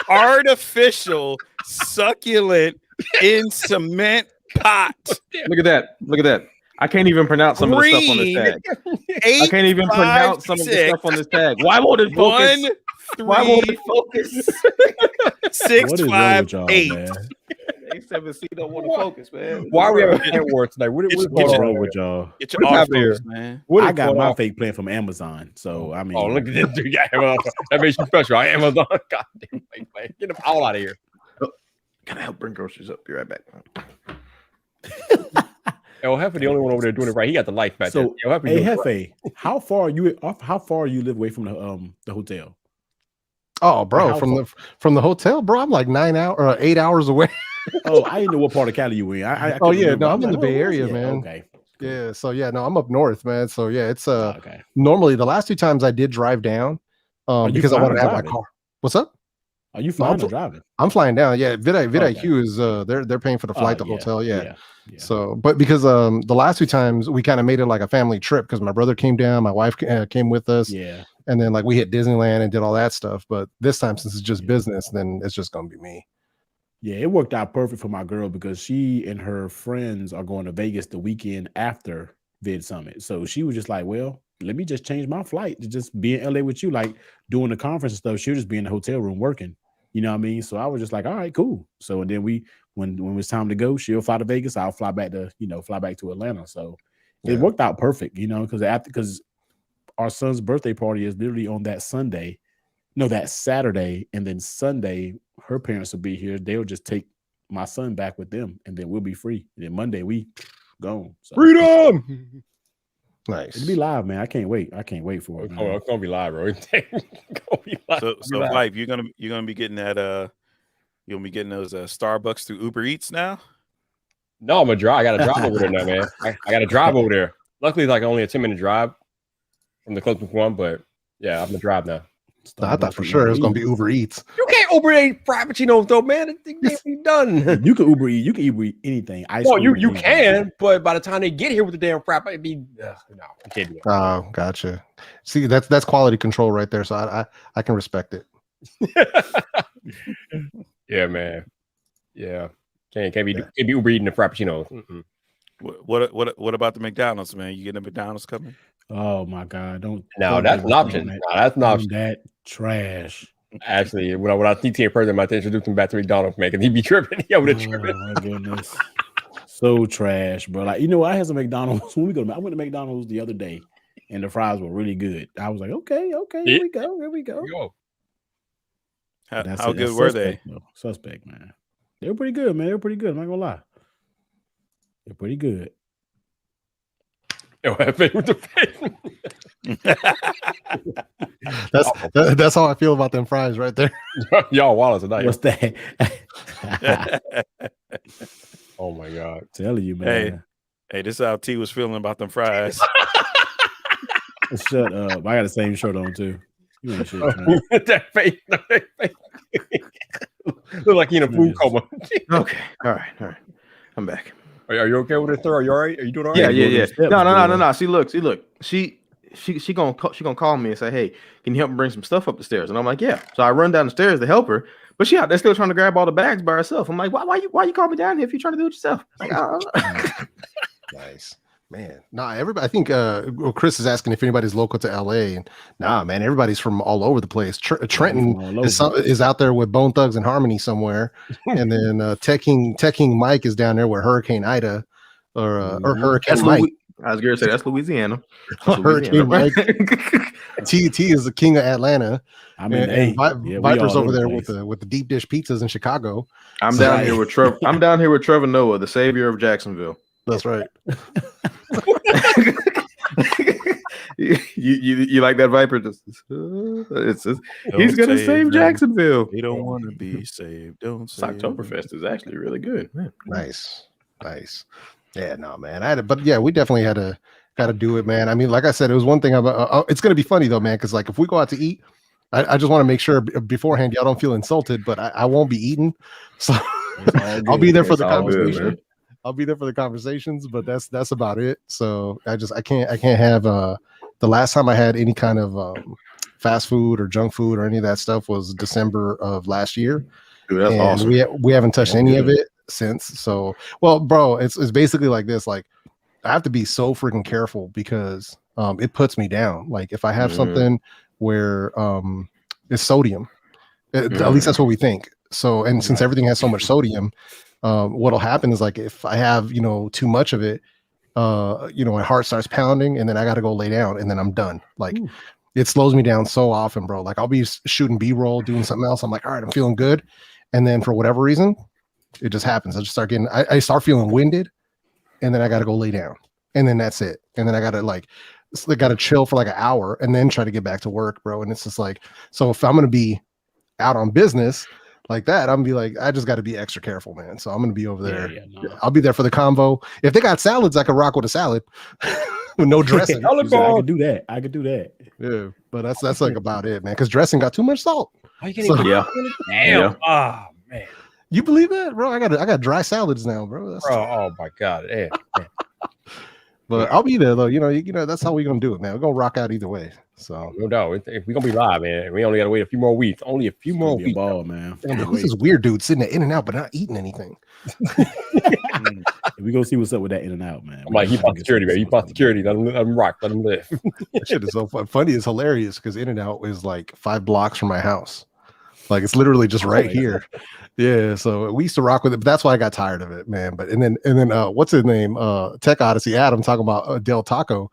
Speaker 6: artificial, succulent in cement pot.
Speaker 3: Look at that. I can't even pronounce some of the stuff on this tag. I can't even pronounce some of the stuff on this tag. Why won't it focus? Why won't it focus?
Speaker 6: 6, 5, 8.
Speaker 3: A7C don't want to focus, man.
Speaker 1: Why are we having plan war tonight? What is
Speaker 2: wrong with y'all?
Speaker 6: Get your off focus, man.
Speaker 2: I got my fake plan from Amazon, so I mean.
Speaker 1: Oh, look at this dude! That makes you special. Amazon, goddamn fake plan. Get them all out of here.
Speaker 3: Gotta help bring groceries up. Be right back.
Speaker 1: El Jefe, the only one over there doing it right. He got the life back there.
Speaker 2: Hey, Jefe, how far you live away from the hotel?
Speaker 5: Oh, bro, from the hotel, bro, I'm like 8 hours away.
Speaker 2: Oh, I didn't know what part of Cali you were in.
Speaker 5: I'm in the Bay Area, man.
Speaker 2: Okay.
Speaker 5: Yeah, so I'm up north, man. So yeah, it's normally the last 2 times I did drive down because I wanted to have my car. What's up?
Speaker 2: Are you flying or driving?
Speaker 5: I'm flying down. Yeah, VidIQ is they're paying for the flight, the hotel. Yeah. So, but because the last 2 times we kind of made it like a family trip because my brother came down, my wife came with us.
Speaker 2: Yeah.
Speaker 5: And then like we hit Disneyland and did all that stuff. But this time, since it's just business, then it's just gonna be me.
Speaker 2: Yeah, it worked out perfect for my girl because she and her friends are going to Vegas the weekend after Vid Summit. So she was just like, well, let me just change my flight to just be in LA with you, like doing the conference and stuff. She'll just be in the hotel room working. You know what I mean? So I was just like, all right, cool. So and then when it was time to go, she'll fly to Vegas. I'll fly back to Atlanta. So it worked out perfect, because our son's birthday party is literally on that Saturday, and then Sunday her parents will be here. They'll just take my son back with them, and then we'll be free. And then Monday we gone. So.
Speaker 1: Freedom.
Speaker 5: Nice.
Speaker 2: It'll be live, man. I can't wait for it.
Speaker 1: It's gonna be live, bro.
Speaker 6: So Vibe, you're gonna be getting that you'll be getting those Starbucks through Uber Eats now.
Speaker 1: No, I'm gonna drive. I gotta drive over there now, man. I gotta drive over there. Luckily, it's like only a 10-minute drive from the closest one, but yeah, I'm gonna drive now.
Speaker 5: I thought for sure it was gonna be Uber Eats.
Speaker 1: You can't Uber eat frappuccinos though, man. It can't be done.
Speaker 2: You can Uber eat. You can Uber eat anything.
Speaker 1: Well, you can, but by the time they get here with the damn frap, it'd be no, you can't do it.
Speaker 5: Oh, gotcha. See, that's quality control right there. So I can respect it.
Speaker 1: Yeah, man. Yeah, can't be Uber eating the frappuccinos. Mm-mm.
Speaker 6: What about the McDonald's, man? You getting the McDonald's coming?
Speaker 2: Oh my God!
Speaker 1: That's an option. That's an option.
Speaker 2: That trash.
Speaker 1: Actually, when I teach a person, I might introduce him back to McDonald's, man, because he'd be tripping. He would have tripping.
Speaker 2: Oh my goodness, so trash, bro. Like I had some McDonald's when I went to McDonald's the other day, and the fries were really good. I was like, okay, here we go.
Speaker 6: How good were they?
Speaker 2: Suspect, man. They were pretty good, man. They were pretty good. I'm not gonna lie. They're pretty good.
Speaker 5: That's how I feel about them fries right there.
Speaker 1: Y'all Wallace tonight.
Speaker 2: What's that?
Speaker 1: Oh my God.
Speaker 2: Telling you, man.
Speaker 6: Hey, this is how T was feeling about them fries.
Speaker 2: Shut up. I got the same shirt on too. You ain't shit, man.
Speaker 1: That face. Look like you in a food coma.
Speaker 7: Okay. All right. I'm back.
Speaker 1: Are you okay with it, sir? Are you all right? Are you doing all right?
Speaker 7: Yeah. No. See, look. She gonna call me and say, "Hey, can you help me bring some stuff up the stairs?" And I'm like, "Yeah." So I run down the stairs to help her, but she out there still trying to grab all the bags by herself. I'm like, "Why you call me down here if you're trying to do it yourself?" Like,
Speaker 5: Nice, man. Nah, everybody. I think Chris is asking if anybody's local to LA, and man, everybody's from all over the place. Trenton is out there with Bone Thugs and Harmony somewhere, and then Teching Mike is down there with Hurricane Ida or Hurricane Mike.
Speaker 7: I was going to say that's Louisiana.
Speaker 5: Hurricane Mike. TT is the king of Atlanta. Viper's over there with the deep dish pizzas in Chicago.
Speaker 7: I'm down here with Trevor. I'm down here with Trevor Noah, the savior of Jacksonville.
Speaker 5: That's right.
Speaker 7: you like that Viper? He's gonna save Jacksonville.
Speaker 6: He don't want to be saved. Don't say
Speaker 7: Oktoberfest is actually really good. Man.
Speaker 5: Nice. Yeah, no, man. We definitely had to do it, man. I mean, like I said, it was one thing about. It's gonna be funny though, man, because like if we go out to eat, I just want to make sure beforehand y'all don't feel insulted, but I won't be eating, so I'll be there for the conversation. Good, I'll be there for the conversations, but that's about it. So I can't have the last time I had any kind of fast food or junk food or any of that stuff was December of last year.
Speaker 7: Dude, that's awesome.
Speaker 5: We haven't touched any of it since. So, well, bro, it's basically like this. Like I have to be so freaking careful because it puts me down. Like if I have something where it's sodium, at least that's what we think. So, and since everything has so much sodium, what'll happen is like if I have too much of it, my heart starts pounding, and then I got to go lay down, and then I'm done. Like it slows me down so often, bro. Like I'll be shooting B-roll, doing something else. I'm like, all right, I'm feeling good, and then for whatever reason, it just happens. I just start getting, I start feeling winded, and then I got to go lay down, and then that's it, and then I got to chill for like an hour, and then try to get back to work, bro. And it's just like, so if I'm gonna be out on business like that, I'm gonna be like, I just got to be extra careful, man. So I'm gonna be over there. I'll be there for the convo. If they got salads, I could rock with a salad. with no dressing.
Speaker 2: I could do that. I could do that.
Speaker 5: Yeah, but that's like about it, man. Because dressing got too much salt.
Speaker 1: How you getting?
Speaker 7: Yeah.
Speaker 1: Damn.
Speaker 7: Yeah.
Speaker 1: Oh man.
Speaker 5: You believe that, bro? I got dry salads now, bro. That's
Speaker 1: Oh my god. Yeah.
Speaker 5: But I'll be there though. You know that's how we're gonna do it, man. We're gonna rock out either way. So
Speaker 1: No doubt. If we're gonna be live, man, we only gotta wait a few more weeks. Only a few more weeks.
Speaker 2: Ball, man.
Speaker 5: damn, who's this weird dude sitting at In-N-Out but not eating anything?
Speaker 2: We go see what's up with that In-N-Out, man.
Speaker 1: I'm like, he bought security, man. He bought security. Let him rock. Let him live.
Speaker 5: That shit is so funny. It's hilarious because In-N-Out is like 5 blocks from my house. Like it's literally just right here. Yeah. So we used to rock with it, but that's why I got tired of it, man. But and then what's his name? Tech Odyssey Adam talking about Del Taco.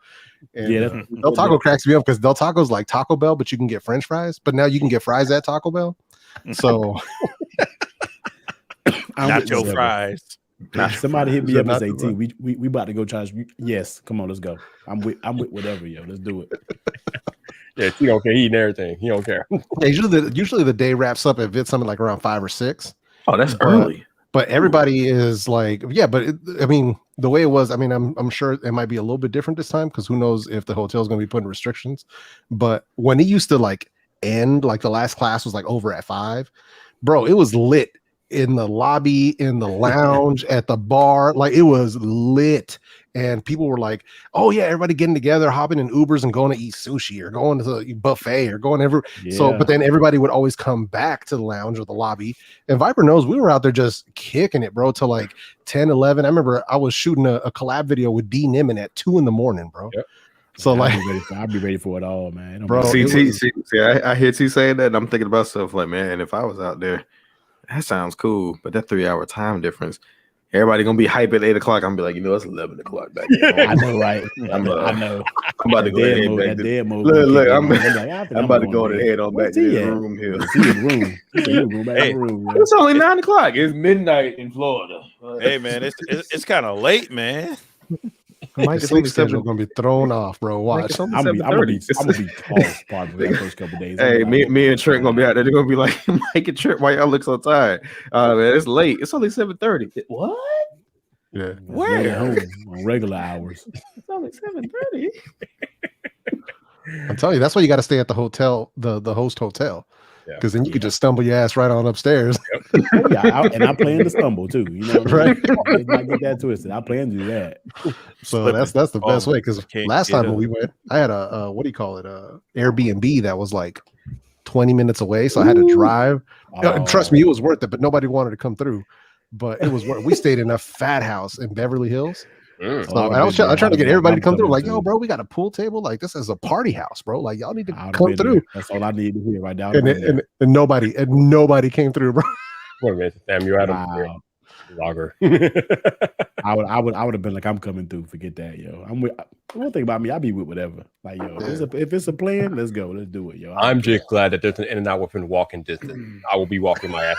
Speaker 5: And,
Speaker 2: Yeah,
Speaker 5: Del Taco cracks me up because Del Taco's like Taco Bell, but you can get French fries. But now you can get fries at Taco Bell. So
Speaker 6: Nacho fries.
Speaker 2: Somebody hit me up and say, T, we about to go charge. Yes, come on, let's go. I'm with whatever, yo. Let's do it.
Speaker 1: Yeah, he don't care. He eating everything. He don't care.
Speaker 5: yeah, usually the day wraps up at something like around 5 or 6.
Speaker 7: Oh, that's early.
Speaker 5: But everybody is like, yeah, but I mean, the way it was, I mean, I'm sure it might be a little bit different this time because who knows if the hotel is going to be putting restrictions. But when it used to like end, like the last class was like over at 5, bro, it was lit in the lobby, in the lounge, at the bar. Like it was lit. And people were like, oh yeah, everybody getting together, hopping in Ubers and going to eat sushi or going to the buffet or going everywhere.
Speaker 2: Yeah.
Speaker 5: So, but then everybody would always come back to the lounge or the lobby. And Viper knows we were out there just kicking it, bro, till like 10, 11. I remember I was shooting a collab video with D Niman at 2 in the morning, bro.
Speaker 1: Yep.
Speaker 5: So like,
Speaker 2: I'll be ready for it all, man.
Speaker 5: Bro,
Speaker 7: See, I hear T saying that, and I'm thinking about stuff like, man, if I was out there, that sounds cool. But that 3-hour time difference, everybody gonna be hype at 8 o'clock. I'm gonna be like, it's 11 o'clock back there.
Speaker 2: I know, right? I know.
Speaker 7: I'm about to go ahead back to look. I'm about to go ahead on back to the room here. It's only 9 o'clock. It's midnight in Florida.
Speaker 6: Hey man, it's kind of late, man.
Speaker 5: My sleep schedule gonna be thrown off, bro. Watch.
Speaker 2: I'm gonna be tossed probably the first couple of days.
Speaker 7: Hey, me and Trent gonna be out there. They're gonna be like, Mike and Trent, why y'all look so tired? Man, it's late. It's only 7:30. What?
Speaker 5: Yeah.
Speaker 2: Where? Home on regular hours.
Speaker 7: It's only 7:30.
Speaker 5: I'm telling you, that's why you got to stay at the hotel, the host hotel, because then you could just stumble your ass right on upstairs.
Speaker 2: And I plan to stumble too. You know,
Speaker 5: right?
Speaker 2: Let's not get that twisted. I plan to do that.
Speaker 5: So that's the best way. Because last time when we went, I had a what do you call it? Airbnb that was like 20 minutes away, so I had to drive. Trust me, it was worth it. But nobody wanted to come through. But it was worth. We stayed in a fat house in Beverly Hills. So I was trying to get everybody to come through. Like, yo, bro, we got a pool table. Like, this is a party house, bro. Like, y'all need to come through.
Speaker 2: That's all I need to hear right now.
Speaker 5: And nobody came through, bro.
Speaker 1: Wait a minute, damn, you're out of logger.
Speaker 2: I would have been like, I'm coming through. Forget that, yo. One thing about me, I be with whatever. Like, yo, if it's a plan, let's go. Let's do it, yo.
Speaker 1: I'm just glad that there's an In-N-Out within walking distance. I will be walking my ass.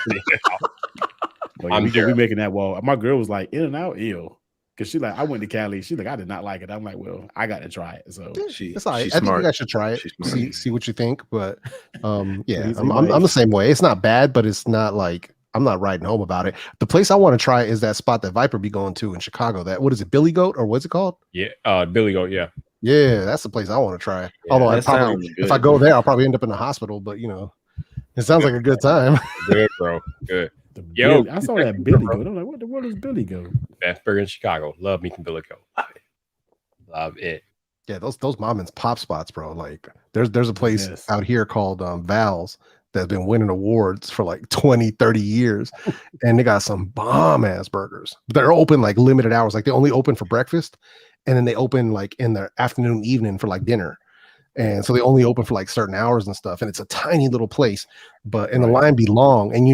Speaker 2: We making that wall. My girl was like, In-N-Out, ew. Because she like, I went to Cali. She's like, I did not like it. I'm like, well, I got to try it. So
Speaker 5: it's all right. I think you guys should try it. See what you think. But yeah, I'm the same way. It's not bad, but it's not like I'm not riding home about it. The place I want to try is that spot that Viper be going to in Chicago. That what is it, Billy Goat or what's it called?
Speaker 1: Yeah, Billy Goat. Yeah,
Speaker 5: that's the place I want to try.
Speaker 1: Yeah,
Speaker 5: although if I go there, I'll probably end up in the hospital. But it sounds like a good time.
Speaker 1: Good, bro. Good.
Speaker 2: Yo, I saw that Billy Goat. I'm like, what the world is Billy Goat?
Speaker 1: Best burger in Chicago. Love me some Billy Goat. Love it.
Speaker 5: Yeah, those mom and pop spots, bro. Like there's a place out here called Val's that's been winning awards for like 20, 30 years. And they got some bomb ass burgers. They're open like limited hours. Like they only open for breakfast. And then they open like in the afternoon, evening for like dinner. And so they only open for like certain hours and stuff. And it's a tiny little place, and the line be long. And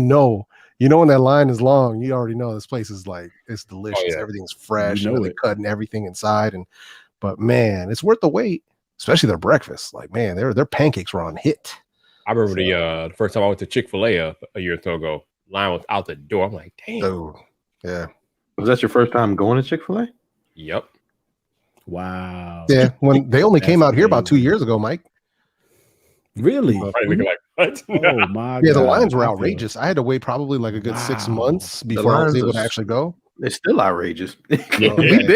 Speaker 5: when that line is long, you already know this place is like, it's delicious. Oh, yeah. Everything's fresh. They're cutting everything inside. But man, it's worth the wait, especially their breakfast. Like, man, their pancakes were on hit.
Speaker 1: I remember the first time I went to Chick-fil-A a year or so ago. Line was out the door. I'm like, damn.
Speaker 5: Oh, yeah.
Speaker 7: Was that your first time going to Chick-fil-A?
Speaker 1: Yep.
Speaker 2: Wow.
Speaker 5: Yeah, when they only came out here about 2 years ago, Mike.
Speaker 2: Really?
Speaker 1: Like, what?
Speaker 2: Oh my
Speaker 5: God. The lines were outrageous. I had to wait probably like a good 6 months before I was able to actually go.
Speaker 7: It's still outrageous.
Speaker 1: Yeah,
Speaker 7: We've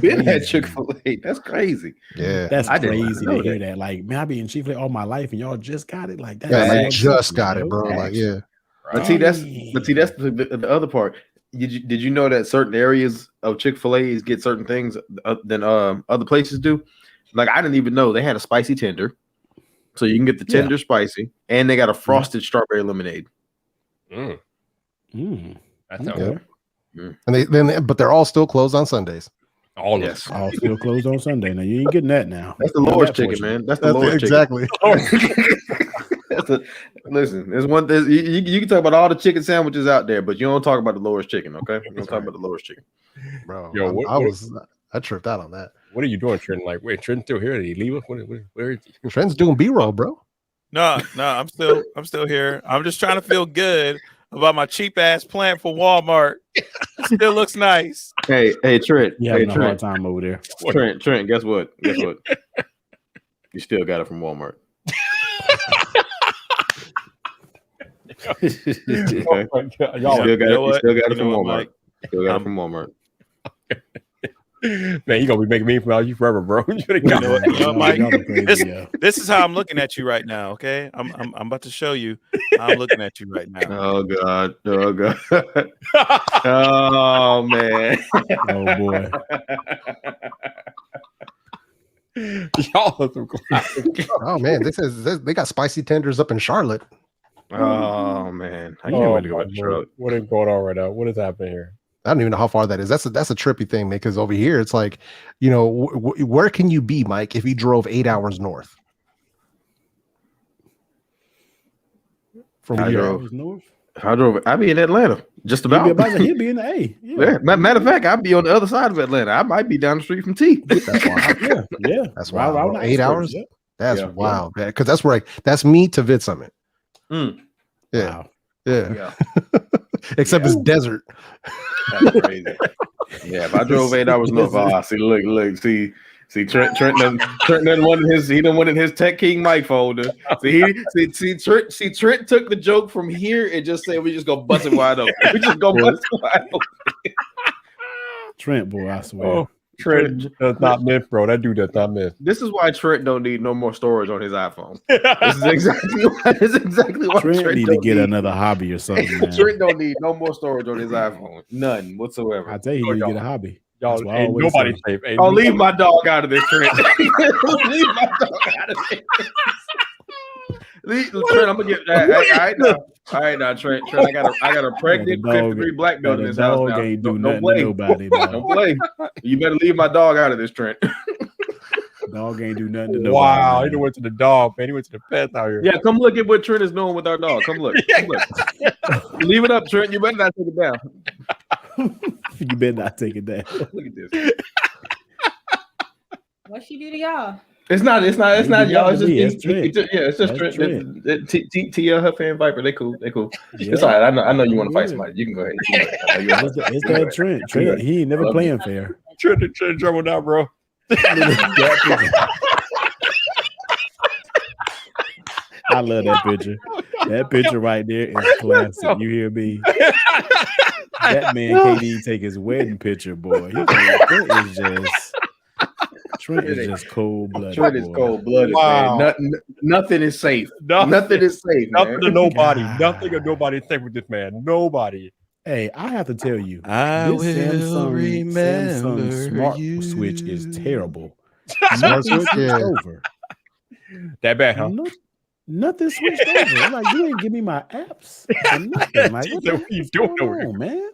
Speaker 7: been
Speaker 2: crazy.
Speaker 7: at Chick-fil-A. That's crazy.
Speaker 5: Yeah,
Speaker 2: That's
Speaker 7: I did not
Speaker 2: crazy
Speaker 7: know
Speaker 2: to hear
Speaker 7: that.
Speaker 2: that. Like, man, I've been in Chick-fil-A all my life, and y'all just got it. Like that.
Speaker 5: yeah, like
Speaker 7: Facts.
Speaker 5: just got it, bro. Like, yeah.
Speaker 7: But see, that's the other part. Did you know that certain areas of Chick-fil-A's get certain things than other places do? Like, I didn't even know they had a spicy tender, so you can get the tender spicy, and they got a frosted strawberry lemonade.
Speaker 1: That sounds
Speaker 2: Okay.
Speaker 1: good.
Speaker 5: And but they're all still closed on Sundays.
Speaker 1: All of
Speaker 7: Yes.
Speaker 1: them.
Speaker 2: All still closed on Sunday. Now you ain't getting that now.
Speaker 7: That's the
Speaker 2: Not
Speaker 7: lowest
Speaker 2: that
Speaker 7: chicken,
Speaker 2: portion.
Speaker 7: man. That's the lowest
Speaker 5: exactly.
Speaker 7: chicken. Listen, there's one. You can talk about all the chicken sandwiches out there, but you don't talk about the lowest chicken. Okay, you don't talk about the lowest chicken,
Speaker 5: Bro.
Speaker 1: Yo,
Speaker 5: I tripped out on that.
Speaker 1: What are you doing, Trent? Like, wait, Trent's still here? Did he leave us? Where is he?
Speaker 5: Trent's doing B-roll, bro.
Speaker 6: No, I'm still here. I'm just trying to feel good about my cheap ass plant for Walmart. It still looks nice.
Speaker 7: Hey, Trent.
Speaker 2: You having a hard time over there.
Speaker 7: Trent. Guess what? You still got it from Walmart. Okay.
Speaker 1: Oh my God.
Speaker 7: You still got
Speaker 6: know
Speaker 7: it. You still got it
Speaker 6: You
Speaker 7: from
Speaker 6: know what,
Speaker 7: Walmart.
Speaker 6: Mike?
Speaker 7: Still got it from Walmart.
Speaker 1: Man, you gonna be making me from you forever, bro. You
Speaker 6: You know what, Mike?
Speaker 2: Y'all are crazy,
Speaker 6: This is how I'm looking at you right now. Okay, I'm about to show you how I'm looking at you right now.
Speaker 7: Oh God. Oh man.
Speaker 2: Oh boy.
Speaker 1: Y'all are some classic.
Speaker 5: Oh man, they got spicy tenders up in Charlotte.
Speaker 7: Oh man. I can't wait to go
Speaker 1: my
Speaker 7: to
Speaker 1: Lord.
Speaker 7: Charlotte.
Speaker 1: What is going on right now? What is happening here?
Speaker 5: I don't even know how far that is. That's a trippy thing, man. Because over here, it's like, you know, where can you be, Mike, if you drove 8 hours north? From
Speaker 7: I
Speaker 5: here,
Speaker 7: drove. I'd be in Atlanta. Just about.
Speaker 2: He'll be in the A.
Speaker 7: Yeah. Matter of fact, I'd be on the other side of Atlanta. I might be down the street from T.
Speaker 5: That's wild.
Speaker 2: Yeah.
Speaker 5: That's wild.
Speaker 2: Right,
Speaker 5: Bro. 8 hours?
Speaker 2: Yeah.
Speaker 5: That's wild, man. Because that's where that's me to Vid Summit.
Speaker 7: Mm.
Speaker 5: Yeah.
Speaker 2: Wow.
Speaker 5: Yeah. Except it's desert.
Speaker 7: That's crazy. Yeah, if I drove 8 hours north, see, Trent done wanted his Tech King mic folder. Trent took the joke from here and just said we just go bust it wide open. We just go bust it wide open.
Speaker 2: Trent, boy, I swear.
Speaker 1: Oh, Trent does not miss, bro. That dude does not miss.
Speaker 7: This is why Trent don't need no more storage on his iPhone. This is exactly why
Speaker 2: Trent need to get another hobby or something. Man.
Speaker 7: Trent don't need no more storage on his iPhone. None whatsoever.
Speaker 2: I tell you, he need to get a hobby.
Speaker 1: Y'all,
Speaker 2: That's what I
Speaker 1: ain't
Speaker 2: always
Speaker 1: nobody
Speaker 2: say.
Speaker 1: safe. Ain't
Speaker 7: Oh,
Speaker 1: nobody-
Speaker 7: leave my dog out of this, Trent. Leave my dog out of this. Trent, I'm gonna get that. All right now, Trent. I got a pregnant 53 black belt in this house now.
Speaker 2: Ain't do
Speaker 7: Don't
Speaker 2: nothing
Speaker 7: play.
Speaker 2: to nobody.
Speaker 7: Don't play. You better leave my dog out of this, Trent.
Speaker 2: Dog ain't do nothing to nobody.
Speaker 1: Wow,
Speaker 2: man.
Speaker 1: he done went to the dog, man. He went to the pets out here.
Speaker 7: Yeah, come look at what Trent is doing with our dog. Come look. Leave it up, Trent. You better not take it down.
Speaker 2: You better not take it down.
Speaker 7: Look at this.
Speaker 8: What she do to y'all?
Speaker 7: It's not y'all. It's just
Speaker 2: Trent.
Speaker 7: it's just
Speaker 2: That's
Speaker 7: Trent. Tia, her fan Viper. They cool.
Speaker 2: Yeah.
Speaker 7: It's all right. I know you want to fight somebody. You can go ahead.
Speaker 2: It's that Trent. Trent, he ain't never playing fair.
Speaker 1: Trent trouble now, bro.
Speaker 2: I love that picture. That picture right there is classic. You hear me? That man can't even take his wedding picture, boy. Trent is just cold blooded.
Speaker 7: Trent is cold blooded,
Speaker 1: Wow.
Speaker 7: man. Nothing is safe.
Speaker 1: Nothing
Speaker 7: is safe.
Speaker 1: Nothing
Speaker 7: Man.
Speaker 1: to nobody.
Speaker 2: God.
Speaker 1: Nothing or nobody is safe with this man. Nobody.
Speaker 2: Hey, I have to tell you,
Speaker 6: I will
Speaker 2: Samsung
Speaker 6: remember
Speaker 2: smart
Speaker 6: you.
Speaker 2: switch is terrible.
Speaker 5: Smart switch, yeah.
Speaker 2: Over.
Speaker 1: That bad, huh?
Speaker 2: Nothing switched over. I'm like, you ain't give me my apps or nothing. Like, what
Speaker 1: What you doing over here?
Speaker 2: man?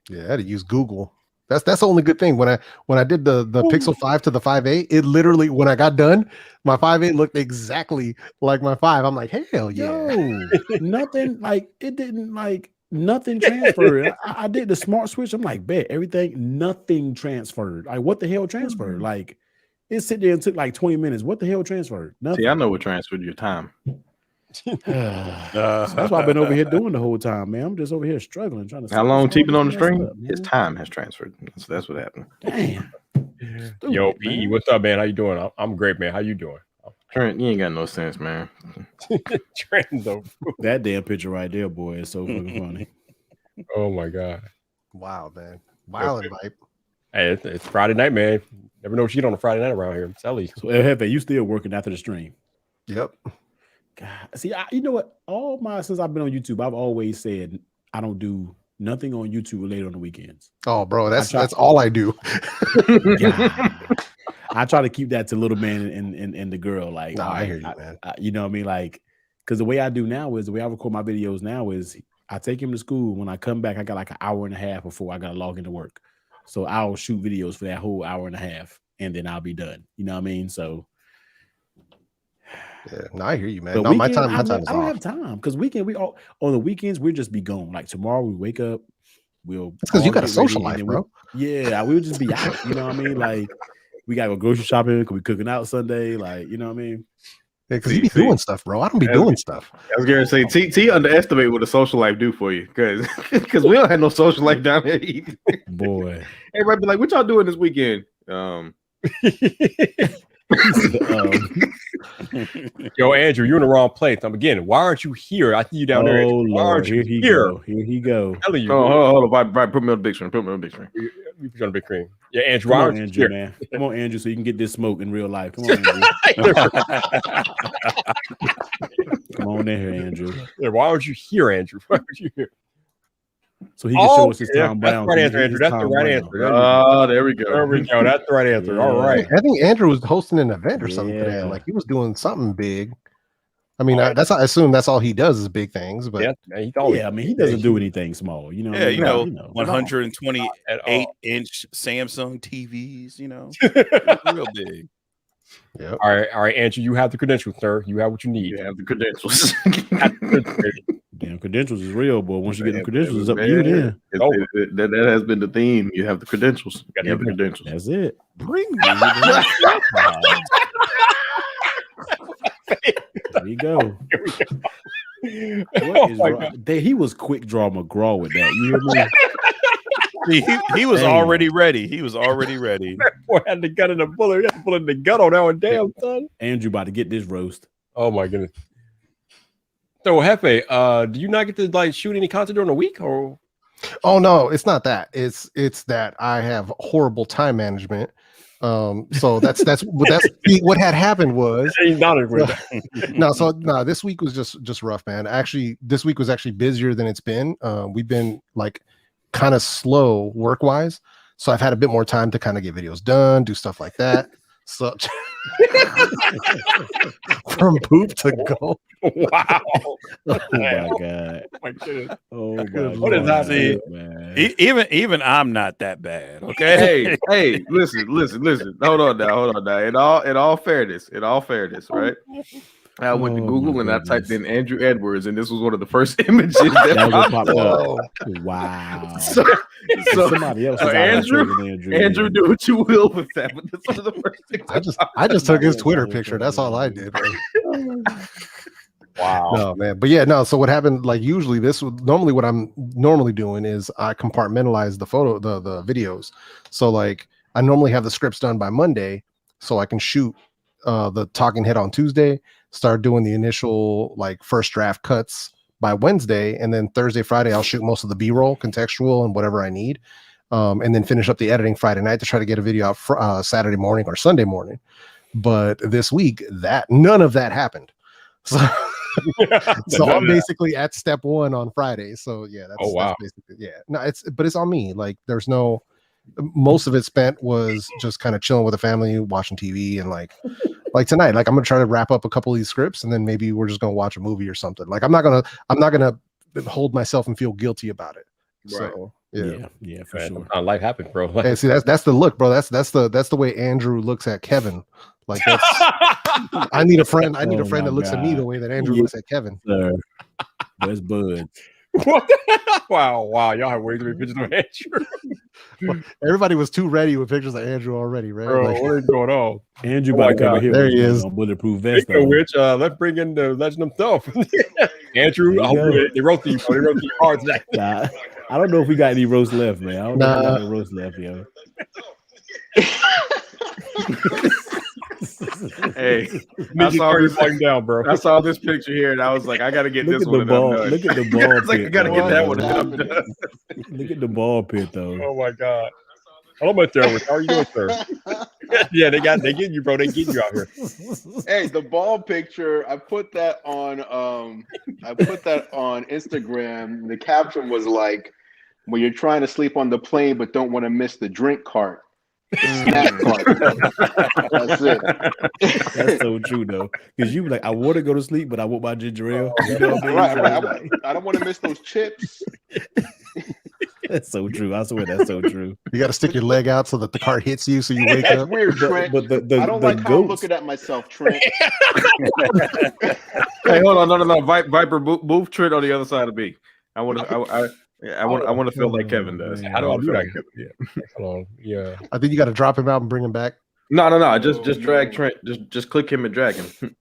Speaker 5: Yeah, I had to use Google. That's the only good thing. When I did the Pixel 5 to the 5A, it literally, when I got done, my 5A looked exactly like my 5. I'm like, hell yeah.
Speaker 2: Yo, nothing like it didn't like nothing transferred. I did the smart switch. I'm like, bet everything, nothing transferred. Like, what the hell transferred? Like, it sit there and took like 20 minutes. What the hell transferred? Nothing.
Speaker 7: See, I know what transferred your time.
Speaker 2: So that's what I've been over here doing the whole time, man. I'm just over here struggling, trying to.
Speaker 7: How long
Speaker 2: keeping
Speaker 7: keeping on the string? His time has transferred. So that's what happened.
Speaker 2: Damn.
Speaker 1: Yo,
Speaker 2: Stupid,
Speaker 1: E,
Speaker 2: man.
Speaker 1: what's up, man? How you doing? I'm great, man. How you doing?
Speaker 7: Trent, you ain't got no sense, man.
Speaker 1: Trent, though.
Speaker 2: That damn picture right there, boy, is so fucking funny.
Speaker 1: Oh my god.
Speaker 5: Wow, man. Wow, invite.
Speaker 1: Hey, it's Friday night, man. Never know what you get on a Friday night around here. I'm telling you.
Speaker 2: So, Hefe, you still working after the stream?
Speaker 5: Yep.
Speaker 2: God, see, you know what? Since I've been on YouTube, I've always said I don't do nothing on YouTube related on the weekends.
Speaker 5: Oh, bro, that's all I do.
Speaker 2: I try to keep that to little man and the girl. Like,
Speaker 5: no, I hear you, man.
Speaker 2: You know what I mean? Like, because the way I do now is the way I record my videos now is I take him to school. When I come back, I got like an hour and a half before I got to log into work. So I'll shoot videos for that whole hour and a half, and then I'll be done. You know what I mean? So.
Speaker 5: Yeah, no, I hear you, man.
Speaker 2: But
Speaker 5: No,
Speaker 2: weekend,
Speaker 5: my time is
Speaker 2: I don't
Speaker 5: off.
Speaker 2: have time because on the weekends we'll just be gone. Like tomorrow we wake up,
Speaker 5: it's because you got a social life, bro.
Speaker 2: We'll just be out. You know what I mean? Like we gotta go grocery shopping. Could we cooking out Sunday? Like, you know what I mean?
Speaker 5: Yeah, because you be doing stuff, bro. I don't be doing stuff.
Speaker 7: I was gonna say T underestimate what a social life do for you, because we don't have no social life down here either.
Speaker 2: Boy,
Speaker 7: everybody be like, "What y'all doing this weekend?"
Speaker 1: Yo, Andrew, you're in the wrong place. Again, why aren't you here? I see you down there.
Speaker 2: Oh,
Speaker 1: Why aren't
Speaker 2: Lord,
Speaker 1: you here?
Speaker 2: Here he go.
Speaker 1: I'm telling you.
Speaker 7: Hold on, put me on the big screen. Put me on the big screen.
Speaker 1: You put on the big screen. Yeah, Andrew, why aren't you
Speaker 2: Andrew,
Speaker 1: here?
Speaker 2: man. Come on, Andrew, so you can get this smoke in real life. Come on, Andrew. Come on in here, Andrew.
Speaker 1: Yeah, why aren't you here, Andrew? Why aren't you here?
Speaker 2: So he can show us his Tom
Speaker 1: That's
Speaker 2: Brown.
Speaker 1: the right answer, Andrew. That's the right answer.
Speaker 7: There we go.
Speaker 1: There we go. That's the right answer.
Speaker 2: Yeah.
Speaker 1: All right.
Speaker 5: I think Andrew was hosting an event or something today. Like he was doing something big. I mean, I assume that's all he does is big things. But
Speaker 1: he's always,
Speaker 2: I mean, he doesn't do anything small. You know,
Speaker 6: Yeah, you know,
Speaker 1: 128-inch
Speaker 6: Samsung TVs. You know, real big.
Speaker 5: Yeah.
Speaker 1: All right, Andrew. You have the credentials, sir. You have what you need.
Speaker 7: You have the credentials.
Speaker 2: Damn, credentials is real, boy. Once you get the credentials, it's up to you. Then
Speaker 7: that has been the theme. You have the credentials. You have the credentials.
Speaker 2: That's it.
Speaker 5: Bring me.
Speaker 2: There you go. He was quick draw McGraw with that. You hear me?
Speaker 6: He was already ready. He was already ready.
Speaker 1: Boy had the gun in the bullet. He had the bullet in the gun on that one. Damn, son.
Speaker 2: Andrew about to get this roast.
Speaker 1: Oh my goodness. So Hefe, do you not get to like shoot any content during the week or?
Speaker 5: Oh no, it's not that. It's that I have horrible time management. So that's what had happened was this week was just rough, man. Actually, this week was actually busier than it's been. We've been like kind of slow work wise, so I've had a bit more time to kind of get videos done, do stuff like that. So from poop to go.
Speaker 1: Wow.
Speaker 2: Oh my god.
Speaker 1: My goodness.
Speaker 2: Oh my god.
Speaker 1: What is happening,
Speaker 2: man?
Speaker 6: Even I'm not that bad. Okay.
Speaker 7: Hey, listen. Hold on now. In all fairness, right? I went to Google and I typed in Andrew Edwards, and this was one of the first images that popped up.
Speaker 2: Wow.
Speaker 7: So
Speaker 2: somebody else.
Speaker 7: Andrew, do what you will with that. But that's one of the first things
Speaker 5: I just took his Twitter picture. That's all I did.
Speaker 1: Wow.
Speaker 5: No, man. But yeah, no. So what happened? Like usually, normally what I'm normally doing is I compartmentalize the videos. So like I normally have the scripts done by Monday, so I can shoot the talking head on Tuesday. Start doing the initial like first draft cuts by Wednesday, and then Thursday, Friday, I'll shoot most of the B-roll, contextual, and whatever I need, and then finish up the editing Friday night to try to get a video out for Saturday morning or Sunday morning. But this week, none of that happened. So, I'm basically at step one on Friday. So yeah, that's basically No, it's on me. Like there's no. Most of it spent was just kind of chilling with the family, watching TV, and like tonight, like I'm gonna try to wrap up a couple of these scripts, and then maybe we're just gonna watch a movie or something. Like I'm not gonna hold myself and feel guilty about it.
Speaker 2: Right.
Speaker 5: So
Speaker 2: yeah, for sure.
Speaker 1: Life happens, bro.
Speaker 5: Hey, see, that's the look, bro. That's the way Andrew looks at Kevin. Like that's I need a friend. I need a friend that looks at me the way that Andrew looks at Kevin.
Speaker 2: Where's Bud?
Speaker 1: Wow, y'all have way too many pictures of Andrew.
Speaker 5: Well, everybody was too ready with pictures of Andrew already, right?
Speaker 1: Bro, what is going on?
Speaker 2: Andrew about to come here.
Speaker 5: There he is.
Speaker 2: Bulletproof vest.
Speaker 1: Which let's bring in the legend himself. Andrew, I hope they wrote the cards today.
Speaker 2: I don't know if we got any roast left, man. I don't know if we got any roast left, yo.
Speaker 7: Hey,
Speaker 1: Midget
Speaker 7: saw
Speaker 1: Curry
Speaker 7: this-
Speaker 1: falling down, bro.
Speaker 7: I saw this picture here and I was like, I gotta get
Speaker 2: Look
Speaker 7: this
Speaker 2: at
Speaker 7: one.
Speaker 2: the
Speaker 7: and I'm
Speaker 2: ball.
Speaker 7: done.
Speaker 2: Look at the ball
Speaker 7: It's like, I
Speaker 2: pit.
Speaker 7: gotta get
Speaker 2: though.
Speaker 7: that
Speaker 8: What
Speaker 7: one.
Speaker 8: is
Speaker 7: and I'm
Speaker 8: happening?
Speaker 7: done.
Speaker 2: Look at the ball pit though.
Speaker 1: Oh my god. Hello, Mr. Edwards. How are you doing, sir? Yeah, they get you, bro. They get you out here.
Speaker 8: Hey, the ball picture. I put that on Instagram. The caption was like, "When you're trying to sleep on the plane but don't want to miss the drink cart, the snack cart." That's it.
Speaker 2: That's so true though, because you be like, I want to go to sleep, but I want my ginger ale. You know what I mean?
Speaker 8: Right,
Speaker 2: So
Speaker 8: right.
Speaker 2: it's
Speaker 8: I don't want to miss those chips.
Speaker 2: that's so true. I swear that's so true.
Speaker 5: You got to stick your leg out so that the cart hits you, so you wake
Speaker 8: That's
Speaker 5: up.
Speaker 8: weird, Trent.
Speaker 2: But the
Speaker 8: I don't
Speaker 2: the
Speaker 8: like how I'm
Speaker 2: goats.
Speaker 8: looking at myself, Trent.
Speaker 7: Hey, hold on, no. Viper, move Trent on the other side of me. I want to feel like Kevin does.
Speaker 2: Man.
Speaker 1: How do I do that? Yeah. Hold on. Yeah.
Speaker 5: I think you got to drop him out and bring him back.
Speaker 7: No. Just drag Trent. Just click him and drag him.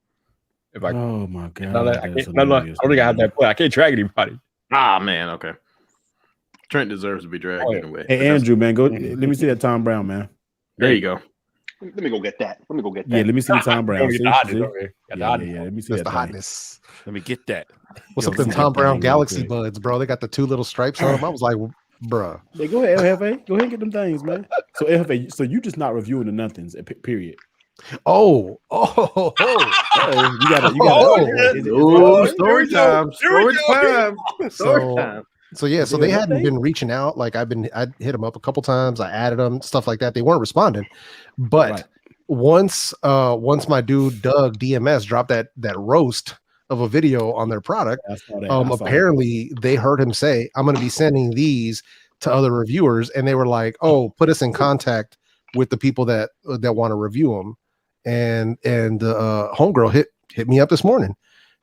Speaker 1: If I,
Speaker 2: Oh my god!
Speaker 1: no, I
Speaker 2: that's
Speaker 1: can't, no, I
Speaker 2: hilarious,
Speaker 1: don't think I have
Speaker 2: man.
Speaker 1: that play. I can't track anybody.
Speaker 7: Ah, man. Okay. Trent deserves to be dragged
Speaker 1: Oh, yeah.
Speaker 7: anyway.
Speaker 2: Hey Andrew, man, go. Let me see that Tom Brown, man.
Speaker 7: There you go.
Speaker 8: Let me go get that.
Speaker 2: Yeah, let me see the Tom Brown.
Speaker 1: Don't get
Speaker 2: See?
Speaker 1: the hotness
Speaker 2: See?
Speaker 1: over here. Got the
Speaker 2: Yeah,
Speaker 1: hotness.
Speaker 2: yeah. Let me see
Speaker 5: That's
Speaker 2: that
Speaker 5: the
Speaker 2: thing.
Speaker 5: hotness.
Speaker 6: Let me get that.
Speaker 5: What's
Speaker 2: Yo,
Speaker 5: up, them
Speaker 2: see
Speaker 5: Tom
Speaker 2: that
Speaker 5: Brown
Speaker 2: thing real
Speaker 5: Galaxy
Speaker 2: quick.
Speaker 5: buds, bro? They got the 2 little stripes on them. I was like, bruh.
Speaker 2: Yeah, go ahead, LFA. Go ahead and get them things, man. So LFA, so you just not reviewing the nothings, period.
Speaker 5: Oh.
Speaker 2: Uh-oh, you got
Speaker 7: Ooh, story time. Story time. Story time.
Speaker 5: So yeah, so
Speaker 2: Is there
Speaker 5: they
Speaker 2: an
Speaker 5: hadn't
Speaker 2: update?
Speaker 5: been reaching out. Like I hit them up a couple times. I added them, stuff like that. They weren't responding. But
Speaker 2: Right.
Speaker 5: once my dude Doug DMS dropped that roast of a video on their product,
Speaker 2: I saw that. I saw that.
Speaker 5: apparently they heard him say, "I'm going to be sending these to other reviewers," and they were like, "Oh, put us in contact with the people that want to review them." And homegirl hit me up this morning,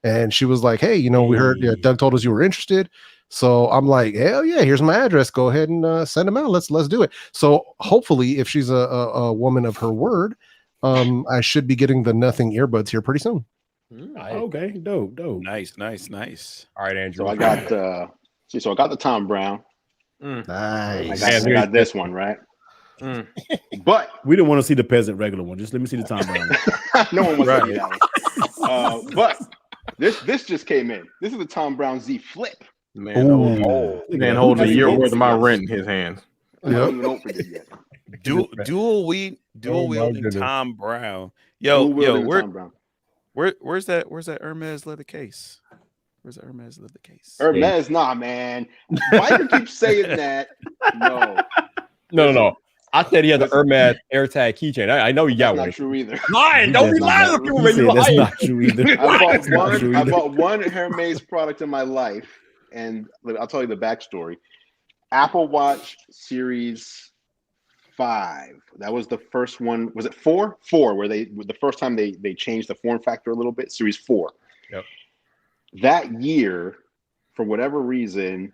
Speaker 5: and she was like, "Hey, we heard Doug told us you were interested." So I'm like, hell yeah, here's my address. Go ahead and send them out. Let's do it. So hopefully, if she's a woman of her word, I should be getting the nothing earbuds here pretty soon.
Speaker 2: Okay, dope.
Speaker 6: Nice.
Speaker 1: All right, Andrew.
Speaker 8: So I got the Tom Brown.
Speaker 5: Nice.
Speaker 8: I got this one, right? But
Speaker 2: We didn't want to see the peasant regular one. Just let me see the Tom Brown.
Speaker 8: no one wants to see that one. But this just came in. This is the Tom Brown Z Flip.
Speaker 7: Man, holding a year worth of my rent in his hands.
Speaker 8: I don't even open it yet.
Speaker 6: Dual wielding
Speaker 1: goodness.
Speaker 6: Tom Brown.
Speaker 8: Dual
Speaker 6: Yo,
Speaker 8: wielding Tom Brown.
Speaker 6: where's that Hermes leather case? Where's the Hermes leather case?
Speaker 8: Hermes, nah, man. Why do you keep saying that?
Speaker 1: No. I said he had the Hermes AirTag keychain. I know he got
Speaker 8: That's
Speaker 1: one.
Speaker 8: not true either.
Speaker 1: Lying. Don't be lying to people, man. You
Speaker 2: That's
Speaker 1: lying.
Speaker 2: not true either.
Speaker 8: I bought one Hermes product in my life, and I'll tell you the backstory. Apple Watch Series 5. That was the first one. Was it 4? 4, where the first time they changed the form factor a little bit. Series 4.
Speaker 1: Yep.
Speaker 8: That year, for whatever reason,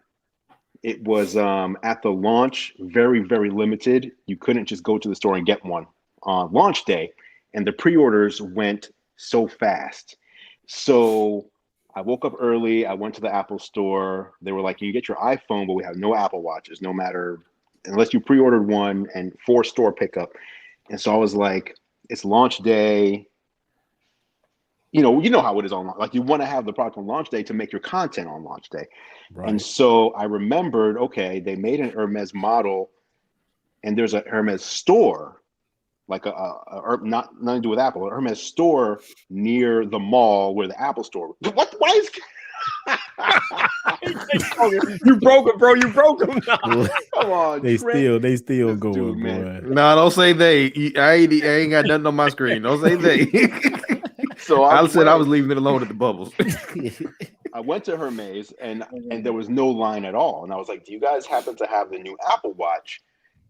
Speaker 8: it was at the launch, very, very limited. You couldn't just go to the store and get one on launch day, and the pre-orders went so fast. So I woke up early. I went to the Apple store. They were like, "You get your iPhone, but we have no Apple Watches, no matter unless you pre-ordered one and 4 store pickup." And so I was like, "It's launch day. You know how it is on like you want to have the product on launch day to make your content on launch day."
Speaker 2: Right.
Speaker 8: And so I remembered, okay, they made an Hermes model, and there's a Hermes store, like nothing to do with Apple, a Hermes store near the mall where the Apple store. What? Why is?
Speaker 1: You broke him, bro. You broke him.
Speaker 8: Come on,
Speaker 2: They
Speaker 8: Trent.
Speaker 2: still
Speaker 8: This
Speaker 2: going,
Speaker 8: dude,
Speaker 2: boy.
Speaker 8: man.
Speaker 7: No, don't say they. I ain't got nothing on my screen. Don't say they.
Speaker 8: So
Speaker 7: I said I was leaving it alone at the bubbles.
Speaker 8: I went to Hermes and there was no line at all. And I was like, "Do you guys happen to have the new Apple Watch?"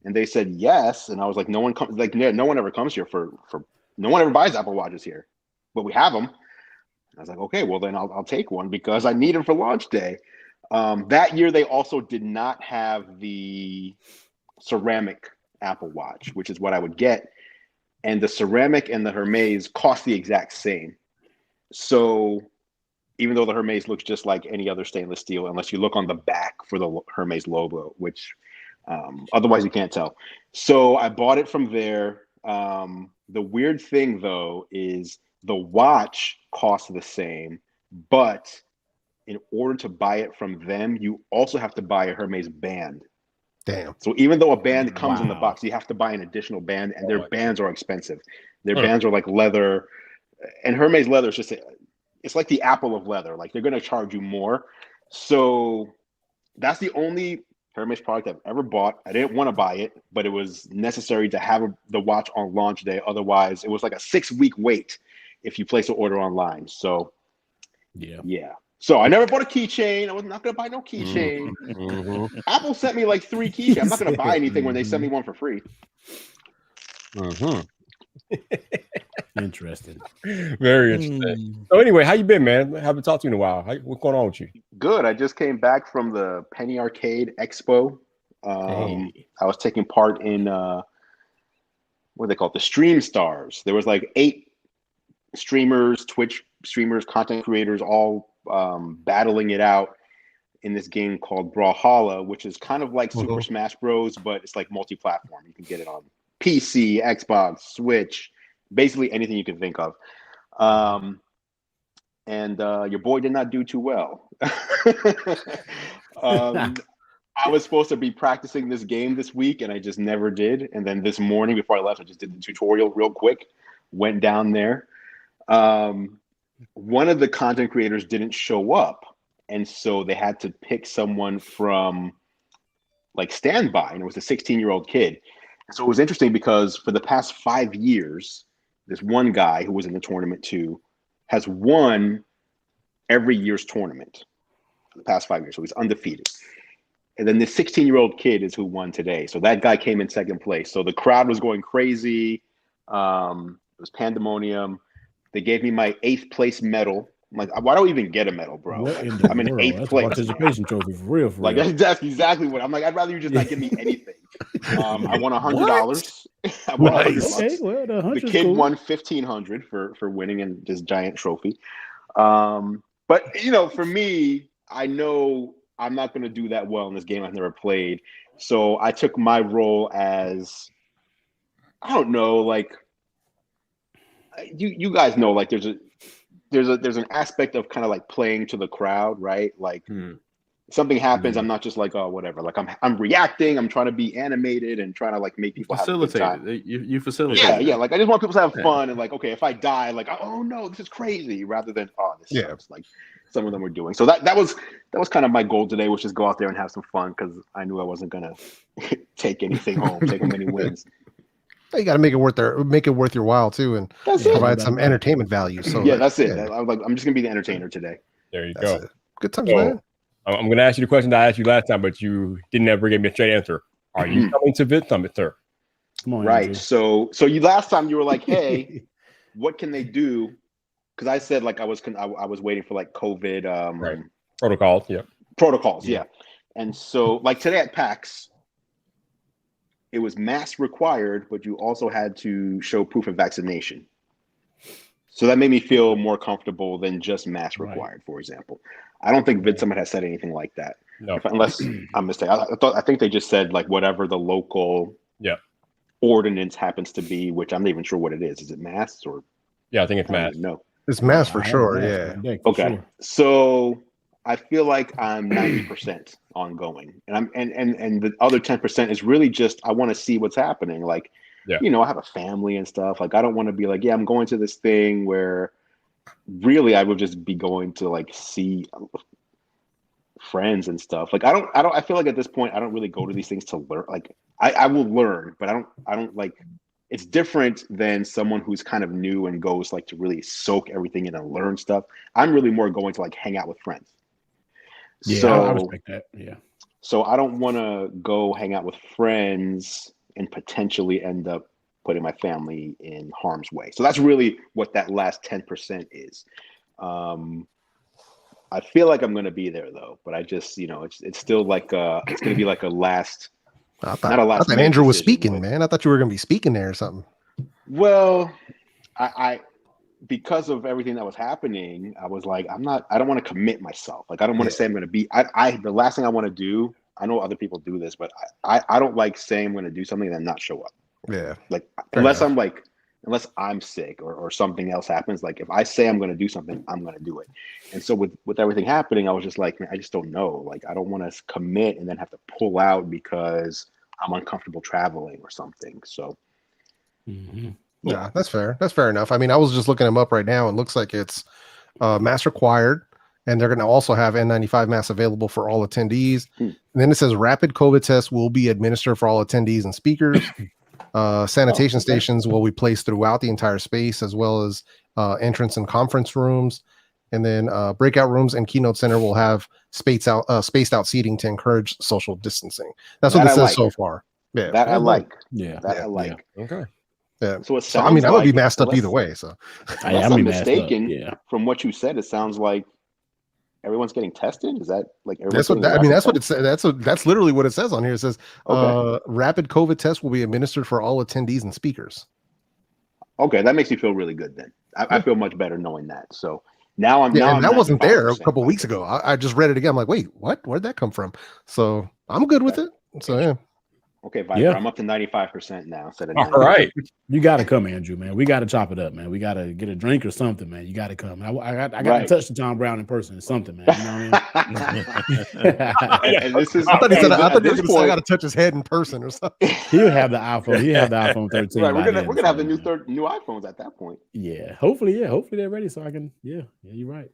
Speaker 8: And they said yes. And I was like, "No one comes. Like, no one ever comes here for. No one ever buys Apple Watches here, but we have them." I was like, "Okay, well then I'll take one because I need them for launch day." That year they also did not have the ceramic Apple Watch, which is what I would get. And the ceramic and the Hermes cost the exact same. So even though the Hermes looks just like any other stainless steel, unless you look on the back for the Hermes logo, which otherwise you can't tell. So I bought it from there. The weird thing though is the watch costs the same, but in order to buy it from them, you also have to buy a Hermes band.
Speaker 5: Damn.
Speaker 8: So even though a band comes in the
Speaker 2: Wow.
Speaker 8: box, you have to buy an additional band, and their bands are expensive. Their bands are like leather, and Hermes leather is just it's like the Apple of leather. Like they're gonna charge you more. So that's the only Hermes product I've ever bought. I didn't want to buy it, but it was necessary to have the watch on launch day. Otherwise, it was like a 6-week wait if you place an order online. So yeah. So I never bought a keychain. I was not gonna buy no keychain.
Speaker 1: Mm-hmm.
Speaker 8: Apple sent me like 3 keychains. I'm not gonna buy anything when they send me one for free.
Speaker 1: Mm-hmm.
Speaker 2: Interesting.
Speaker 1: Very interesting. So anyway, how you been, man? I haven't talked to you in a while. What's going on with you?
Speaker 8: Good. I just came back from the Penny Arcade Expo. I was taking part in what do they call it? The Stream Stars. There was like 8 streamers, Twitch streamers, content creators, all battling it out in this game called Brawlhalla, which is kind of like Super Smash Bros, but it's like multi-platform. You can get it on PC, Xbox, Switch, basically anything you can think of. And your boy did not do too well. I was supposed to be practicing this game this week, and I just never did. And then this morning before I left, I just did the tutorial real quick, went down there. One of the content creators didn't show up, and so they had to pick someone from like standby, and it was a 16-year-old kid. So it was interesting because for the past 5 years, this one guy who was in the tournament too has won every year's tournament for the past 5 years. So he's undefeated. And then this 16-year-old kid is who won today. So that guy came in second place. So the crowd was going crazy. It was pandemonium. They gave me my 8th place medal. I'm like, why do I even get a medal, bro? I'm in 8th place.
Speaker 2: Participation trophy for real.
Speaker 8: Like that's exactly what I'm like. I'd rather you just not give me anything. I won $100. I won $100.
Speaker 2: Okay, well,
Speaker 8: the kid won $1,500 for winning in this giant trophy. But you know, for me, I know I'm not going to do that well in this game I've never played. So I took my role as, I don't know, like you guys know, like there's an aspect of kind of like playing to the crowd, right? Like something happens, I'm not just like, oh, whatever. Like I'm reacting. I'm trying to be animated and trying to like make people facilitate have a good time.
Speaker 3: You facilitate.
Speaker 8: Yeah. Like I just want people to have fun and like, okay, if I die, like, oh no, this is crazy, rather than this sucks. Like some of them were doing. So that was kind of my goal today, was just go out there and have some fun, because I knew I wasn't gonna take anything home, take home any wins.
Speaker 5: You got to make it worth your while too, and provide some entertainment value. So
Speaker 8: yeah, that's it. I was like, I'm just gonna be the entertainer today.
Speaker 1: There you go.
Speaker 5: Good times, man.
Speaker 1: I'm going to ask you the question that I asked you last time, but you didn't ever give me a straight answer. Are you coming to Vid Summit, sir?
Speaker 2: Come on,
Speaker 8: right.
Speaker 2: Andrew.
Speaker 8: So you last time you were like, hey, what can they do? Because I said like I was waiting for like COVID
Speaker 1: protocols.
Speaker 8: Yeah. And so like today at PAX, it was mask required, but you also had to show proof of vaccination. So that made me feel more comfortable than just mask required, for example. I don't think Vid Summit has said anything like that.
Speaker 1: No.
Speaker 8: Unless I'm mistaken. I think they just said like whatever the local ordinance happens to be, which I'm not even sure what it is. Is it masks or?
Speaker 1: Yeah, I think it's masks.
Speaker 8: No.
Speaker 5: It's masks for sure. Yeah.
Speaker 8: Okay.
Speaker 2: Sure.
Speaker 8: So I feel like I'm 90% ongoing, and the other 10% is really just I want to see what's happening. Like, you know, I have a family and stuff. Like, I don't want to be like, I'm going to this thing where really I would just be going to like see friends and stuff. Like, I feel like at this point I don't really go to these things to learn. Like, I will learn, but I don't like. It's different than someone who's kind of new and goes like to really soak everything in and learn stuff. I'm really more going to like hang out with friends.
Speaker 2: Yeah,
Speaker 8: so,
Speaker 2: I respect that. Yeah.
Speaker 8: So I don't want to go hang out with friends and potentially end up putting my family in harm's way. So that's really what that last 10% is. I feel like I'm going to be there though, but I just, you know, it's still like it's going to be like a last.
Speaker 5: I thought Andrew was speaking, man. I thought you were going to be speaking there or something.
Speaker 8: Well, I because of everything that was happening, I was like, I don't want to commit myself. Like, I don't want to say I'm going to be, the last thing I want to do, I know other people do this, but I don't like saying I'm going to do something and then not show up.
Speaker 5: Yeah.
Speaker 8: Like
Speaker 5: Fair
Speaker 8: unless
Speaker 5: enough.
Speaker 8: I'm like, unless I'm sick or something else happens. Like if I say I'm going to do something, I'm going to do it. And so with everything happening, I was just like, man, I just don't know. Like I don't want to commit and then have to pull out because I'm uncomfortable traveling or something. So.
Speaker 5: Yeah, that's fair. That's fair enough. I mean, I was just looking them up right now. It looks like it's mask required, and they're going to also have N95 masks available for all attendees. And then it says rapid COVID tests will be administered for all attendees and speakers. Sanitation stations will be placed throughout the entire space, as well as entrance and conference rooms. And then breakout rooms and keynote center will have spaced out seating to encourage social distancing. That's what it says so far. Yeah,
Speaker 8: that I like.
Speaker 2: Yeah,
Speaker 8: that I like.
Speaker 1: Okay.
Speaker 5: Yeah.
Speaker 8: So it
Speaker 5: So
Speaker 8: sounds
Speaker 5: I mean, I would be
Speaker 8: like,
Speaker 5: masked up
Speaker 8: unless-
Speaker 5: either way. So
Speaker 8: Unless I'm mistaken,
Speaker 2: Yeah.
Speaker 8: from what you said, it sounds like everyone's getting tested. Is that like
Speaker 5: that's what that's what it says. That's literally what it says on here. It says rapid COVID test will be administered for all attendees and speakers.
Speaker 8: Okay, that makes me feel really good then. I feel much better knowing that. So now I'm
Speaker 5: and that wasn't there a
Speaker 8: 95%
Speaker 5: couple weeks ago. I just read it again. I'm like, wait, what? Where'd that come from? So I'm good with it. So yeah.
Speaker 8: Okay, Viper,
Speaker 2: Yeah.
Speaker 8: I'm up to 95% now instead of
Speaker 1: All
Speaker 8: 90%.
Speaker 1: right.
Speaker 2: You got to come, Andrew, man. We got to chop it up, man. We got to get a drink or something, man. You got to come. I got to
Speaker 8: Right.
Speaker 2: touch the John Brown in person or something, man. You know what I mean?
Speaker 8: And this is
Speaker 5: I thought he said, I
Speaker 8: at
Speaker 5: thought he was
Speaker 8: this
Speaker 5: going to say I
Speaker 8: point,
Speaker 5: got to touch his head in person or something.
Speaker 2: He'll have the iPhone. He'll have the iPhone 13.
Speaker 8: right,
Speaker 2: by
Speaker 8: we're
Speaker 2: then,
Speaker 8: gonna have
Speaker 2: so,
Speaker 8: the
Speaker 2: man.
Speaker 8: new iPhones at that point.
Speaker 2: Yeah, hopefully they're ready so I can. Yeah, you're right.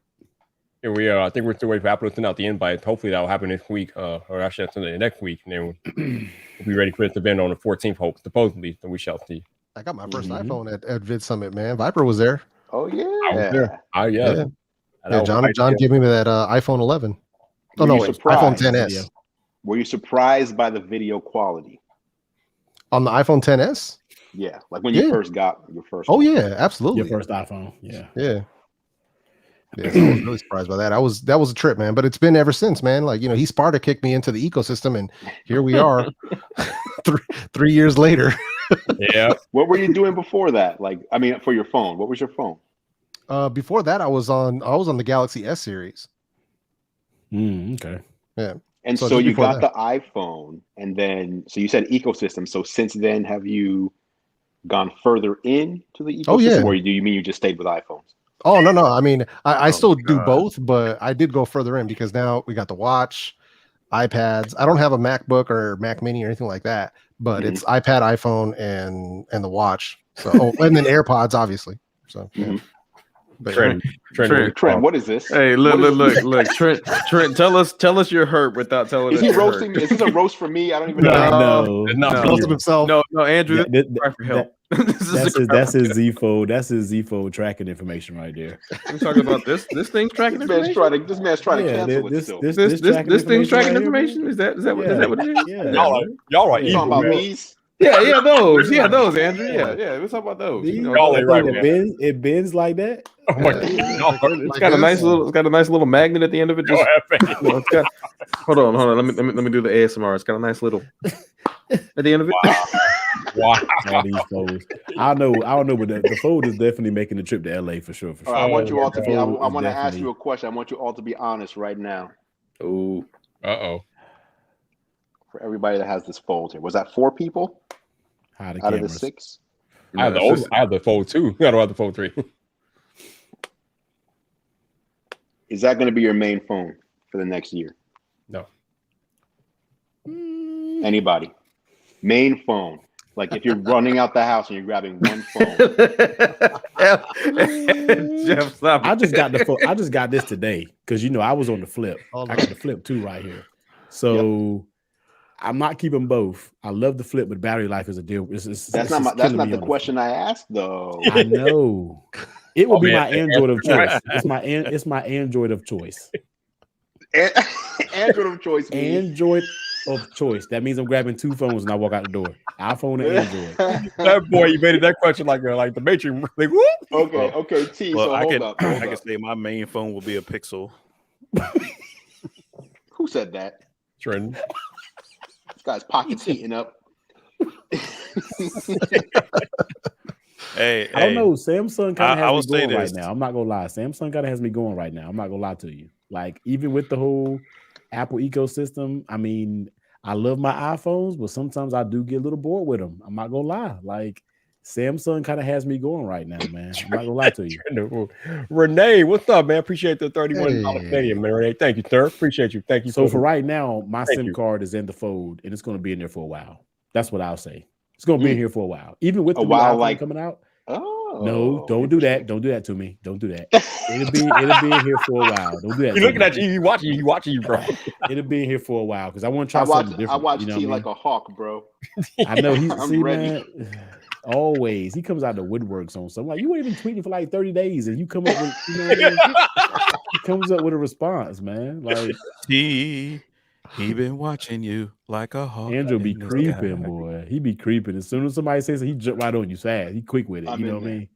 Speaker 1: And we I think we're still waiting for Apple to send out the invite. Hopefully that will happen this week, or actually that's next week, and then we'll be ready for this event on the 14th. Hope supposedly, so we shall see.
Speaker 5: I got my first iPhone at Vid Summit, man. Viper was there.
Speaker 8: Oh yeah,
Speaker 1: I was there. Yeah.
Speaker 5: Yeah, John gave me that iPhone 11. Oh
Speaker 8: Were
Speaker 5: no,
Speaker 8: you
Speaker 5: wait,
Speaker 8: surprised?
Speaker 5: iPhone 10s.
Speaker 8: Were you surprised by the video quality?
Speaker 5: On the iPhone 10s?
Speaker 8: Yeah, like when you first got your first.
Speaker 5: Oh
Speaker 8: one.
Speaker 5: yeah, absolutely.
Speaker 2: Your first iPhone. Yeah.
Speaker 5: Yeah. Yeah, so I was really surprised by that. That was a trip, man. But it's been ever since, man. Like, you know, he Sparta kicked me into the ecosystem, and here we are, 3 years later.
Speaker 1: Yeah.
Speaker 8: What were you doing before that? Like, I mean, for your phone, what was your phone?
Speaker 5: Before that, I was on the Galaxy S series.
Speaker 2: Okay.
Speaker 5: Yeah.
Speaker 8: And
Speaker 5: So
Speaker 8: so
Speaker 5: just
Speaker 8: you
Speaker 5: before
Speaker 8: got the iPhone, and then so you said ecosystem. So since then, have you gone further into the ecosystem,
Speaker 5: Oh, yeah.
Speaker 8: or do you mean you just stayed with iPhones?
Speaker 5: Oh no. I mean, I still do both, but I did go further in because now we got the watch, iPads. I don't have a MacBook or Mac Mini or anything like that, but it's iPad, iPhone, and the watch. So and then AirPods, obviously. So yeah. But,
Speaker 8: Trent, what is this?
Speaker 7: Hey, look, Trent, tell us you're hurt without telling us.
Speaker 8: Is he
Speaker 7: you're
Speaker 8: roasting?
Speaker 7: hurt.
Speaker 8: Is this a roast for me? I don't even
Speaker 2: No,
Speaker 8: know.
Speaker 1: It's not
Speaker 5: Roast of himself.
Speaker 7: No, Andrew,
Speaker 2: Yeah,
Speaker 7: this is a cry for help.
Speaker 2: that's his Z Fold. That's his Z Fold tracking information right there.
Speaker 7: We're talking about this thing's tracking
Speaker 8: This man's
Speaker 7: information.
Speaker 8: trying to cancel it
Speaker 2: this
Speaker 8: still.
Speaker 7: This thing's tracking
Speaker 2: right here,
Speaker 7: information.
Speaker 2: man.
Speaker 7: Is that what it is?
Speaker 2: Yeah.
Speaker 1: Y'all are
Speaker 8: You
Speaker 1: evil.
Speaker 8: talking about
Speaker 1: man.
Speaker 8: these?
Speaker 7: Yeah, those, Andrew. Yeah, we're talking about those.
Speaker 2: These-
Speaker 7: You know,
Speaker 1: Y'all ain't right,
Speaker 2: it
Speaker 1: man.
Speaker 2: bends, it bends like that.
Speaker 1: Oh my God.
Speaker 7: it's got a nice little magnet at the end of it. Just, you know, it's got, hold on. Let me do the ASMR. It's got a nice little at the end of it.
Speaker 1: Wow.
Speaker 2: All these folds. I don't know, but the fold is definitely making the trip to LA for sure.
Speaker 8: All right, I want you all to be. I
Speaker 2: Fold is
Speaker 8: want to ask
Speaker 2: definitely-
Speaker 8: you a question. I want you all to be honest right now.
Speaker 3: Ooh.
Speaker 1: Uh-oh.
Speaker 8: For everybody that has this fold here, was that 4 people
Speaker 2: How the
Speaker 8: out of the
Speaker 2: cameras.
Speaker 8: 6?
Speaker 1: I have the Fold 2. I don't have the Fold 3.
Speaker 8: Is that going to be your main phone for the next year?
Speaker 1: No.
Speaker 8: Anybody? Main phone. Like if you're running out the house and you're grabbing one phone.
Speaker 7: Jeff, stop.
Speaker 2: I just got this today because I was on the flip. I got the flip 2 right here. So I'm not keeping both. I love the flip, but battery life is a deal.
Speaker 8: That's not the question I asked though.
Speaker 2: I know. It will be
Speaker 1: man.
Speaker 2: my Android of choice. It's my Android of choice.
Speaker 8: Android of choice.
Speaker 2: Android of choice. That means I'm grabbing 2 phones when I walk out the door. iPhone and Android.
Speaker 1: That boy, you made that question like the Matrix. Like, whoop.
Speaker 8: Okay, T.
Speaker 6: Well,
Speaker 8: So
Speaker 6: I
Speaker 8: hold
Speaker 6: can
Speaker 8: up.
Speaker 6: say my main phone will be a Pixel.
Speaker 8: Who said that?
Speaker 1: Trend.
Speaker 8: This guy's pockets heating up.
Speaker 6: Hey,
Speaker 2: I don't know. Samsung kind
Speaker 6: I
Speaker 2: of
Speaker 6: will
Speaker 2: has me
Speaker 6: say
Speaker 2: going right
Speaker 6: this.
Speaker 2: now. I'm not gonna lie. Samsung kind of has me going right now. I'm not gonna lie to you. Like even with the whole Apple ecosystem, I mean, I love my iPhones, but sometimes I do get a little bored with them. I'm not gonna lie. Like Samsung kind of has me going right now, man. I'm not gonna lie to you.
Speaker 1: Renee, what's up, man? Appreciate the $31
Speaker 5: Hey.
Speaker 1: Canadian, man. Renee, thank you, sir. Appreciate you. Thank you.
Speaker 2: So for right now, my
Speaker 1: Thank
Speaker 2: SIM
Speaker 1: you.
Speaker 2: card is in the fold, and it's going to be in there for a while. That's what I'll say. It's going to be in here for a while, even with
Speaker 8: A
Speaker 2: the new
Speaker 8: while,
Speaker 2: iPhone
Speaker 8: like-
Speaker 2: coming out.
Speaker 8: Oh
Speaker 2: No, don't do that. Don't do that to me. Don't do that. It'll be in here for a while. Don't do that.
Speaker 1: He's
Speaker 2: to
Speaker 1: looking
Speaker 2: me.
Speaker 1: at you. He watching you, bro.
Speaker 2: It'll be in here for a while because I want to try
Speaker 8: I watch
Speaker 2: something different.
Speaker 8: I watch
Speaker 2: you know
Speaker 8: T
Speaker 2: what I
Speaker 8: like a hawk, bro.
Speaker 2: mean? I know he's
Speaker 8: I'm
Speaker 2: see,
Speaker 8: ready.
Speaker 2: man. Always he comes out the woodworks on something like you ain't even tweeting for like 30 days and you come up with you know what I mean? He comes up with a response, man. Like
Speaker 6: He been watching you like a hawk.
Speaker 2: Andrew be
Speaker 6: in the
Speaker 2: creeping,
Speaker 6: sky.
Speaker 2: boy. He be creeping. As soon as somebody says it, he jump right on you fast. He quick with it.
Speaker 8: I'm
Speaker 2: You know
Speaker 8: in
Speaker 2: what I
Speaker 8: there.
Speaker 2: mean?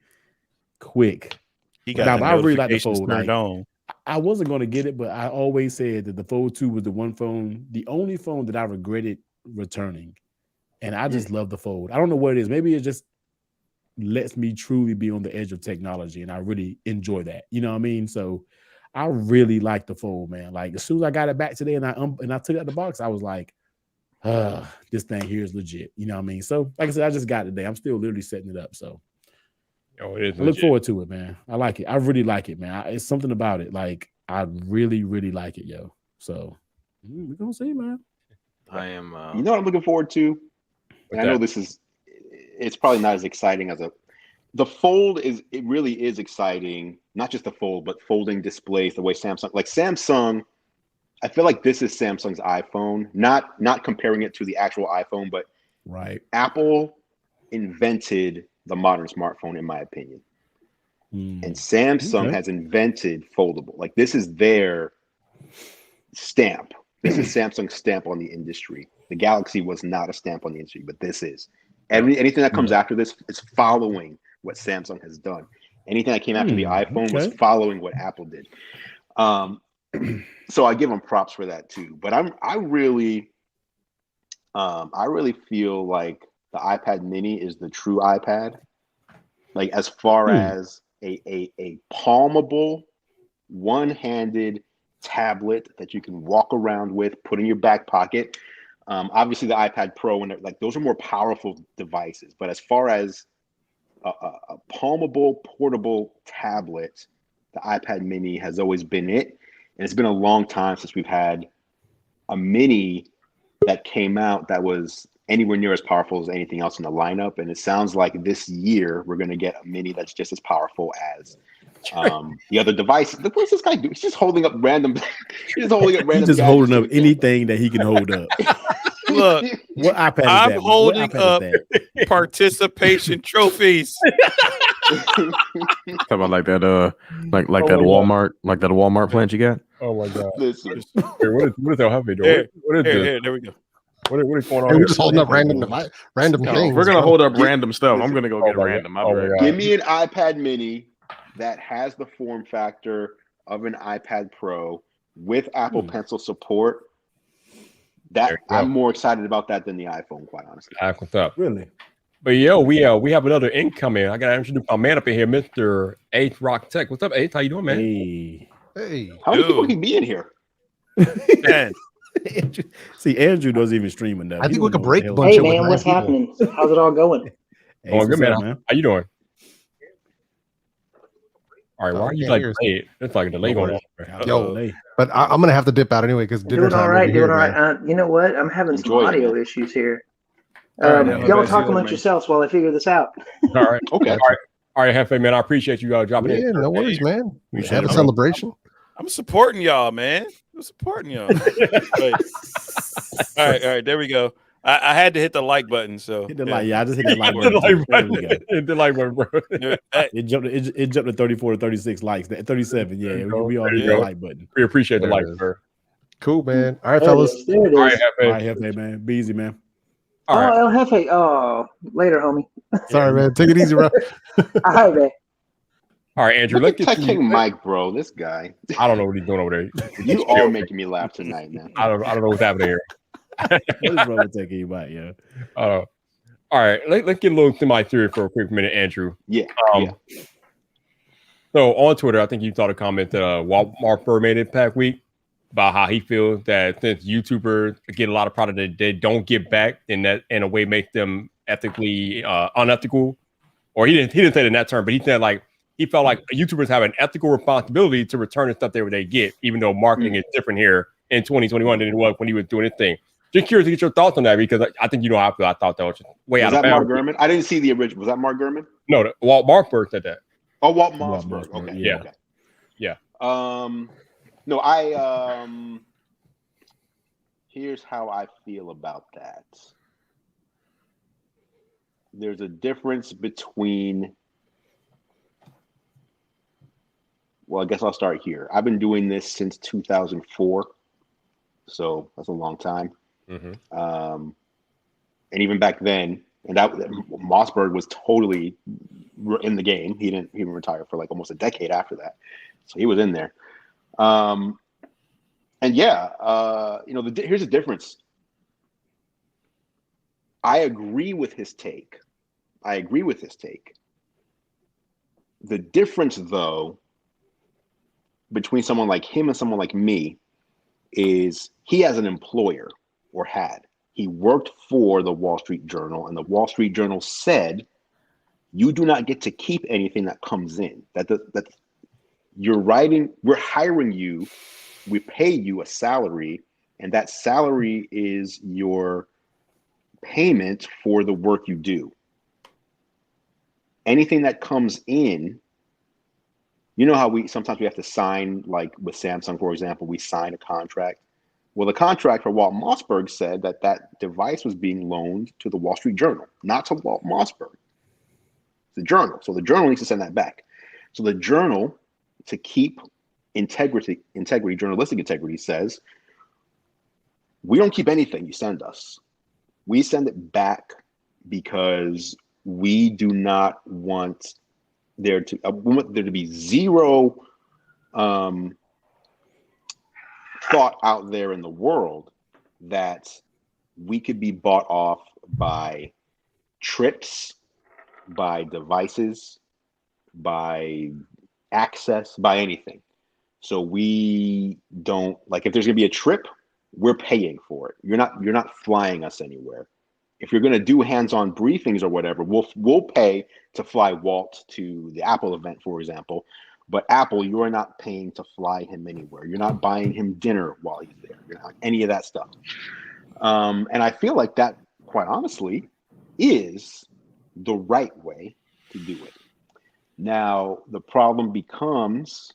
Speaker 2: Quick.
Speaker 6: He got
Speaker 2: Now,
Speaker 6: the
Speaker 2: but I really like the
Speaker 6: notifications
Speaker 2: fold.
Speaker 6: turned
Speaker 2: Like,
Speaker 6: on.
Speaker 2: I wasn't going to get it, but I always said that the Fold 2 was the one phone, the only phone that I regretted returning. And I just love the Fold. I don't know what it is. Maybe it just lets me truly be on the edge of technology, and I really enjoy that. You know what I mean? So I really like the Fold, man. Like as soon as I got it back today and I took it out the box, I was like, this thing here is legit. You know what I mean? So like I said, I just got it today. I'm still literally setting it up. So
Speaker 1: It is
Speaker 2: I look forward to it, man. I like it. I really like it, man. It's something about it. Like I really, really like it, yo. So we're gonna see, man.
Speaker 7: I am.
Speaker 8: You know what I'm looking forward to? And I know it's probably not as exciting as the Fold is. It really is exciting. Not just the Fold, but folding displays. The way Samsung. I feel like this is Samsung's iPhone. Not comparing it to the actual iPhone, but
Speaker 2: right.
Speaker 8: Apple invented the modern smartphone, in my opinion. And Samsung has invented foldable. Like this is their stamp. This is Samsung's stamp on the industry. The Galaxy was not a stamp on the industry, but this is. Anything that comes after this is following what Samsung has done. Anything that came after the iPhone was following what Apple did. So I give them props for that too. But I really feel like the iPad Mini is the true iPad. Like as far as a palmable, one-handed tablet that you can walk around with, put in your back pocket. Obviously, the iPad Pro and like those are more powerful devices. But as far as a palmable, portable tablet, the iPad Mini has always been it. And it's been a long time since we've had a Mini that came out that was anywhere near as powerful as anything else in the lineup. And it sounds like this year we're going to get a Mini that's just as powerful as the other device. What's this guy do? He's just holding up random. He's just
Speaker 2: holding up anything that he can hold up.
Speaker 6: Look,
Speaker 2: what iPad is
Speaker 6: I'm
Speaker 2: that?
Speaker 6: holding up participation trophies.
Speaker 4: Talking about like that that Walmart plant you got.
Speaker 1: Oh my god!
Speaker 8: Listen,
Speaker 1: what is El Jefe doing? What is this?
Speaker 6: There we go.
Speaker 1: What is going on?
Speaker 5: We're
Speaker 1: Here?
Speaker 5: just holding up random things.
Speaker 7: We're gonna hold up random stuff. I'm gonna go get random.
Speaker 8: Give me an iPad Mini that has the form factor of an iPad Pro with Apple Pencil support. That I'm more excited about that than the iPhone, quite honestly.
Speaker 1: What's up?
Speaker 2: Really?
Speaker 1: But yo, we have another incoming. I gotta introduce my man up in here, Mr. Eighth Rock Tech. What's up, Eighth? How you doing, man?
Speaker 5: Hey.
Speaker 8: How many people can be in here?
Speaker 6: Man.
Speaker 2: See, Andrew doesn't even stream enough.
Speaker 5: I think we could break a
Speaker 9: bunch. Hey man, what's happening? How's it all going?
Speaker 1: Oh, good man. How you doing? All right, why are you like late? It's like a delay going on.
Speaker 5: Yo, but I'm gonna have to dip out anyway because dinner
Speaker 9: doing
Speaker 5: time.
Speaker 9: All right, doing all right. You know what? I'm having some audio issues here. Y'all talk amongst yourselves while I figure this out.
Speaker 1: All right. Okay. All right, Hefe, man. I appreciate you dropping in.
Speaker 5: Yeah, no worries, man. We should have a celebration.
Speaker 6: I'm supporting y'all, man. I'm supporting y'all. All right. There we go. I had to hit the like button, so
Speaker 2: hit the like. Yeah, I just hit the like button.
Speaker 1: Hit the like button, bro.
Speaker 2: It jumped to 34 to 36 likes. 37. Yeah, we all hit the like button.
Speaker 1: We appreciate the like, sir.
Speaker 5: Cool, man. All right, fellas.
Speaker 9: There it is.
Speaker 2: All right, Hefe, man. Be easy, man.
Speaker 9: All right. El Jefe. Oh, later, homie.
Speaker 5: Sorry, man. Take it easy, bro.
Speaker 9: All right, man.
Speaker 1: All right, Andrew.
Speaker 8: Look at Tech King Mike, bro. This guy.
Speaker 1: I don't know what he's doing over there.
Speaker 8: You all making me laugh tonight, man.
Speaker 1: I don't know what's happening here.
Speaker 2: What is wrong with Tech King Mike, yo?
Speaker 1: All right. Let's get a little to my theory for a quick minute, Andrew.
Speaker 8: Yeah.
Speaker 1: So on Twitter, I think you saw the comment that Walmart made it Pack Week. about how he feels that since YouTubers get a lot of product that they don't give back, and that in a way makes them ethically unethical. Or he didn't say it in that term, but he said like he felt like YouTubers have an ethical responsibility to return the stuff they get, even though marketing is different here in 2021 than it was when he was doing his thing. Just curious to get your thoughts on that, because I think you know how I feel. I thought that was just way out of bounds.
Speaker 8: Was that Mark Gurman? I didn't see the original. Was that Mark Gurman?
Speaker 1: No, Walt Mossberg said that.
Speaker 8: Oh, Walt Mossberg. Okay.
Speaker 1: Yeah.
Speaker 8: Okay.
Speaker 1: Yeah.
Speaker 8: No, here's how I feel about that. There's a difference between, well, I guess I'll start here. I've been doing this since 2004, so that's a long time. And even back then, and that Mossberg was totally in the game. He didn't even retire for like almost a decade after that, so he was in there. And yeah, here's the difference. I agree with his take. The difference, though, between someone like him and someone like me is he has an employer, or had. He worked for the Wall Street Journal, and the Wall Street Journal said, you do not get to keep anything that comes in. That you're writing, we're hiring you, we pay you a salary, and that salary is your payment for the work you do. Anything that comes in, you know how sometimes we have to sign, like with Samsung, for example, we sign a contract. Well, the contract for Walt Mossberg said that device was being loaned to the Wall Street Journal, not to Walt Mossberg. The journal. So the journal needs to send that back. So the journal, to keep integrity, journalistic integrity, says, we don't keep anything you send us. We send it back because we do not want there to be zero thought out there in the world that we could be bought off by trips, by devices, by access, by anything. So we don't, like, if there's gonna be a trip, we're paying for it. You're not flying us anywhere. If you're gonna do hands-on briefings or whatever, we'll pay to fly Walt to the Apple event, for example. But Apple, you're not paying to fly him anywhere. You're not buying him dinner while he's there. You're not any of that stuff. And I feel like that, quite honestly, is the right way to do it. Now, the problem becomes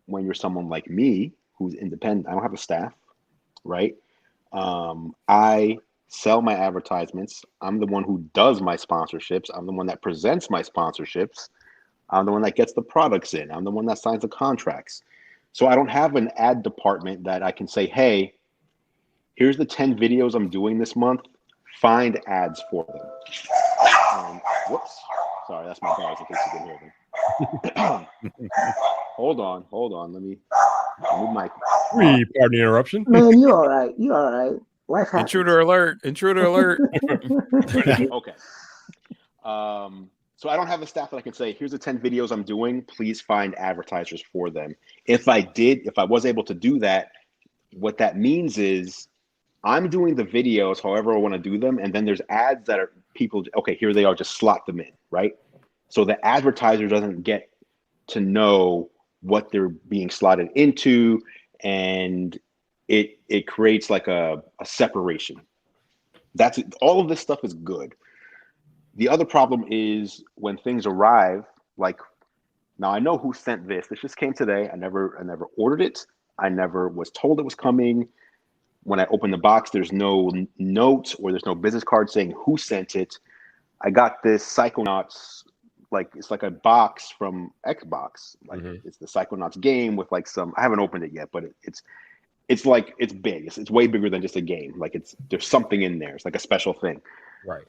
Speaker 8: when you're someone like me who's independent. I don't have a staff, right? I sell my advertisements. I'm the one who does my sponsorships. I'm the one that presents my sponsorships. I'm the one that gets the products in. I'm the one that signs the contracts. So I don't have an ad department that I can say, hey, here's the 10 videos I'm doing this month. Find ads for them. Whoops. Sorry, that's my dogs in case you can hear them. Hold on. Let me move my...
Speaker 1: Pardon the interruption.
Speaker 9: Man, you all right. Life happens.
Speaker 6: Intruder alert.
Speaker 8: Okay. So I don't have a staff that I can say, here's the 10 videos I'm doing. Please find advertisers for them. If I was able to do that, what that means is I'm doing the videos however I want to do them. And then there's ads that are people, okay, here they are, just slot them in, right? So the advertiser doesn't get to know what they're being slotted into, and it creates like a separation. That's it. All of this stuff is good. The other problem is when things arrive, like, now I know who sent this. This just came today. I never ordered it. I never was told it was coming. When I open the box, there's no note or there's no business card saying who sent it. I got this Psychonauts, like, it's like a box from Xbox. Like, it's the Psychonauts game with like some, I haven't opened it yet, but it's like, it's big. It's way bigger than just a game. Like, there's something in there. It's like a special thing.
Speaker 1: Right.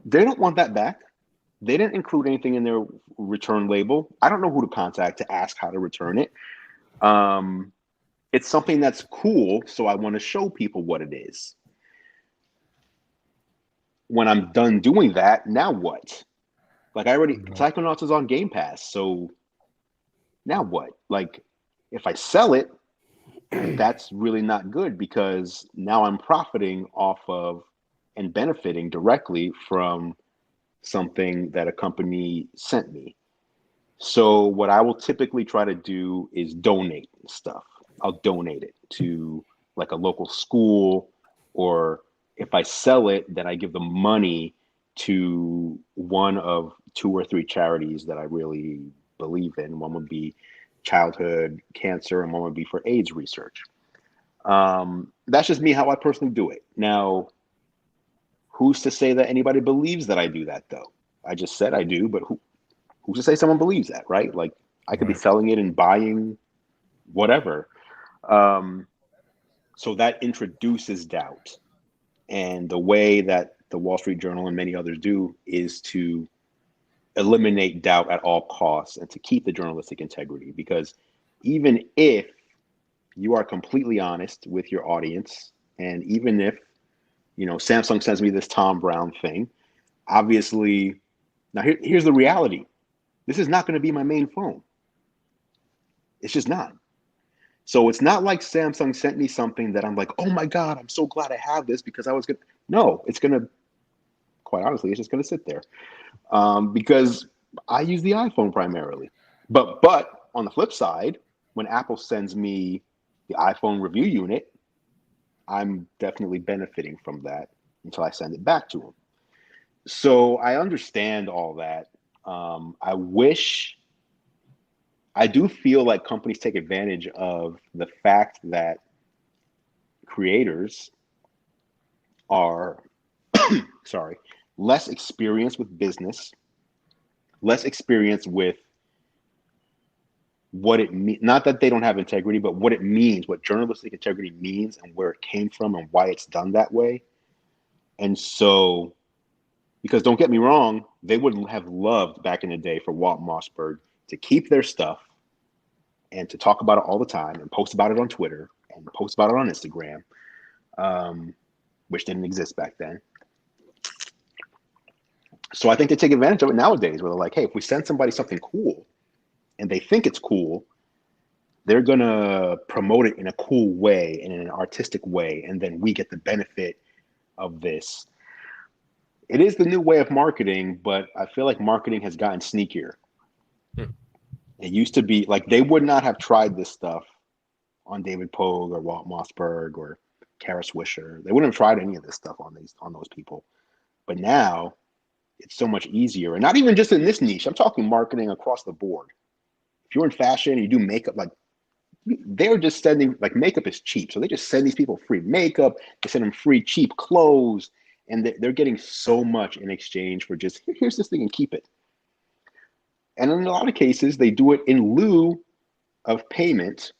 Speaker 8: They don't want that back. They didn't include anything in their return label. I don't know who to contact to ask how to return it. It's something that's cool, so I want to show people what it is. When I'm done doing that, now what? Like, Psychonauts is on Game Pass, so now what? Like, if I sell it, that's really not good, because now I'm profiting off of and benefiting directly from something that a company sent me. So what I will typically try to do is donate stuff. I'll donate it to like a local school, or if I sell it, then I give the money to one of 2 or 3 charities that I really believe in. One would be childhood cancer, and one would be for AIDS research. That's just me, how I personally do it. Now, who's to say that anybody believes that I do that, though? I just said I do, but who's to say someone believes that, right? Like, I could be selling it and buying whatever. So that introduces doubt. And the way that the Wall Street Journal and many others do is to eliminate doubt at all costs and to keep the journalistic integrity. Because even if you are completely honest with your audience, and even if, you know, Samsung sends me this Tom Brown thing, obviously, now here's the reality. This is not going to be my main phone. It's just not. So it's not like Samsung sent me something that I'm like, oh my God, I'm so glad I have this because I was going to. No, it's going to, quite honestly, it's just going to sit there because I use the iPhone primarily. But on the flip side, when Apple sends me the iPhone review unit, I'm definitely benefiting from that until I send it back to them. So I understand all that. I do feel like companies take advantage of the fact that creators are, less experienced with business, less experienced with what it means. Not that they don't have integrity, but what it means, what journalistic integrity means, and where it came from, and why it's done that way. And so, because don't get me wrong, they would have loved back in the day for Walt Mossberg to keep their stuff and to talk about it all the time and post about it on Twitter and post about it on Instagram, which didn't exist back then. So I think they take advantage of it nowadays, where they're like, hey, if we send somebody something cool and they think it's cool, they're going to promote it in a cool way and in an artistic way, and then we get the benefit of this. It is the new way of marketing, but I feel like marketing has gotten sneakier. It used to be like they would not have tried this stuff on David Pogue or Walt Mossberg or Kara Swisher. They wouldn't have tried any of this stuff on those people. But now it's so much easier, and not even just in this niche. I'm talking marketing across the board. If you're in fashion and you do makeup, like they're just sending, like, makeup is cheap, so they just send these people free makeup. They send them free cheap clothes, and they're getting so much in exchange for just, here's this thing and keep it. And in a lot of cases, they do it in lieu of payment,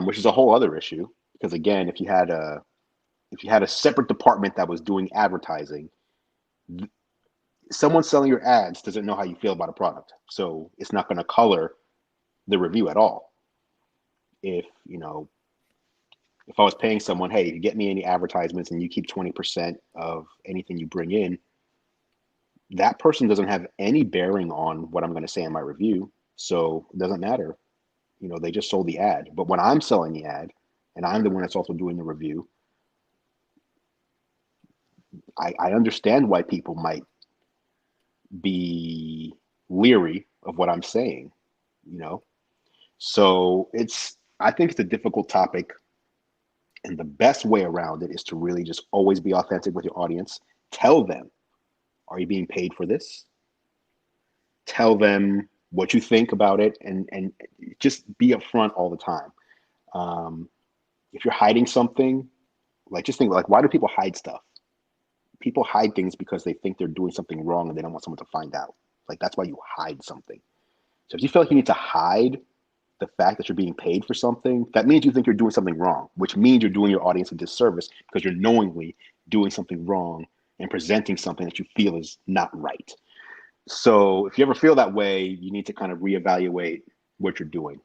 Speaker 8: which is a whole other issue. Because again, if you had a separate department that was doing advertising, someone selling your ads doesn't know how you feel about a product, so it's not going to color the review at all. If I was paying someone, hey, if you get me any advertisements and you keep 20% of anything you bring in, that person doesn't have any bearing on what I'm going to say in my review, so it doesn't matter. They just sold the ad. But when I'm selling the ad and I'm the one that's also doing the review, I understand why people might be leery of what I'm saying, So I think it's a difficult topic, and the best way around it is to really just always be authentic with your audience. Tell them, are you being paid for this? Tell them what you think about it, and just be upfront all the time. If you're hiding something, just think, why do people hide stuff? People hide things because they think they're doing something wrong and they don't want someone to find out. That's why you hide something. So if you feel like you need to hide the fact that you're being paid for something, that means you think you're doing something wrong, which means you're doing your audience a disservice because you're knowingly doing something wrong and presenting something that you feel is not right. So if you ever feel that way, you need to kind of reevaluate what you're doing.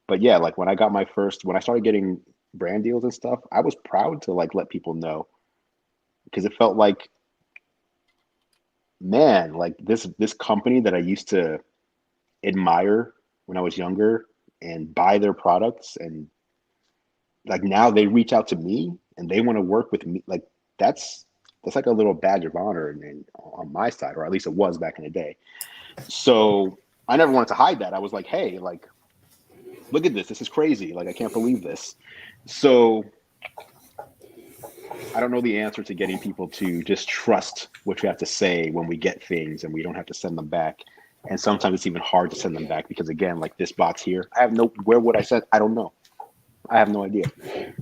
Speaker 8: But yeah, when I started getting brand deals and stuff, I was proud to let people know, because it felt like, man, this company that I used to admire when I was younger and buy their products, and like now they reach out to me and they want to work with me. Like that's like a little badge of honor and on my side, or at least it was back in the day. So I never wanted to hide that. I was like, hey, like, look at this. This is crazy. Like, I can't believe this. So I don't know the answer to getting people to just trust what you have to say when we get things and we don't have to send them back. And sometimes it's even hard to send them back because, again, like this box here, I have no, where would I send? I don't know. I have no idea.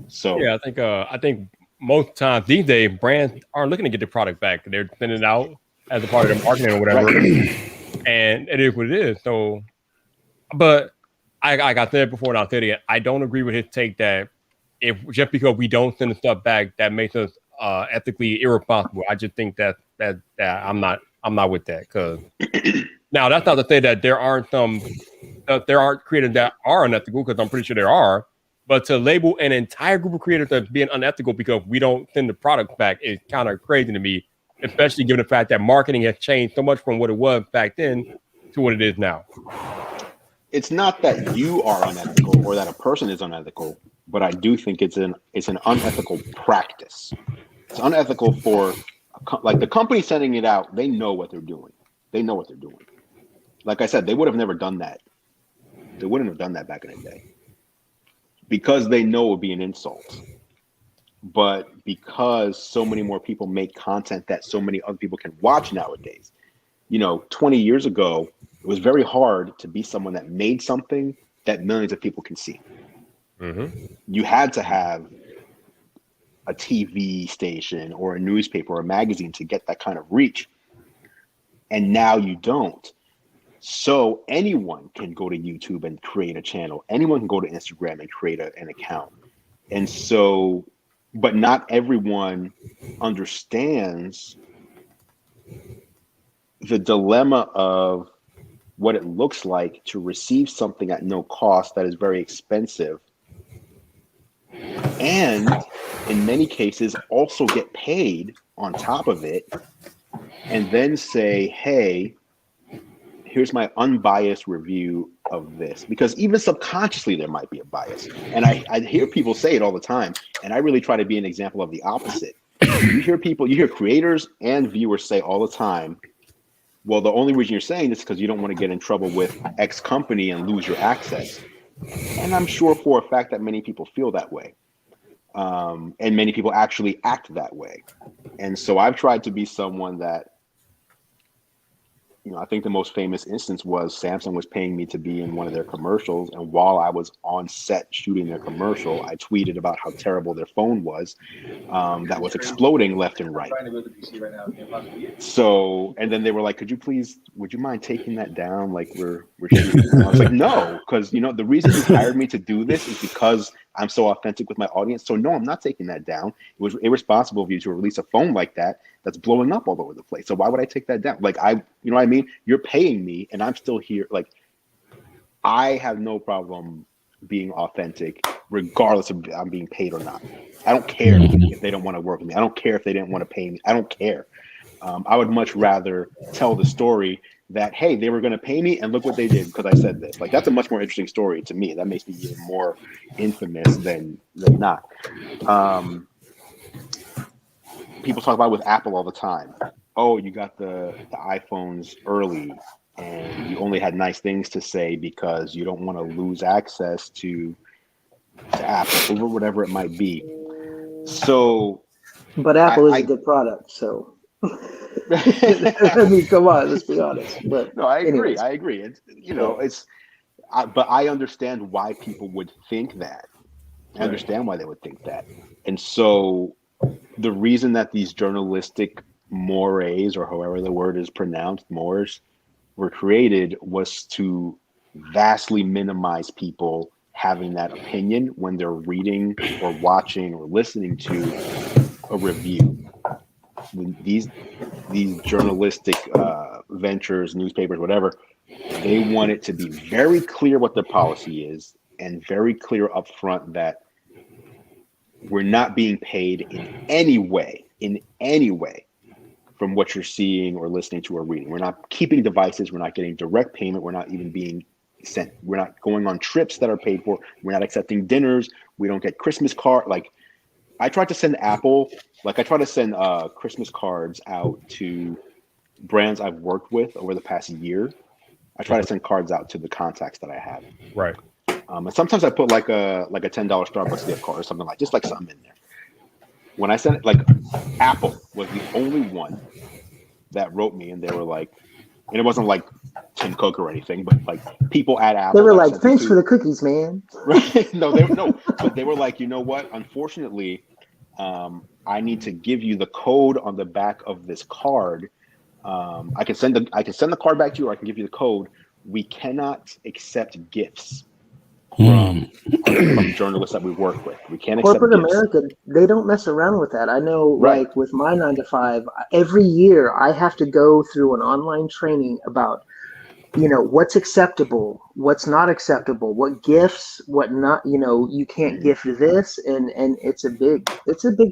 Speaker 8: So
Speaker 1: yeah, I think most times these days brands aren't looking to get the product back. They're sending it out as a part of their marketing or whatever. Right. And it is what it is. So, but I got there before and I'll tell you, I don't agree with his take that if just because we don't send the stuff back, that makes us ethically irresponsible. I just think that I'm not with that. Because now that's not to say that there aren't creators that are unethical, because I'm pretty sure there are. But to label an entire group of creators as being unethical because we don't send the product back is kind of crazy to me, especially given the fact that marketing has changed so much from what it was back then to what it is now.
Speaker 8: It's not that you are unethical or that a person is unethical, but I do think it's an unethical practice. It's unethical for like the company sending it out. They know what they're doing. They know what they're doing. Like I said, they would have never done that. They wouldn't have done that back in the day because they know it would be an insult. But because so many more people make content that so many other people can watch nowadays, 20 years ago, it was very hard to be someone that made something that millions of people can see. Mm-hmm. You had to have a TV station or a newspaper or a magazine to get that kind of reach. And now you don't. So anyone can go to YouTube and create a channel. Anyone can go to Instagram and create an account. And so, but not everyone understands the dilemma of what it looks like to receive something at no cost that is very expensive. And in many cases also get paid on top of it and then say, hey, here's my unbiased review of this. Because even subconsciously there might be a bias. And I hear people say it all the time. And I really try to be an example of the opposite. You hear creators and viewers say all the time, well, the only reason you're saying this is because you don't want to get in trouble with X company and lose your access. And I'm sure for a fact that many people feel that way. And many people actually act that way. And so I've tried to be someone that, I think the most famous instance was Samsung was paying me to be in one of their commercials. And while I was on set shooting their commercial, I tweeted about how terrible their phone was, that was exploding left and right. So, and then they were like, would you mind taking that down? Like we're shooting. And I was like, no, because, the reason you hired me to do this is because I'm so authentic with my audience. So no, I'm not taking that down. It was irresponsible of you to release a phone like that that's blowing up all over the place. So why would I take that down? Like you know what I mean? You're paying me and I'm still here. Like I have no problem being authentic regardless of I'm being paid or not. I don't care if they don't want to work with me. I don't care if they didn't want to pay me. I don't care. I would much rather tell the story that, hey, they were going to pay me and look what they did because I said this. Like that's a much more interesting story to me. That makes me even more infamous than not. People talk about it with Apple all the time. Oh, you got the iPhones early and you only had nice things to say because you don't want to lose access to Apple or whatever it might be. So,
Speaker 9: but Apple is a good product, so I mean, come on, let's be honest. But
Speaker 8: no, I agree.
Speaker 9: anyways.
Speaker 8: I agree. It's, but I understand why people would think that. I understand why they would think that. And so the reason that these journalistic mores, or however the word is pronounced, mores, were created was to vastly minimize people having that opinion when they're reading or watching or listening to a review. These journalistic ventures, newspapers, whatever, they want it to be very clear what their policy is and very clear up front that we're not being paid in any way from what you're seeing or listening to or reading. We're not keeping devices. We're not getting direct payment. We're not even being sent. We're not going on trips that are paid for. We're not accepting dinners. We don't get Christmas card. Like I tried to send Apple, like I try to send Christmas cards out to brands I've worked with over the past year. I try to send cards out to the contacts that I have.
Speaker 1: Right.
Speaker 8: And sometimes I put like a $10 Starbucks gift card or something like just like something in there. When I sent it, like Apple was the only one that wrote me, and they were like, and it wasn't like Tim Cook or anything, but like people at Apple.
Speaker 9: They were like, "Thanks for the cookies, man."
Speaker 8: Right? But they were like, you know what? Unfortunately, I need to give you the code on the back of this card. I can send the card back to you, or I can give you the code. We cannot accept gifts from journalists that we work with. We can't accept
Speaker 9: corporate
Speaker 8: gifts.
Speaker 9: America. They don't mess around with that. I know,
Speaker 8: Right.
Speaker 9: like with my 9 to 5, every year I have to go through an online training about, what's acceptable, what's not acceptable, what gifts, what not. You can't gift this, and it's a big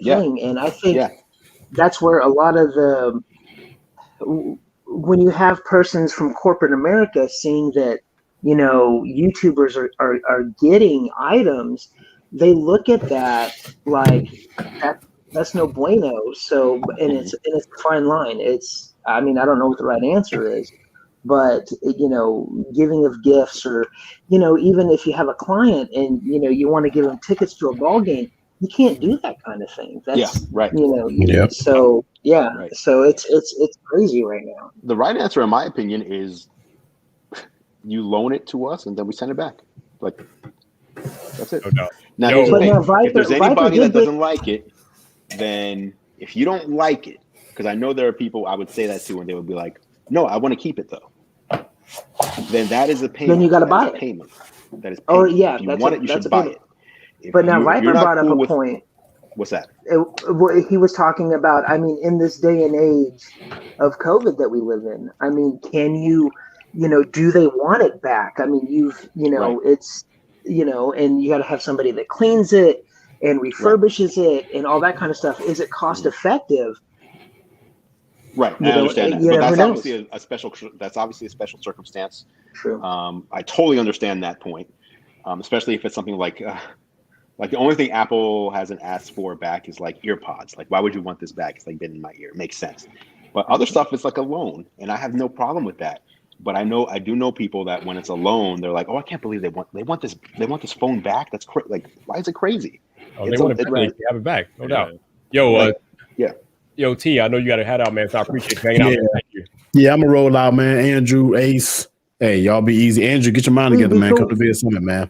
Speaker 9: thing. And I think that's where a lot of the when you have persons from corporate America seeing that YouTubers are getting items, they look at that like that's no bueno. So and it's a fine line. I don't know what the right answer is, but giving of gifts, or even if you have a client and you want to give them tickets to a ball game, you can't do that kind of thing. That's
Speaker 8: right.
Speaker 2: Yep.
Speaker 9: So
Speaker 8: Right.
Speaker 9: so it's crazy right now.
Speaker 8: The right answer, in my opinion, is you loan it to us and then we send it back. Like that's it.
Speaker 1: No doubt.
Speaker 8: Now here's the
Speaker 9: But
Speaker 8: thing:
Speaker 9: now Viper-
Speaker 8: if there's anybody
Speaker 9: Viper
Speaker 8: that
Speaker 9: did
Speaker 8: doesn't like it, then if you don't like it, because I know there are people I would say that to, and they would be like, "No, I want to keep it though." Then that is a payment.
Speaker 9: Then you got to
Speaker 8: That
Speaker 9: buy
Speaker 8: is a
Speaker 9: it.
Speaker 8: payment. That is payment.
Speaker 9: Oh yeah,
Speaker 8: If you
Speaker 9: that's
Speaker 8: want
Speaker 9: a,
Speaker 8: it, you
Speaker 9: that's
Speaker 8: should
Speaker 9: a
Speaker 8: buy
Speaker 9: payment.
Speaker 8: it.
Speaker 9: But now Viper brought up a point.
Speaker 8: What's that?
Speaker 9: He was talking about, in this day and age of COVID that we live in, can you, do they want it back?
Speaker 8: Right.
Speaker 9: It's, and you got to have somebody that cleans it and refurbishes it and all that kind of stuff. Is it cost effective?
Speaker 8: Right, I understand that, but that's obviously a special. That's obviously a special circumstance.
Speaker 9: True.
Speaker 8: I totally understand that point, especially if it's something like the only thing Apple hasn't asked for back is like earpods. Like, why would you want this back? It's like been in my ear. It makes sense. But other stuff is like a loan, and I have no problem with that. But I do know people that when it's a loan, they're like, "Oh, I can't believe they want this phone back. That's like, why is it crazy?"
Speaker 1: Oh, they want it back.
Speaker 8: Right.
Speaker 1: They have it back, no doubt. Yo,
Speaker 8: yeah.
Speaker 1: Yo, T, I know you got to head out, man. So I appreciate you hanging out. Man. Thank you.
Speaker 2: Yeah, I'm gonna roll out, man. Andrew, Ace. Hey, y'all be easy. Andrew, get your mind together, man. Come to Vid Summit, man.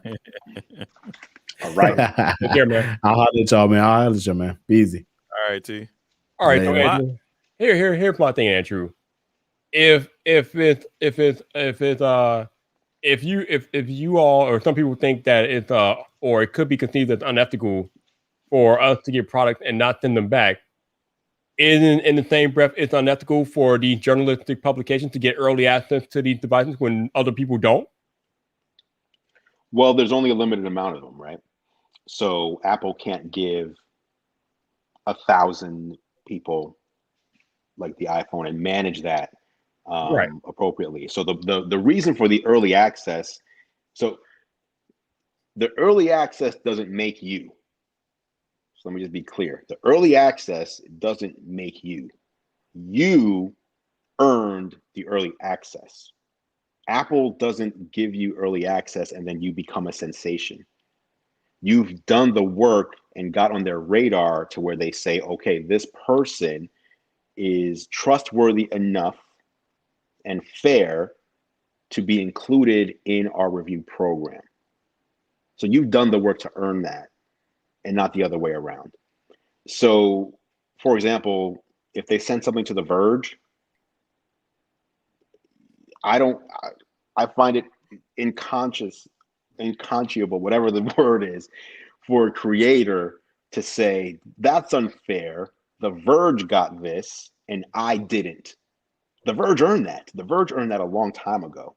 Speaker 8: All right.
Speaker 1: Take care, man.
Speaker 2: I'll holler at y'all, man. I'll holler at y'all, man. Be easy.
Speaker 6: All right, T.
Speaker 1: All right, so Andrew. Here's my thing, Andrew. If you all or some people think that it's or it could be conceived as unethical for us to get products and not send them back, in the same breath, it's unethical for these journalistic publications to get early access to these devices when other people don't?
Speaker 8: Well, there's only a limited amount of them, right? So Apple can't give 1,000 people like the iPhone and manage that appropriately. So the reason for the early access, so the early access doesn't make you. So let me just be clear. The early access doesn't make you. You earned the early access. Apple doesn't give you early access and then you become a sensation. You've done the work and got on their radar to where they say, okay, this person is trustworthy enough and fair to be included in our review program. So you've done the work to earn that and not the other way around. So, for example, if they send something to The Verge, I find it inconscionable, whatever the word is, for a creator to say, that's unfair. The Verge got this and I didn't. The Verge earned that. The Verge earned that a long time ago.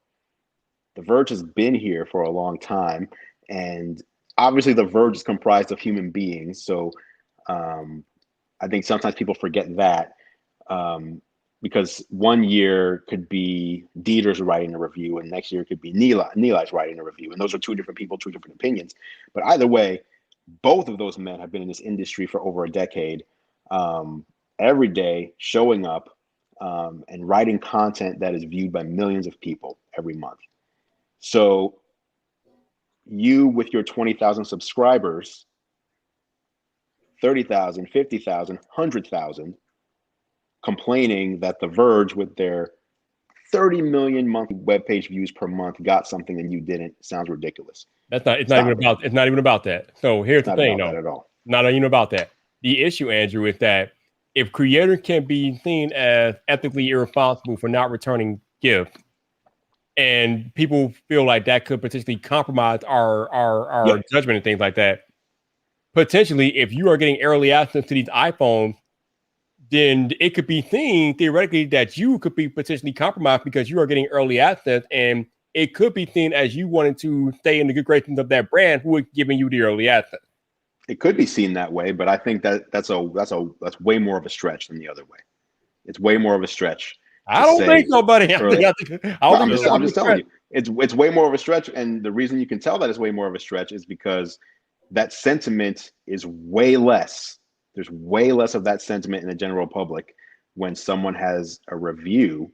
Speaker 8: The Verge has been here for a long time. And obviously The Verge is comprised of human beings. So I think sometimes people forget that. because one year could be Dieter's writing a review, and next year could be Nilai's writing a review, and those are two different people, two different opinions. But either way, both of those men have been in this industry for over a decade, every day showing up and writing content that is viewed by millions of people every month. So you, with your 20,000 subscribers, 30,000, 50,000, 100,000, complaining that The Verge, with their 30 million monthly webpage views per month, got something and you didn't, sounds ridiculous.
Speaker 1: It's not even about that. So here's the thing, though.
Speaker 8: At all.
Speaker 1: Not even about that. The issue, Andrew, is that if creators can be seen as ethically irresponsible for not returning gifts, and people feel like that could potentially compromise our judgment and things like that, potentially, if you are getting early access to these iPhones, then it could be seen theoretically that you could be potentially compromised because you are getting early access, and it could be seen as you wanting to stay in the good graces of that brand who is giving you the early access.
Speaker 8: It could be seen that way, but I think that's way more of a stretch than the other way. It's way more of a stretch.
Speaker 1: I don't think so, buddy.
Speaker 8: I'm just telling you, it's way more of a stretch, and the reason you can tell that it's way more of a stretch is because that sentiment is way less. There's way less of that sentiment in the general public when someone has a review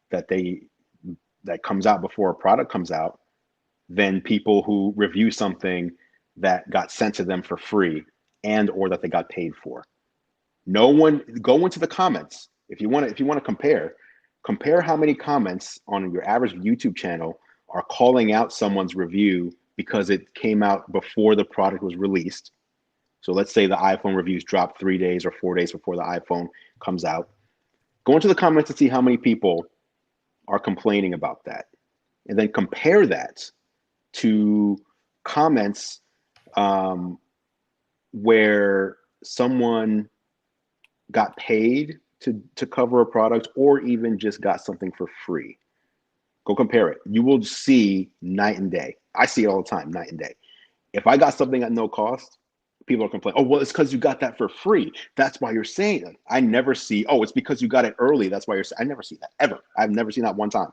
Speaker 8: that comes out before a product comes out than people who review something that got sent to them for free and or that they got paid for. No one, go into the comments if you want to compare how many comments on your average YouTube channel are calling out someone's review because it came out before the product was released. So let's say the iPhone reviews drop 3 days or 4 days before the iPhone comes out. Go into the comments and see how many people are complaining about that. And then compare that to comments where someone got paid to cover a product or even just got something for free. Go compare it. You will see night and day. I see it all the time, night and day. If I got something at no cost, people are complaining, oh, well, it's because you got that for free. That's why you're saying it. I never see, oh, it's because you got it early. That's why you're saying. I never see that, ever. I've never seen that one time.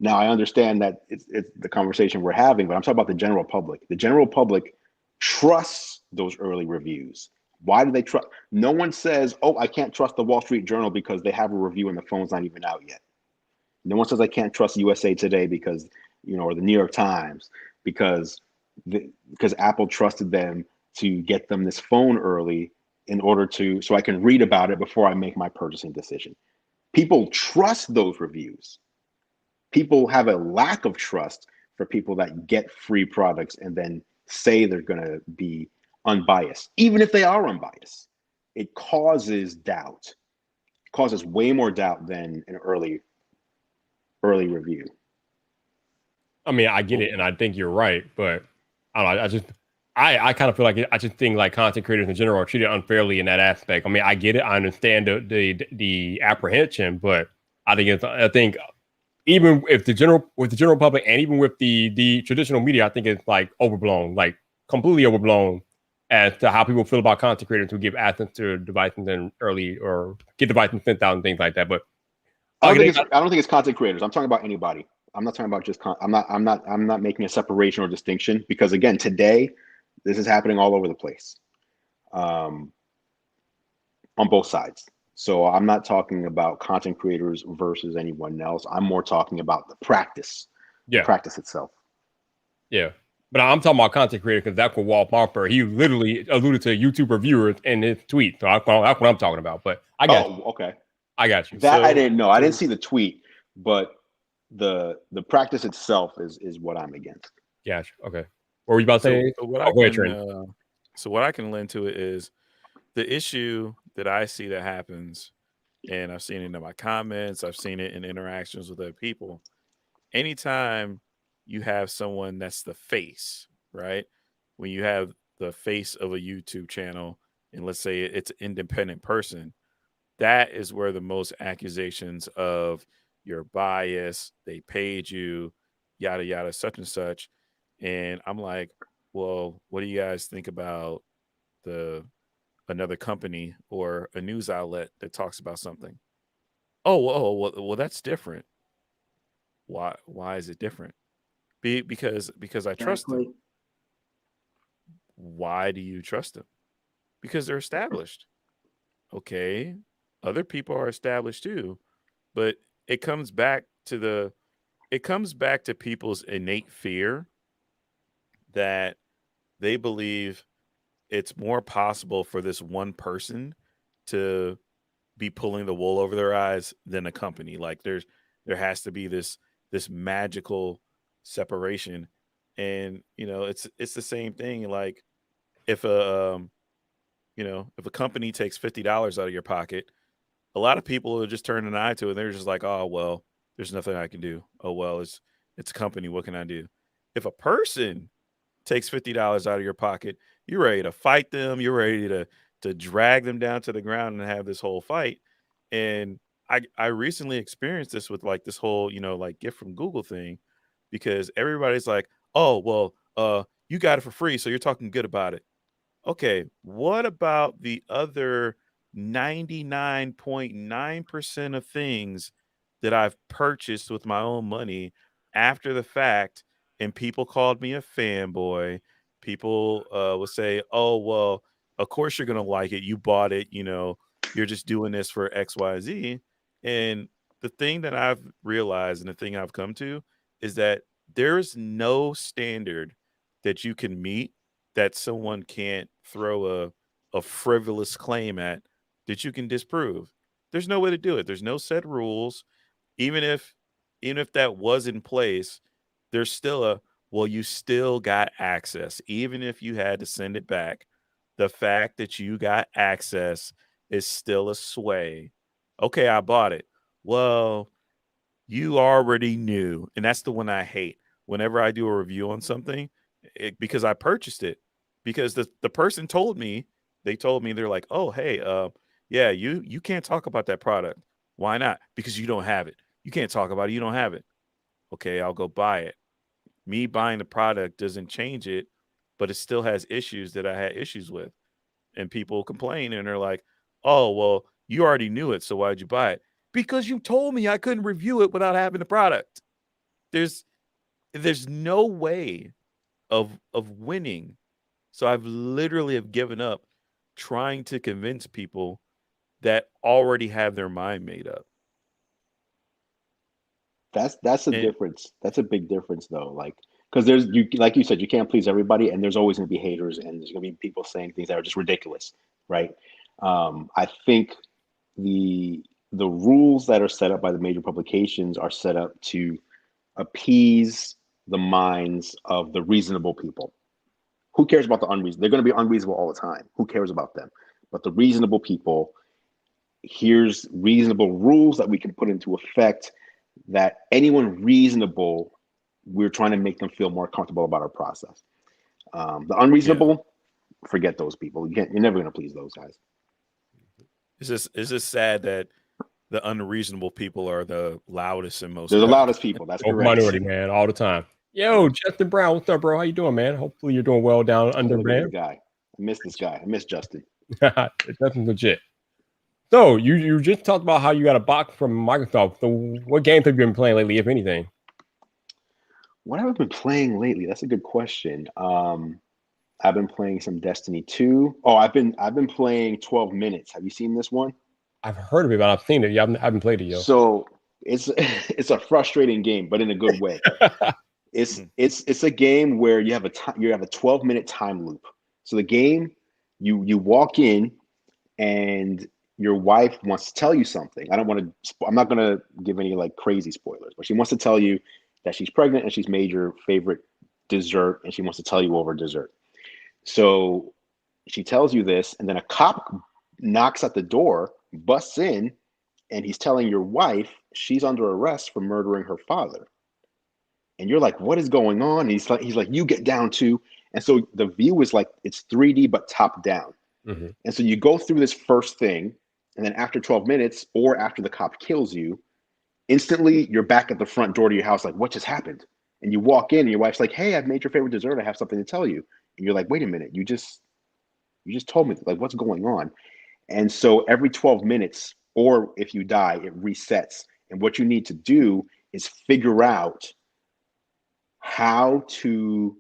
Speaker 8: Now, I understand that it's the conversation we're having, but I'm talking about the general public. The general public trusts those early reviews. Why do they trust? No one says, oh, I can't trust the Wall Street Journal because they have a review and the phone's not even out yet. No one says I can't trust USA Today because, or the New York Times because Apple trusted them to get them this phone early in order so I can read about it before I make my purchasing decision. People trust those reviews. People have a lack of trust for people that get free products and then say they're going to be unbiased. Even if they are unbiased, it causes doubt. It causes way more doubt than an early review.
Speaker 1: I mean, I get it, and I think you're right, but I don't know. I kind of feel like I just think like content creators in general are treated unfairly in that aspect. I mean, I get it, I understand the apprehension, but I think even if the general public and even with the traditional media, I think it's like overblown, like completely overblown as to how people feel about content creators who give access to devices and early or get devices sent out and things like that. But
Speaker 8: I don't think it's content creators. I'm talking about anybody. I'm not talking about just I'm not making a separation or distinction because again, today this is happening all over the place, on both sides. So I'm not talking about content creators versus anyone else. I'm more talking about the practice, the practice itself.
Speaker 1: Yeah, but I'm talking about content creators because that's what Walt Marper, he literally alluded to YouTube reviewers in his tweet. So that's what I'm talking about. But I got you.
Speaker 8: Okay.
Speaker 1: I got you.
Speaker 8: That I didn't know. I didn't see the tweet, but the practice itself is what I'm against.
Speaker 1: Gotcha. Okay. What were you about to say?
Speaker 6: So what I can lend to it is the issue that I see that happens, and I've seen it in my comments, I've seen it in interactions with other people. Anytime you have someone that's the face, right? When you have the face of a YouTube channel, and let's say it's an independent person, that is where the most accusations of your bias, they paid you, yada, yada, such and such. And I'm like, well, what do you guys think about another company or a news outlet that talks about something? Well, that's different. Why is it different? Because I trust them.
Speaker 9: Exactly.
Speaker 6: Why do you trust them? Because they're established. Okay, other people are established too, but it comes back to people's innate fear that they believe it's more possible for this one person to be pulling the wool over their eyes than a company. Like there has to be this magical separation, and it's the same thing. Like if if a company takes $50 out of your pocket, a lot of people will just turn an eye to it. They're just like, oh well, there's nothing I can do. Oh well, it's a company. What can I do? If a person takes $50 out of your pocket, you're ready to fight them. You're ready to drag them down to the ground and have this whole fight. And I recently experienced this with like this whole, like gift from Google thing, because everybody's like, oh, well, you got it for free, so you're talking good about it. Okay, what about the other 99.9% of things that I've purchased with my own money after the fact? And people called me a fanboy. People would say, oh, well, of course you're going to like it. You bought it, you're just doing this for XYZ. And the thing that I've realized and the thing I've come to is that there's no standard that you can meet that someone can't throw a frivolous claim at that you can disprove. There's no way to do it. There's no set rules. Even if that was in place, there's still well, you still got access. Even if you had to send it back, the fact that you got access is still a sway. Okay, I bought it. Well, you already knew. And that's the one I hate. Whenever I do a review on something, because I purchased it, because the person told me, they're like, oh, hey, yeah, you can't talk about that product. Why not? Because you don't have it. You can't talk about it. You don't have it. Okay, I'll go buy it. Me buying the product doesn't change it, but it still has issues that I had issues with. And people complain and they're like, oh, well, you already knew it. So why'd you buy it? Because you told me I couldn't review it without having the product. There's no way of winning. So I've literally have given up trying to convince people that already have their mind made up.
Speaker 8: That's a difference. That's a big difference though. Like, because there's like you said, you can't please everybody, and there's always gonna be haters, and there's gonna be people saying things that are just ridiculous, right? I think the rules that are set up by the major publications are set up to appease the minds of the reasonable people. Who cares about the unreasonable? They're going to be unreasonable all the time. Who cares about them? But the reasonable people, here's reasonable rules that we can put into effect that anyone reasonable, we're trying to make them feel more comfortable about our process. The unreasonable, forget those people. You're never going to please those guys.
Speaker 6: It's just sad that the unreasonable people are the loudest and most.
Speaker 8: They're the loudest people. That's correct.
Speaker 1: Minority, man, all the time. Yo, Justin Brown, what's up, bro? How you doing, man? Hopefully you're doing well down under, man.
Speaker 8: Guy. I miss this guy. I miss Justin.
Speaker 1: That's legit. So you just talked about how you got a box from Microsoft. So what games have you been playing lately, if anything?
Speaker 8: What have I been playing lately? That's a good question. I've been playing some Destiny 2. Oh, I've been playing 12 Minutes. Have you seen this one?
Speaker 1: I've heard of it, but I've seen it. Yeah, I haven't played it yet.
Speaker 8: So it's a frustrating game, but in a good way. It's a game where you have a 12-minute time loop. So the game, you walk in and your wife wants to tell you something. I'm not gonna give any like crazy spoilers, but she wants to tell you that she's pregnant and she's made your favorite dessert and she wants to tell you over dessert. So she tells you this, and then a cop knocks at the door, busts in, and he's telling your wife she's under arrest for murdering her father. And you're like, what is going on? And he's like, you get down too. And so the view is like, it's 3D, but top down. Mm-hmm. And so you go through this first thing, and then after 12 minutes, or after the cop kills you, instantly you're back at the front door to your house, like, what just happened? And you walk in and your wife's like, hey, I've made your favorite dessert. I have something to tell you. And you're like, wait a minute, you just told me, like, what's going on? And so every 12 minutes, or if you die, it resets. And what you need to do is figure out how to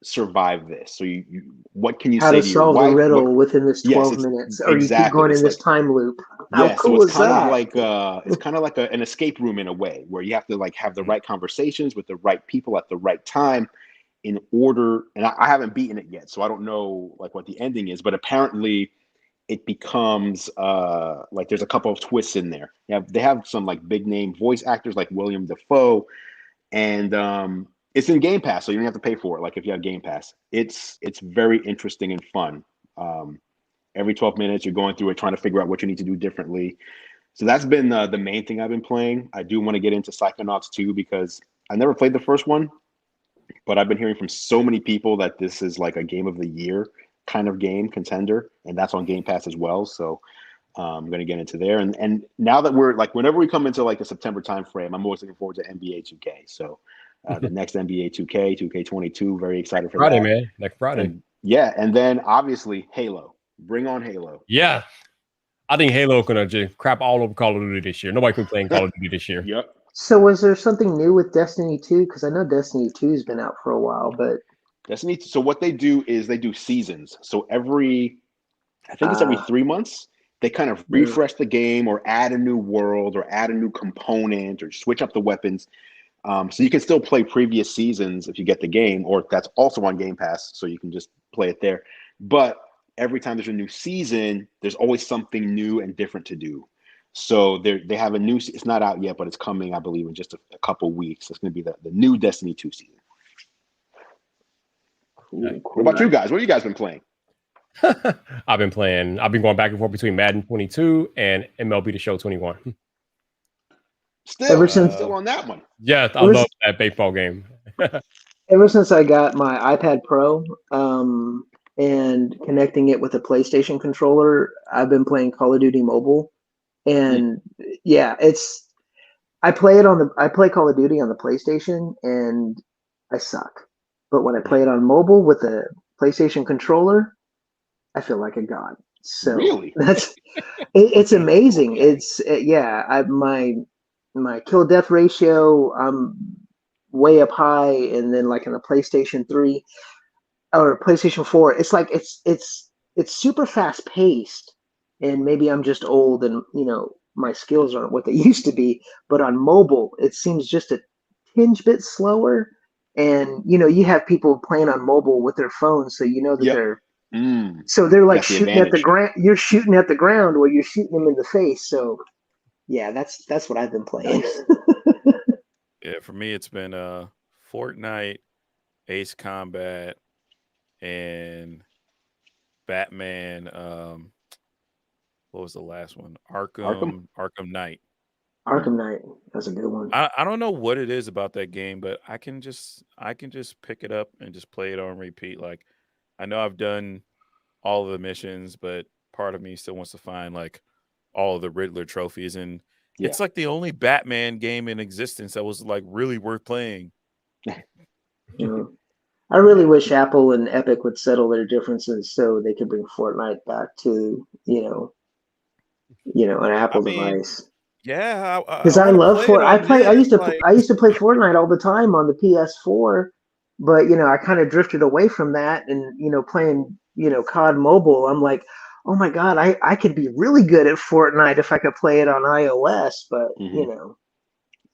Speaker 8: survive this. So you what can you
Speaker 9: How
Speaker 8: say
Speaker 9: to
Speaker 8: to your
Speaker 9: solve the
Speaker 8: wife?
Speaker 9: riddle within this
Speaker 8: Yes,
Speaker 9: 12
Speaker 8: it's
Speaker 9: minutes, or you keep
Speaker 8: exactly.
Speaker 9: going
Speaker 8: It's
Speaker 9: in this
Speaker 8: like,
Speaker 9: time loop. How
Speaker 8: yeah, so
Speaker 9: cool
Speaker 8: it's
Speaker 9: is
Speaker 8: kind of
Speaker 9: that?
Speaker 8: like an escape room in a way, where you have to like have the right conversations with the right people at the right time in order. And I haven't beaten it yet, so I don't know like what the ending is, but apparently it becomes like there's a couple of twists in there. They have some like big name voice actors like William Dafoe, and it's in Game Pass, so you don't have to pay for it. Like if you have Game Pass, it's very interesting and fun. Every 12 minutes, you're going through it, trying to figure out what you need to do differently. So that's been the main thing I've been playing. I do want to get into Psychonauts 2 because I never played the first one, but I've been hearing from so many people that this is like a game of the year kind of game contender, and that's on Game Pass as well. So I'm going to get into there. And now that we're like, whenever we come into like the September timeframe, I'm always looking forward to NBA 2K. So the next NBA 2K, 2K22, very excited for
Speaker 1: Friday,
Speaker 8: that.
Speaker 1: man. Next Friday.
Speaker 8: And yeah, and then obviously Halo. Bring on Halo.
Speaker 1: Yeah. I think Halo gonna just crap all over Call of Duty this year. Nobody's been playing Call of Duty this year.
Speaker 8: Yep.
Speaker 9: So was there something new with Destiny 2? Because I know Destiny 2 has been out for a while, but
Speaker 8: Destiny. So what they do is they do seasons. So I think it's every 3 months, they kind of refresh the game or add a new world or add a new component or switch up the weapons. So you can still play previous seasons if you get the game, or that's also on Game Pass, so you can just play it there. But every time there's a new season, there's always something new and different to do. So they have a new. It's not out yet, but it's coming, I believe, in just a couple weeks. It's going to be the new Destiny 2 season.
Speaker 9: cool.
Speaker 8: What about you guys? What have you guys been playing?
Speaker 1: I've been going back and forth between Madden 22 and MLB The Show 21.
Speaker 8: Still on that one.
Speaker 1: Yes, I love that baseball game.
Speaker 9: Ever since I got my iPad Pro and connecting it with a PlayStation controller, I've been playing Call of Duty Mobile. And yeah, I play Call of Duty on the PlayStation and I suck. But when I play it on mobile with a PlayStation controller, I feel like a god. So
Speaker 8: really,
Speaker 9: it's amazing. My kill death ratio, I'm way up high, and then like in the PlayStation 3 or PlayStation 4, it's like it's super fast paced, and maybe I'm just old and my skills aren't what they used to be, but on mobile it seems just a tinge bit slower. And you have people playing on mobile with their phones, so that they're like shooting at the ground. You're shooting at the ground where you're shooting them in the face. So yeah, that's what I've been playing.
Speaker 6: Yeah, for me it's been Fortnite, Ace Combat, and Batman. What was the last one? Arkham Knight.
Speaker 9: Arkham Knight, that's a good one.
Speaker 6: I don't know what it is about that game, but I can just pick it up and just play it on repeat. Like, I know I've done all of the missions, but part of me still wants to find like all of the Riddler trophies, and it's like the only Batman game in existence that was like really worth playing.
Speaker 9: I really wish Apple and Epic would settle their differences so they could bring Fortnite back to an Apple device.
Speaker 6: Yeah,
Speaker 9: because I love Fortnite. I used to play Fortnite all the time on the PS4, but I kind of drifted away from that, and playing COD Mobile. I'm like, oh my god, I could be really good at Fortnite if I could play it on iOS, but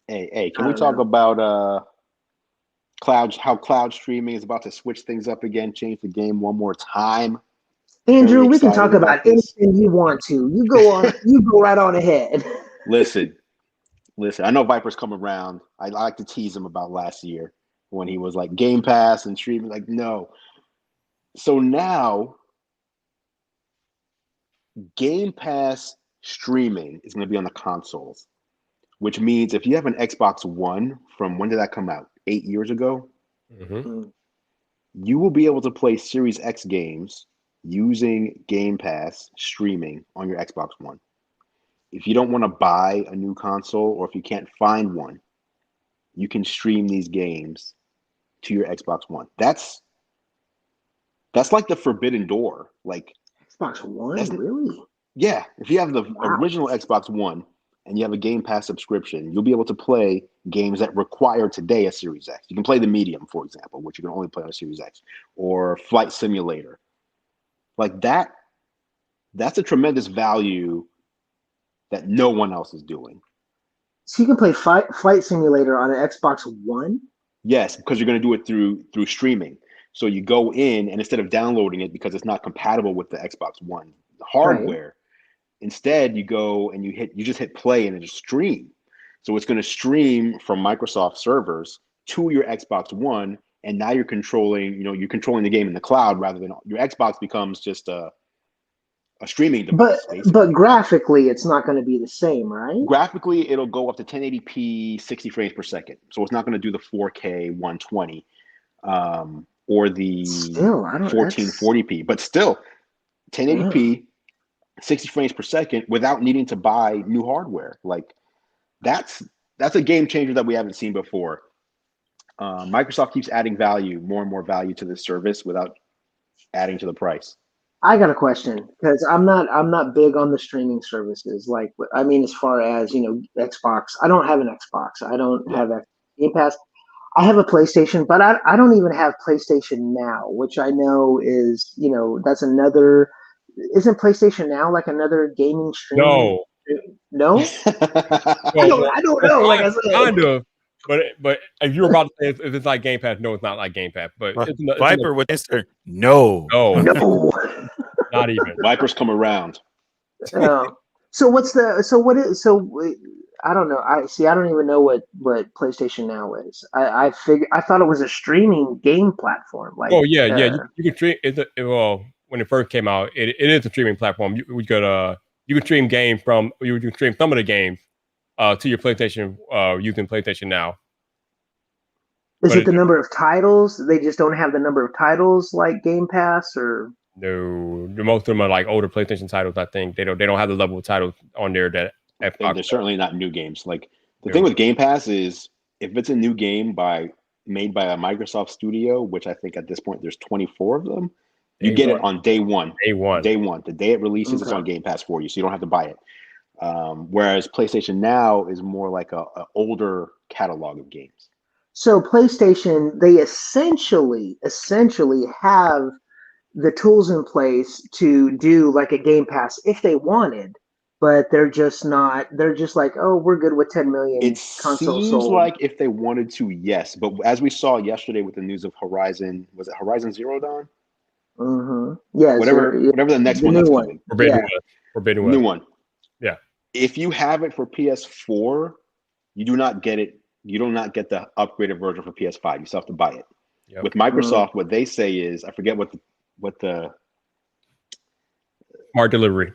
Speaker 8: Hey, can we talk about how cloud streaming is about to switch things up again, change the game one more time?
Speaker 9: Andrew, we can talk about anything you want to. You go right on ahead.
Speaker 8: Listen. I know Viper's come around. I like to tease him about last year when he was like Game Pass and streaming. Like, no. So now Game Pass streaming is going to be on the consoles, which means if you have an Xbox One from when did that come out? 8 years ago? You will be able to play Series X games using Game Pass streaming on your Xbox One. If you don't want to buy a new console, or if you can't find one, you can stream these games to your Xbox One. That's like the forbidden door. Like
Speaker 9: Xbox One, really?
Speaker 8: Yeah, if you have the
Speaker 9: Wow.
Speaker 8: original Xbox One and you have a Game Pass subscription, you'll be able to play games that require today a Series X. You can play the Medium, for example, which you can only play on a Series X, or Flight Simulator. Like that, that's a tremendous value that no one else is doing.
Speaker 9: So you can play Flight Simulator on an Xbox One?
Speaker 8: Yes, because you're going to do it through streaming. So you go in and instead of downloading it because it's not compatible with the Xbox One hardware, instead you go and you just hit play and it just stream. So it's going to stream from Microsoft servers to your Xbox One, and now you're controlling the game in the cloud rather than your Xbox becomes just a streaming device.
Speaker 9: But graphically, it's not going to be the same, right?
Speaker 8: Graphically, it'll go up to 1080p, 60 frames per second. So it's not going to do the 4K 120 or the 1440p. But still, 1080p, 60 frames per second without needing to buy new hardware. Like that's a game changer that we haven't seen before. Microsoft keeps adding more and more value to this service without adding to the price.
Speaker 9: I got a question because I'm not big on the streaming services. Like, I mean, as far as Xbox, I don't have an Xbox. I don't have a Game Pass. I have a PlayStation, but I don't even have PlayStation Now, which I know is that's another. Isn't PlayStation Now like another gaming streaming? No. I don't know. Like I said,
Speaker 1: kind of. But if you were about to say if it's like Game Pass, no, it's not like Game Pass. But
Speaker 6: Viper would answer no,
Speaker 1: not even.
Speaker 8: Vipers come around.
Speaker 9: So I don't know. I don't even know what PlayStation Now is. I thought it was a streaming game platform. Like,
Speaker 1: yeah. You can stream. When it first came out, it is a streaming platform. You can stream games you can stream some of the games to your PlayStation using PlayStation Now.
Speaker 9: Is it the number of titles? They just don't have the number of titles like Game Pass, or
Speaker 1: no? Most of them are like older PlayStation titles. I think they don't have the level of titles on there that Xbox.
Speaker 8: They're certainly not new games. Like the thing with Game Pass is if it's a new game made by a Microsoft studio, which I think at this point there's 24 of them, you get it on day one. The day it releases, it's on Game Pass for you, so you don't have to buy it. Whereas PlayStation Now is more like a older catalog of games.
Speaker 9: So PlayStation, they essentially have the tools in place to do like a Game Pass if they wanted, but they're just not. They're just like, oh, we're good with 10 million consoles sold.
Speaker 8: It seems like if they wanted to, yes. But as we saw yesterday with the news of Horizon, was it Horizon Zero Dawn?
Speaker 9: Mm-hmm. Yeah.
Speaker 8: Whatever the next one that's coming.
Speaker 1: Forbidden West.
Speaker 8: New one.
Speaker 1: Yeah.
Speaker 8: If you have it for PS4, you do not get it. You do not get the upgraded version for PS5. You still have to buy it. Yep. With Microsoft, what they say is, I forget what the
Speaker 1: Smart Delivery.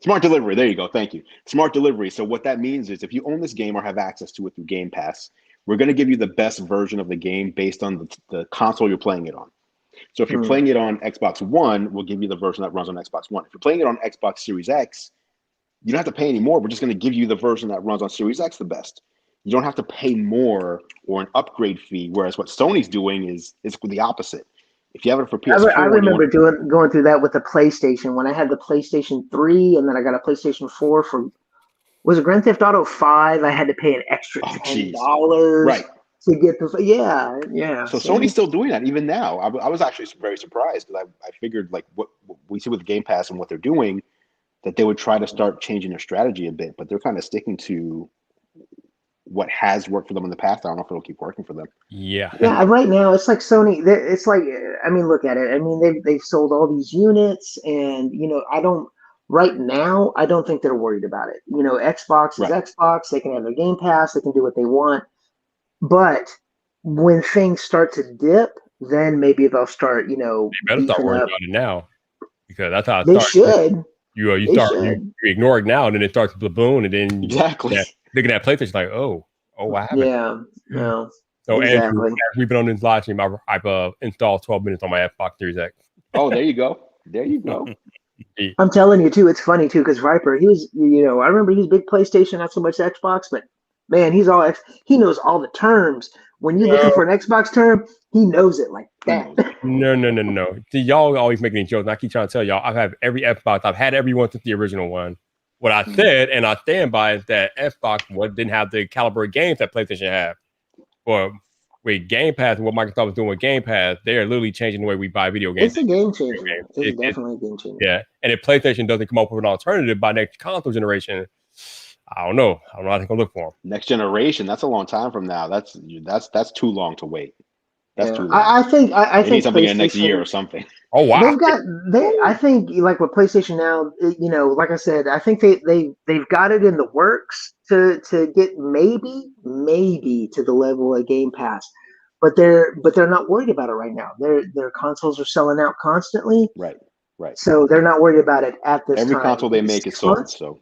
Speaker 8: Smart Delivery. There you go. Thank you. Smart Delivery. So what that means is if you own this game or have access to it through Game Pass, we're going to give you the best version of the game based on the console you're playing it on. So if you're playing it on Xbox One, we'll give you the version that runs on Xbox One. If you're playing it on Xbox Series X, you don't have to pay any more. We're just going to give you the version that runs on Series X the best. You don't have to pay more or an upgrade fee. Whereas what Sony's doing is the opposite. If you have it for PS4,
Speaker 9: I remember going through that with the PlayStation when I had the PlayStation 3, and then I got a PlayStation 4 for was it Grand Theft Auto 5? I had to pay an extra $10
Speaker 8: right
Speaker 9: to get the yeah.
Speaker 8: So Sony's still doing that even now. I was actually very surprised because I figured like what we see with Game Pass and what they're doing that they would try to start changing their strategy a bit, but they're kind of sticking to what has worked for them in the past. I don't know if it'll keep working for them.
Speaker 1: Yeah.
Speaker 9: Right now it's like Sony. It's like, I mean, look at it. I mean, they've sold all these units, and right now I don't think they're worried about it. Xbox is Xbox. They can have their Game Pass. They can do what they want. But when things start to dip, then maybe they'll start. They
Speaker 1: better start worrying about it now, because that's how it
Speaker 9: starts. They should.
Speaker 1: You ignore it now, and then it starts to boom, and then looking at PlayStation like, oh, what happened?
Speaker 9: Yeah, no.
Speaker 1: So exactly. Andrew, we've been on this live stream. I've installed 12 minutes on my Xbox Series X.
Speaker 8: Oh, there you go.
Speaker 9: I'm telling you too. It's funny too because Viper, he was, I remember he's big PlayStation, not so much Xbox, but man, he knows all the terms When you're looking for an Xbox term, he knows it like that.
Speaker 1: No. See, y'all always making these jokes, and I keep trying to tell y'all, I've had every Xbox. I've had every one since the original one. What I said, and I stand by, is that Xbox didn't have the caliber of games that PlayStation had. But with Game Pass and what Microsoft was doing with Game Pass, they are literally changing the way we buy video games.
Speaker 9: It's a game changer. It's definitely a game changer.
Speaker 1: Yeah, and if PlayStation doesn't come up with an alternative by next console generation, I don't know how they're gonna look for them.
Speaker 8: Next generation, that's a long time from now. That's too long to wait. That's too long.
Speaker 9: I think
Speaker 8: they need something in the next year or something.
Speaker 1: Oh wow!
Speaker 9: I think like with PlayStation now, like I said, I think they've got it in the works to get maybe to the level of Game Pass, but they're not worried about it right now. Their consoles are selling out constantly.
Speaker 8: Right.
Speaker 9: So they're not worried about it at this time.
Speaker 8: Every console they make is sold. So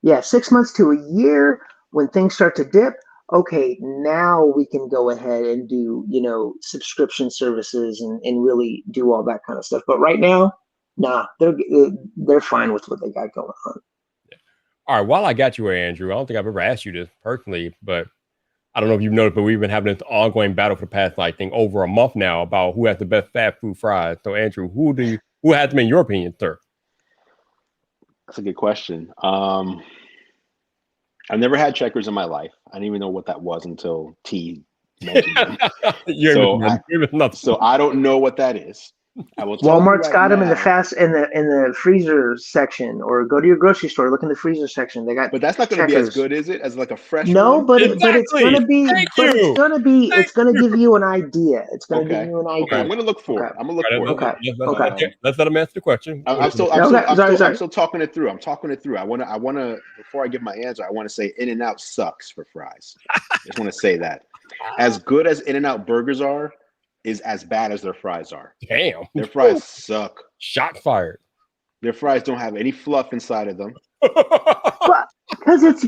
Speaker 9: yeah, 6 months to a year when things start to dip. Okay, now we can go ahead and do, subscription services and really do all that kind of stuff. But right now, nah, they're fine with what they got going on.
Speaker 1: Yeah. All right, while I got you here, Andrew, I don't think I've ever asked you this personally, but I don't know if you've noticed, but we've been having this ongoing battle for the past, over a month now about who has the best fast food fries. So, Andrew, who has them in your opinion, sir?
Speaker 8: That's a good question. I've never had Checkers in my life. I didn't even know what that was until T mentioned it. So I don't know what that is. I will tell
Speaker 9: Walmart's
Speaker 8: you
Speaker 9: got them in
Speaker 8: now,
Speaker 9: the freezer section, or go to your grocery store, look in the freezer section. They got.
Speaker 8: But that's not going to be as good, is it? As like a fresh
Speaker 9: No,
Speaker 8: one?
Speaker 9: but it's going to be. It's going to give you an idea. It's going to give you an idea.
Speaker 8: Okay, I'm going to look for it. I'm going to look for it.
Speaker 9: Okay.
Speaker 1: Let's let him answer the question.
Speaker 8: I'm still talking it through. I want to before I give my answer, I want to say In-N-Out sucks for fries. I just want to say that. As good as In-N-Out burgers are, is as bad as their fries are.
Speaker 1: Damn.
Speaker 8: Their fries suck.
Speaker 1: Shot fired.
Speaker 8: Their fries don't have any fluff inside of them.
Speaker 9: Because it's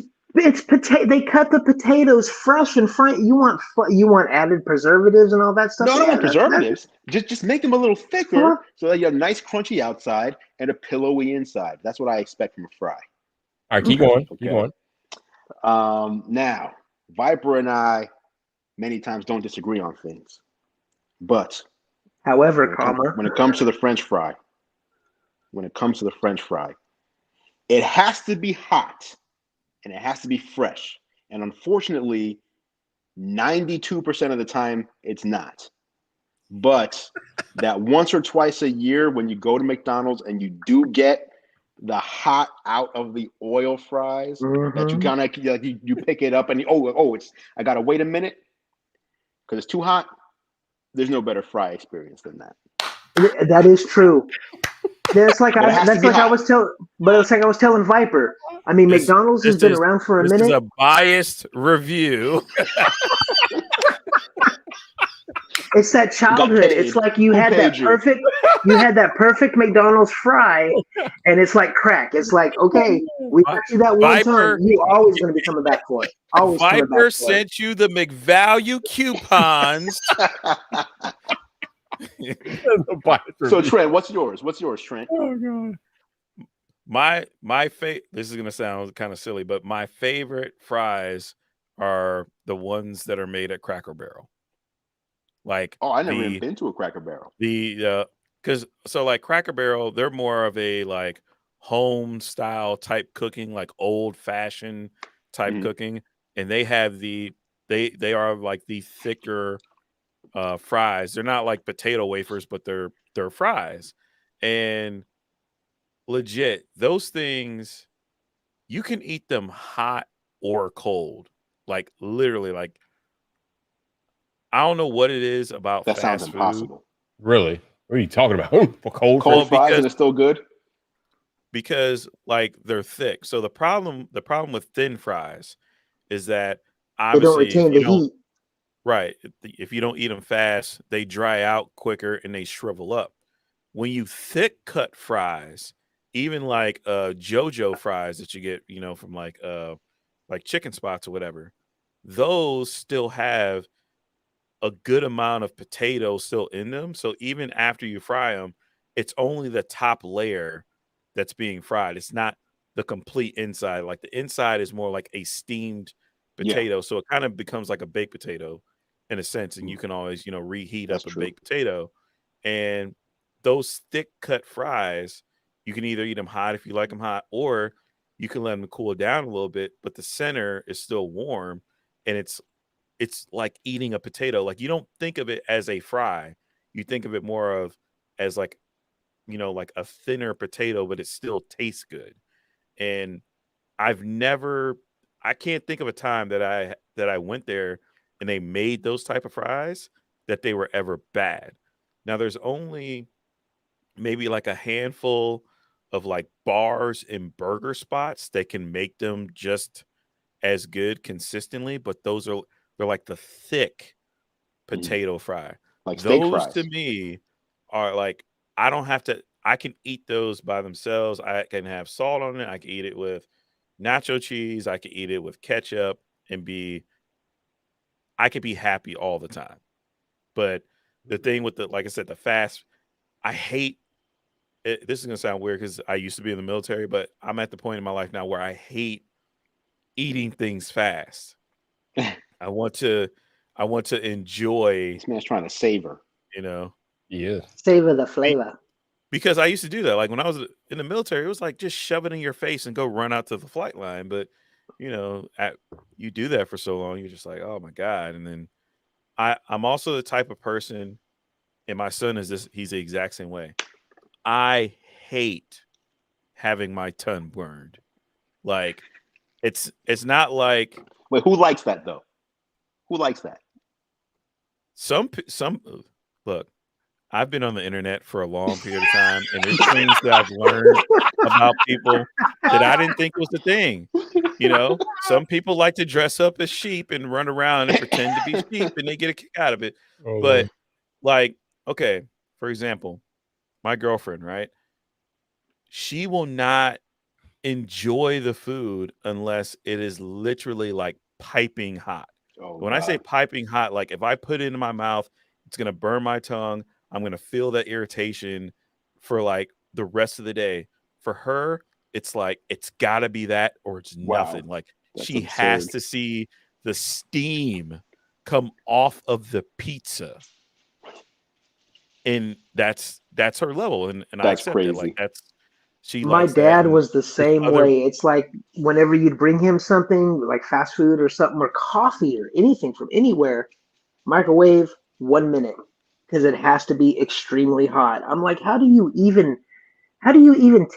Speaker 9: potato. They cut the potatoes fresh and front. You want added preservatives and all that stuff.
Speaker 8: No, I don't want preservatives. Just make them a little thicker so that you have a nice crunchy outside and a pillowy inside. That's what I expect from a fry.
Speaker 1: All right, keep going. Okay. Keep
Speaker 8: going. Now, Viper and I many times don't disagree on things. But
Speaker 9: however,
Speaker 8: when it comes to the French fry, it has to be hot and it has to be fresh. And unfortunately, 92% of the time it's not. But that once or twice a year when you go to McDonald's and you do get the hot out of the oil fries, that you kind of you pick it up and I gotta wait a minute because it's too hot. There's no better fry experience than that.
Speaker 9: That is true. It's like I was telling Viper. I mean, McDonald's has been around for a minute.
Speaker 6: This is a biased review.
Speaker 9: It's that childhood. It's like you had that perfect McDonald's fry, and it's like crack. It's like, okay, we got you that one time. You're always going to be coming back for it. Always.
Speaker 6: Viper sent you the McValue coupons.
Speaker 8: So Trent, what's yours? Trent?
Speaker 1: Oh god.
Speaker 6: My favorite. This is going to sound kind of silly, but my favorite fries are the ones that are made at Cracker Barrel.
Speaker 8: I never even been to a Cracker Barrel.
Speaker 6: Because Cracker Barrel, they're more of a home style type cooking, like old fashioned type cooking, and they have they are like the thicker fries. They're not like potato wafers, but they're fries, and legit those things you can eat them hot or cold, literally. I don't know what it is about
Speaker 8: that
Speaker 6: fast
Speaker 8: sounds impossible.
Speaker 1: Food. Really? What are you talking about? For
Speaker 8: cold fries and it's still good?
Speaker 6: Because they're thick. So the problem with thin fries is that obviously
Speaker 9: they don't retain the heat.
Speaker 6: Right. If you don't eat them fast, they dry out quicker and they shrivel up. When you thick cut fries, even JoJo fries that you get, from like chicken spots or whatever, those still have a good amount of potato still in them. So even after you fry them, it's only the top layer that's being fried. It's not the complete inside. Like the inside is more like a steamed potato. Yeah. So it kind of becomes like a baked potato. in a sense, and you can always, reheat
Speaker 8: That's
Speaker 6: up a
Speaker 8: true.
Speaker 6: baked potato. And those thick cut fries, you can either eat them hot if you like them hot, or you can let them cool down a little bit, but the center is still warm, and it's like eating a potato. Like, you don't think of it as a fry. You think of it more of as like, like a thinner potato, but it still tastes good. And I can't think of a time that I went there and they made those type of fries that they were ever bad. Now there's only maybe like a handful of like bars and burger spots that can make them just as good consistently, but they're like the thick potato fry.
Speaker 8: Like steak
Speaker 6: Those
Speaker 8: fries.
Speaker 6: to me are like, I can eat those by themselves. I can have salt on it. I can eat it with nacho cheese. I can eat it with ketchup and I could be happy all the time. But the thing with like I said, the fast, I hate it. This is going to sound weird because I used to be in the military, but I'm at the point in my life now where I hate eating things fast. I want to enjoy.
Speaker 8: This man's trying to savor.
Speaker 1: Yeah.
Speaker 9: Savor the flavor.
Speaker 6: Because I used to do that. Like when I was in the military, it was like just shove it in your face and go run out to the flight line. But you do that for so long, you're just like, oh my God. And then I'm also the type of person, and my son is this. He's the exact same way. I hate having my tongue burned. Like it's not like.
Speaker 8: Wait, who likes that though? Who likes that?
Speaker 6: Some look. I've been on the internet for a long period of time, and there's things that I've learned about people that I didn't think was the thing. Some people like to dress up as sheep and run around and pretend to be sheep, and they get a kick out of it.
Speaker 1: Oh,
Speaker 6: but like, okay, for example, my girlfriend, right? She will not enjoy the food unless it is literally like piping hot.
Speaker 8: Oh,
Speaker 6: when I say piping hot, like if I put it in my mouth, it's gonna burn my tongue. I'm going to feel that irritation for like the rest of the day. For her, it's like, it's got to be that or it's nothing. Like she has to see the steam come off of the pizza. And that's her level. And I accept
Speaker 8: crazy.
Speaker 6: it. Like
Speaker 9: my dad was the same way. It's like whenever you'd bring him something like fast food or something or coffee or anything from anywhere, microwave 1 minute. Because it has to be extremely hot. I'm like, how do you even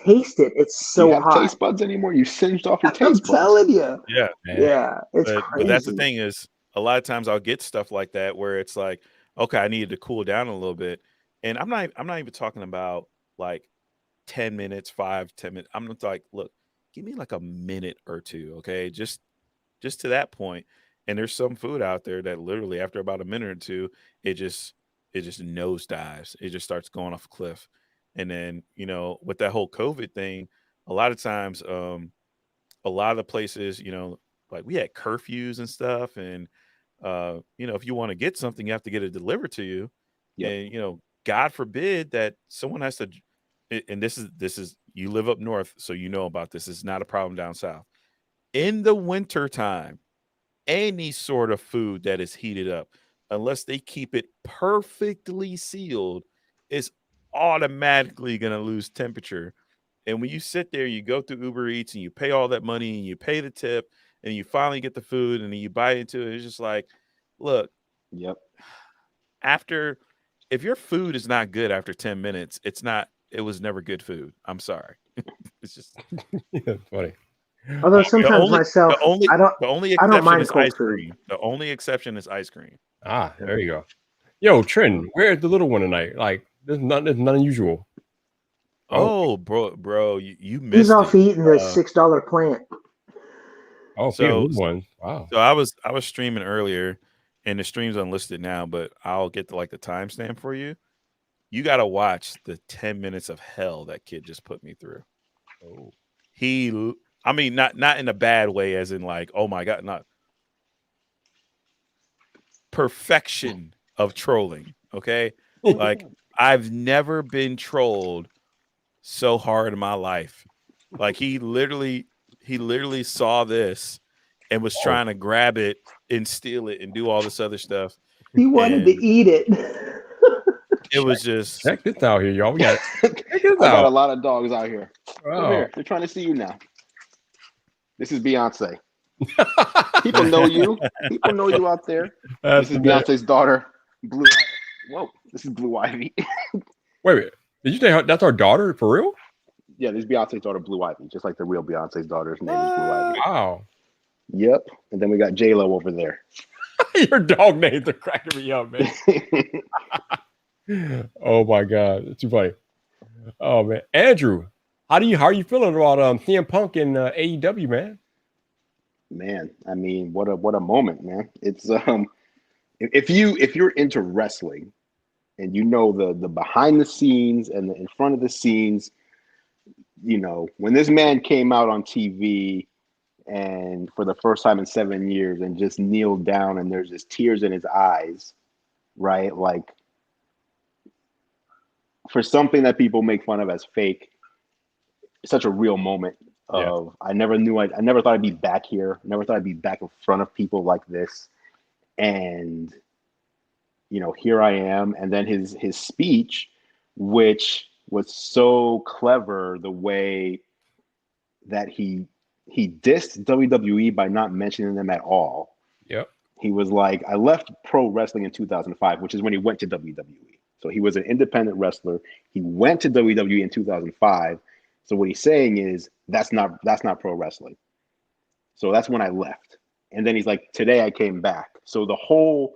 Speaker 9: taste it? It's so
Speaker 8: you have
Speaker 9: hot.
Speaker 8: Taste buds anymore? You singed off your taste buds.
Speaker 9: I'm telling you.
Speaker 6: Yeah,
Speaker 9: yeah, it's crazy.
Speaker 6: But that's the thing is, a lot of times I'll get stuff like that where it's like, okay, I needed to cool down a little bit, and I'm not even talking about like 10 minutes, 5-10 minutes. I'm not like, look, give me like a minute or two, okay, just to that point. And there's some food out there that literally after about a minute or two, it just nosedives. It just starts going off a cliff. And then, with that whole COVID thing, a lot of times, a lot of the places, like we had curfews and stuff. And, if you want to get something, you have to get it delivered to you. Yep. And, God forbid that someone has to, and this is, you live up north, so you know about this. It's not a problem down south. In the winter time, any sort of food that is heated up, unless they keep it perfectly sealed, is automatically going to lose temperature. And when you sit there, you go through Uber Eats and you pay all that money and you pay the tip and you finally get the food and then you bite into it. It's just like, look,
Speaker 8: yep.
Speaker 6: If your food is not good after 10 minutes, it was never good food. I'm sorry. It's just
Speaker 1: funny.
Speaker 9: Although sometimes myself,
Speaker 6: the only exception
Speaker 9: mind
Speaker 6: is
Speaker 9: cold
Speaker 6: ice
Speaker 9: food.
Speaker 6: cream. The only exception is ice cream.
Speaker 1: Ah, there you go. Yo, Trent, where's the little one tonight? Like, there's nothing unusual.
Speaker 6: Oh, bro, you missed.
Speaker 9: He's off eating the $6 plant.
Speaker 1: Oh, so one. Wow.
Speaker 6: So I was streaming earlier, and the stream's unlisted now, but I'll get to like the timestamp for you. You got to watch the 10 minutes of hell that kid just put me through.
Speaker 1: Oh,
Speaker 6: I mean, not in a bad way, as in like, oh my God, not perfection of trolling. Okay. Like I've never been trolled so hard in my life. Like he literally saw this and was trying to grab it and steal it and do all this other stuff.
Speaker 9: He wanted to
Speaker 6: And
Speaker 9: eat it.
Speaker 6: it was just
Speaker 1: Check this out here, y'all. We got check this
Speaker 8: I got a
Speaker 1: out.
Speaker 8: lot of dogs out here. Come
Speaker 1: Oh.
Speaker 8: here. They're trying to see you now. This is Beyonce. People know you. People know you out there.
Speaker 1: That's
Speaker 8: This is
Speaker 1: amazing.
Speaker 8: Beyonce's daughter, Blue. Whoa, this is Blue Ivy.
Speaker 1: Wait. Did you say that's our daughter for real?
Speaker 8: Yeah, this is Beyonce's daughter, Blue Ivy, just like the real Beyonce's daughter's name is Blue Ivy.
Speaker 1: Wow.
Speaker 8: Yep. And then we got J-Lo over there.
Speaker 1: Your dog names are cracking me up, man. Oh my god, it's too funny. Oh man, Andrew, how are you feeling about CM Punk and AEW, man?
Speaker 8: Man, I mean, what a moment, man. It's if you're into wrestling and you know the behind the scenes and the in front of the scenes, you know, when this man came out on TV and for the first time in 7 years and just kneeled down and there's just tears in his eyes, right? Like, for something that people make fun of as fake, such a real moment of I never thought I'd be back here. Never thought I'd be back in front of people like this. And you know, here I am. And then his speech, which was so clever, the way that he dissed WWE by not mentioning them at all.
Speaker 1: Yep.
Speaker 8: He was like, I left pro wrestling in 2005, which is when he went to WWE. So he was an independent wrestler. He went to WWE in 2005. So what he's saying is that's not pro wrestling. So that's when I left. And then he's like, today I came back. So the whole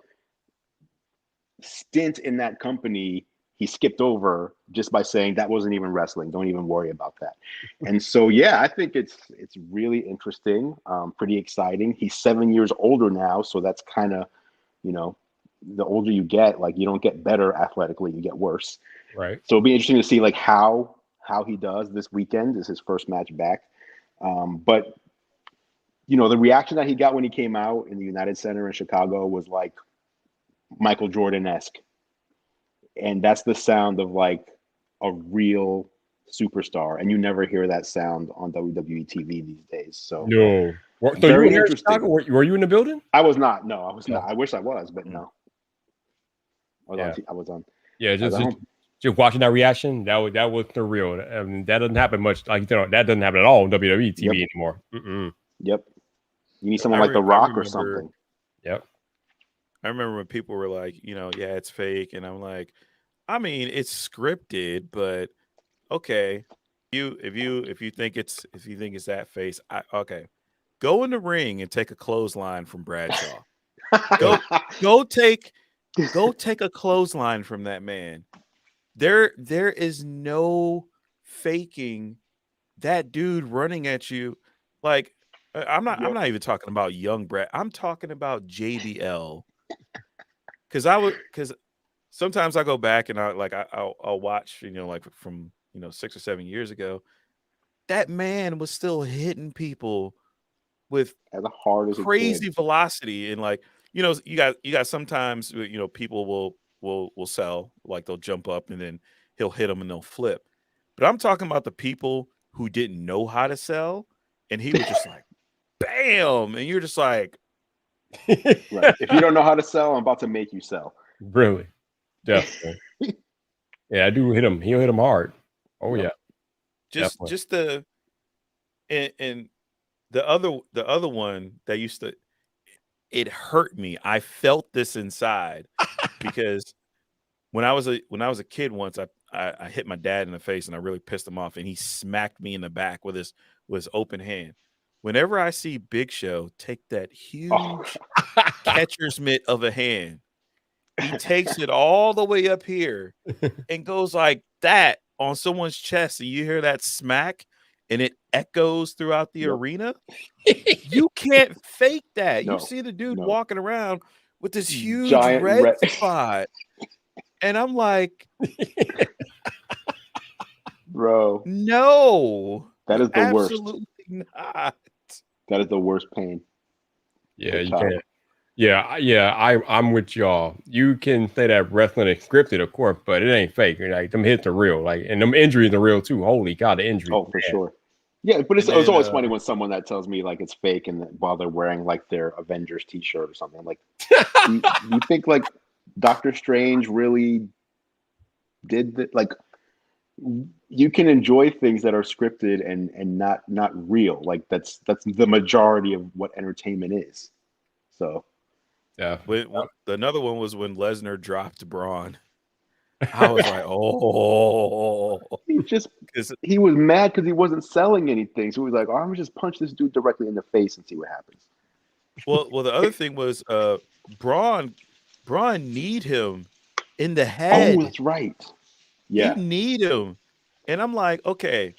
Speaker 8: stint in that company, he skipped over just by saying that wasn't even wrestling. Don't even worry about that. And so, yeah, I think it's really interesting, pretty exciting. He's 7 years older now. So that's kind of, you know, the older you get, like you don't get better athletically, you get worse.
Speaker 1: Right.
Speaker 8: So it'll be interesting to see like how he does this weekend. Is his first match back. But you know, the reaction that he got when he came out in the United Center in Chicago was like Michael Jordan-esque. And that's the sound of like a real superstar. And you never hear that sound on WWE TV these days. So
Speaker 1: no. So
Speaker 8: very
Speaker 1: you were here in
Speaker 8: interesting.
Speaker 1: Chicago? Were you in the building?
Speaker 8: I was not. No, I was not. I wish I was, but no. I was on.
Speaker 1: Yeah, just watching that reaction, that was the real. I mean, that doesn't happen much. Like, you know, that doesn't happen at all on WWE TV anymore. Mm-mm.
Speaker 8: Yep. You need someone like The Rock or something.
Speaker 1: Yep.
Speaker 6: I remember when people were like, you know, yeah, it's fake, and I'm like, I mean, it's scripted, but okay, if you think it's that face, okay, go in the ring and take a clothesline from Bradshaw. go take a clothesline from that man. There is no faking that dude running at you. Like, I'm not even talking about young Brad. I'm talking about JBL. Because sometimes I go back and I'll watch, you know, like from, you know, 6 or 7 years ago. That man was still hitting people with
Speaker 8: as hard as
Speaker 6: crazy velocity, and like, you know, you got sometimes, you know, people will sell, like they'll jump up and then he'll hit them and they'll flip. But I'm talking about the people who didn't know how to sell, and he was just like, bam, and you're just like,
Speaker 8: right. If you don't know how to sell, I'm about to make you sell.
Speaker 1: Really, definitely. Yeah, I do hit him. He'll hit him hard. Oh yeah.
Speaker 6: Just the and the other one that used to, it hurt me. I felt this inside because when I was a kid once, I hit my dad in the face and I really pissed him off, and he smacked me in the back with his open hand. Whenever I see Big Show take that huge catcher's mitt of a hand, he takes it all the way up here and goes like that on someone's chest, and you hear that smack and it echoes throughout the arena. You can't fake that. You see the dude walking around with this huge
Speaker 8: giant
Speaker 6: red spot. And I'm like,
Speaker 8: bro,
Speaker 6: no.
Speaker 8: That is the worst.
Speaker 6: Absolutely not.
Speaker 8: That is the worst pain.
Speaker 1: Yeah, you can't. Yeah, I'm with y'all. You can say that wrestling is scripted, of course, but it ain't fake. Like, them hits are real. Like, and them injuries are real too. Holy God, the injuries.
Speaker 8: Oh, for sure. Yeah, but it's always funny when someone that tells me like it's fake and while they're wearing like their Avengers T-shirt or something. Like, you think like Doctor Strange really did like you can enjoy things that are scripted and not real. Like that's the majority of what entertainment is. So
Speaker 1: Yeah.
Speaker 6: Another one was when Lesnar dropped Braun. I was like, oh,
Speaker 8: he was mad because he wasn't selling anything. So he was like, oh, I'm gonna just punch this dude directly in the face and see what happens.
Speaker 6: Well, the other thing was Braun need him in the head.
Speaker 8: Oh, that's right. Yeah.
Speaker 6: You need him. And I'm like, okay,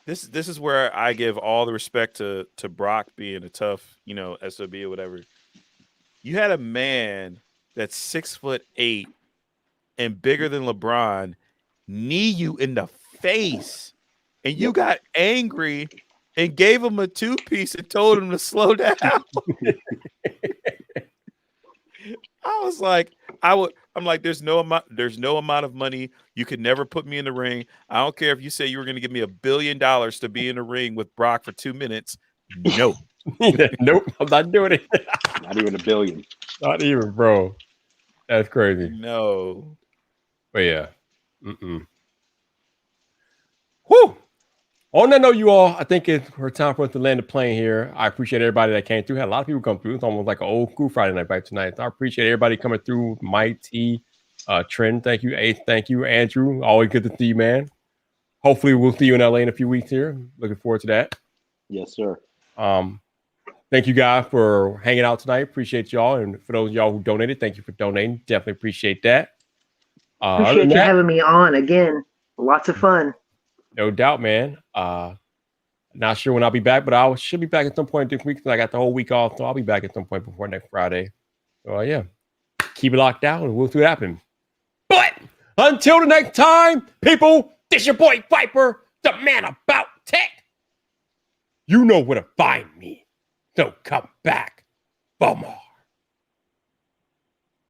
Speaker 6: this is where I give all the respect to Brock being a tough, SOB or whatever. You had a man that's 6'8" and bigger than LeBron knee you in the face, and you got angry and gave him a 2-piece and told him to slow down. I was like, I'm like, there's no amount of money you could never put me in the ring. I don't care if you say you were going to give me $1 billion to be in the ring with Brock for 2 minutes. No,
Speaker 1: nope, I'm not doing it.
Speaker 8: Not even $1 billion.
Speaker 1: Not even, bro. That's crazy.
Speaker 6: No.
Speaker 1: But yeah. Whew. On that note, you all, I think it's time for us to land the plane here. I appreciate everybody that came through. Had a lot of people come through. It's almost like an old school Friday night back tonight. So I appreciate everybody coming through. Mike T, Trent, thank you. Ace, thank you. Andrew, always good to see you, man. Hopefully we'll see you in LA in a few weeks here. Looking forward to that.
Speaker 8: Yes, sir.
Speaker 1: Thank you guys for hanging out tonight. Appreciate y'all. And for those of y'all who donated, thank you for donating. Definitely appreciate that.
Speaker 9: Appreciate you having me on again. Lots of fun.
Speaker 1: No doubt, man. Not sure when I'll be back, but I should be back at some point this week. I got the whole week off, so I'll be back at some point before next Friday. So yeah, keep it locked down and we'll see what happens. But until the next time, people, this your boy Viper, the man about tech. You know where to find me. So come back. Bummer.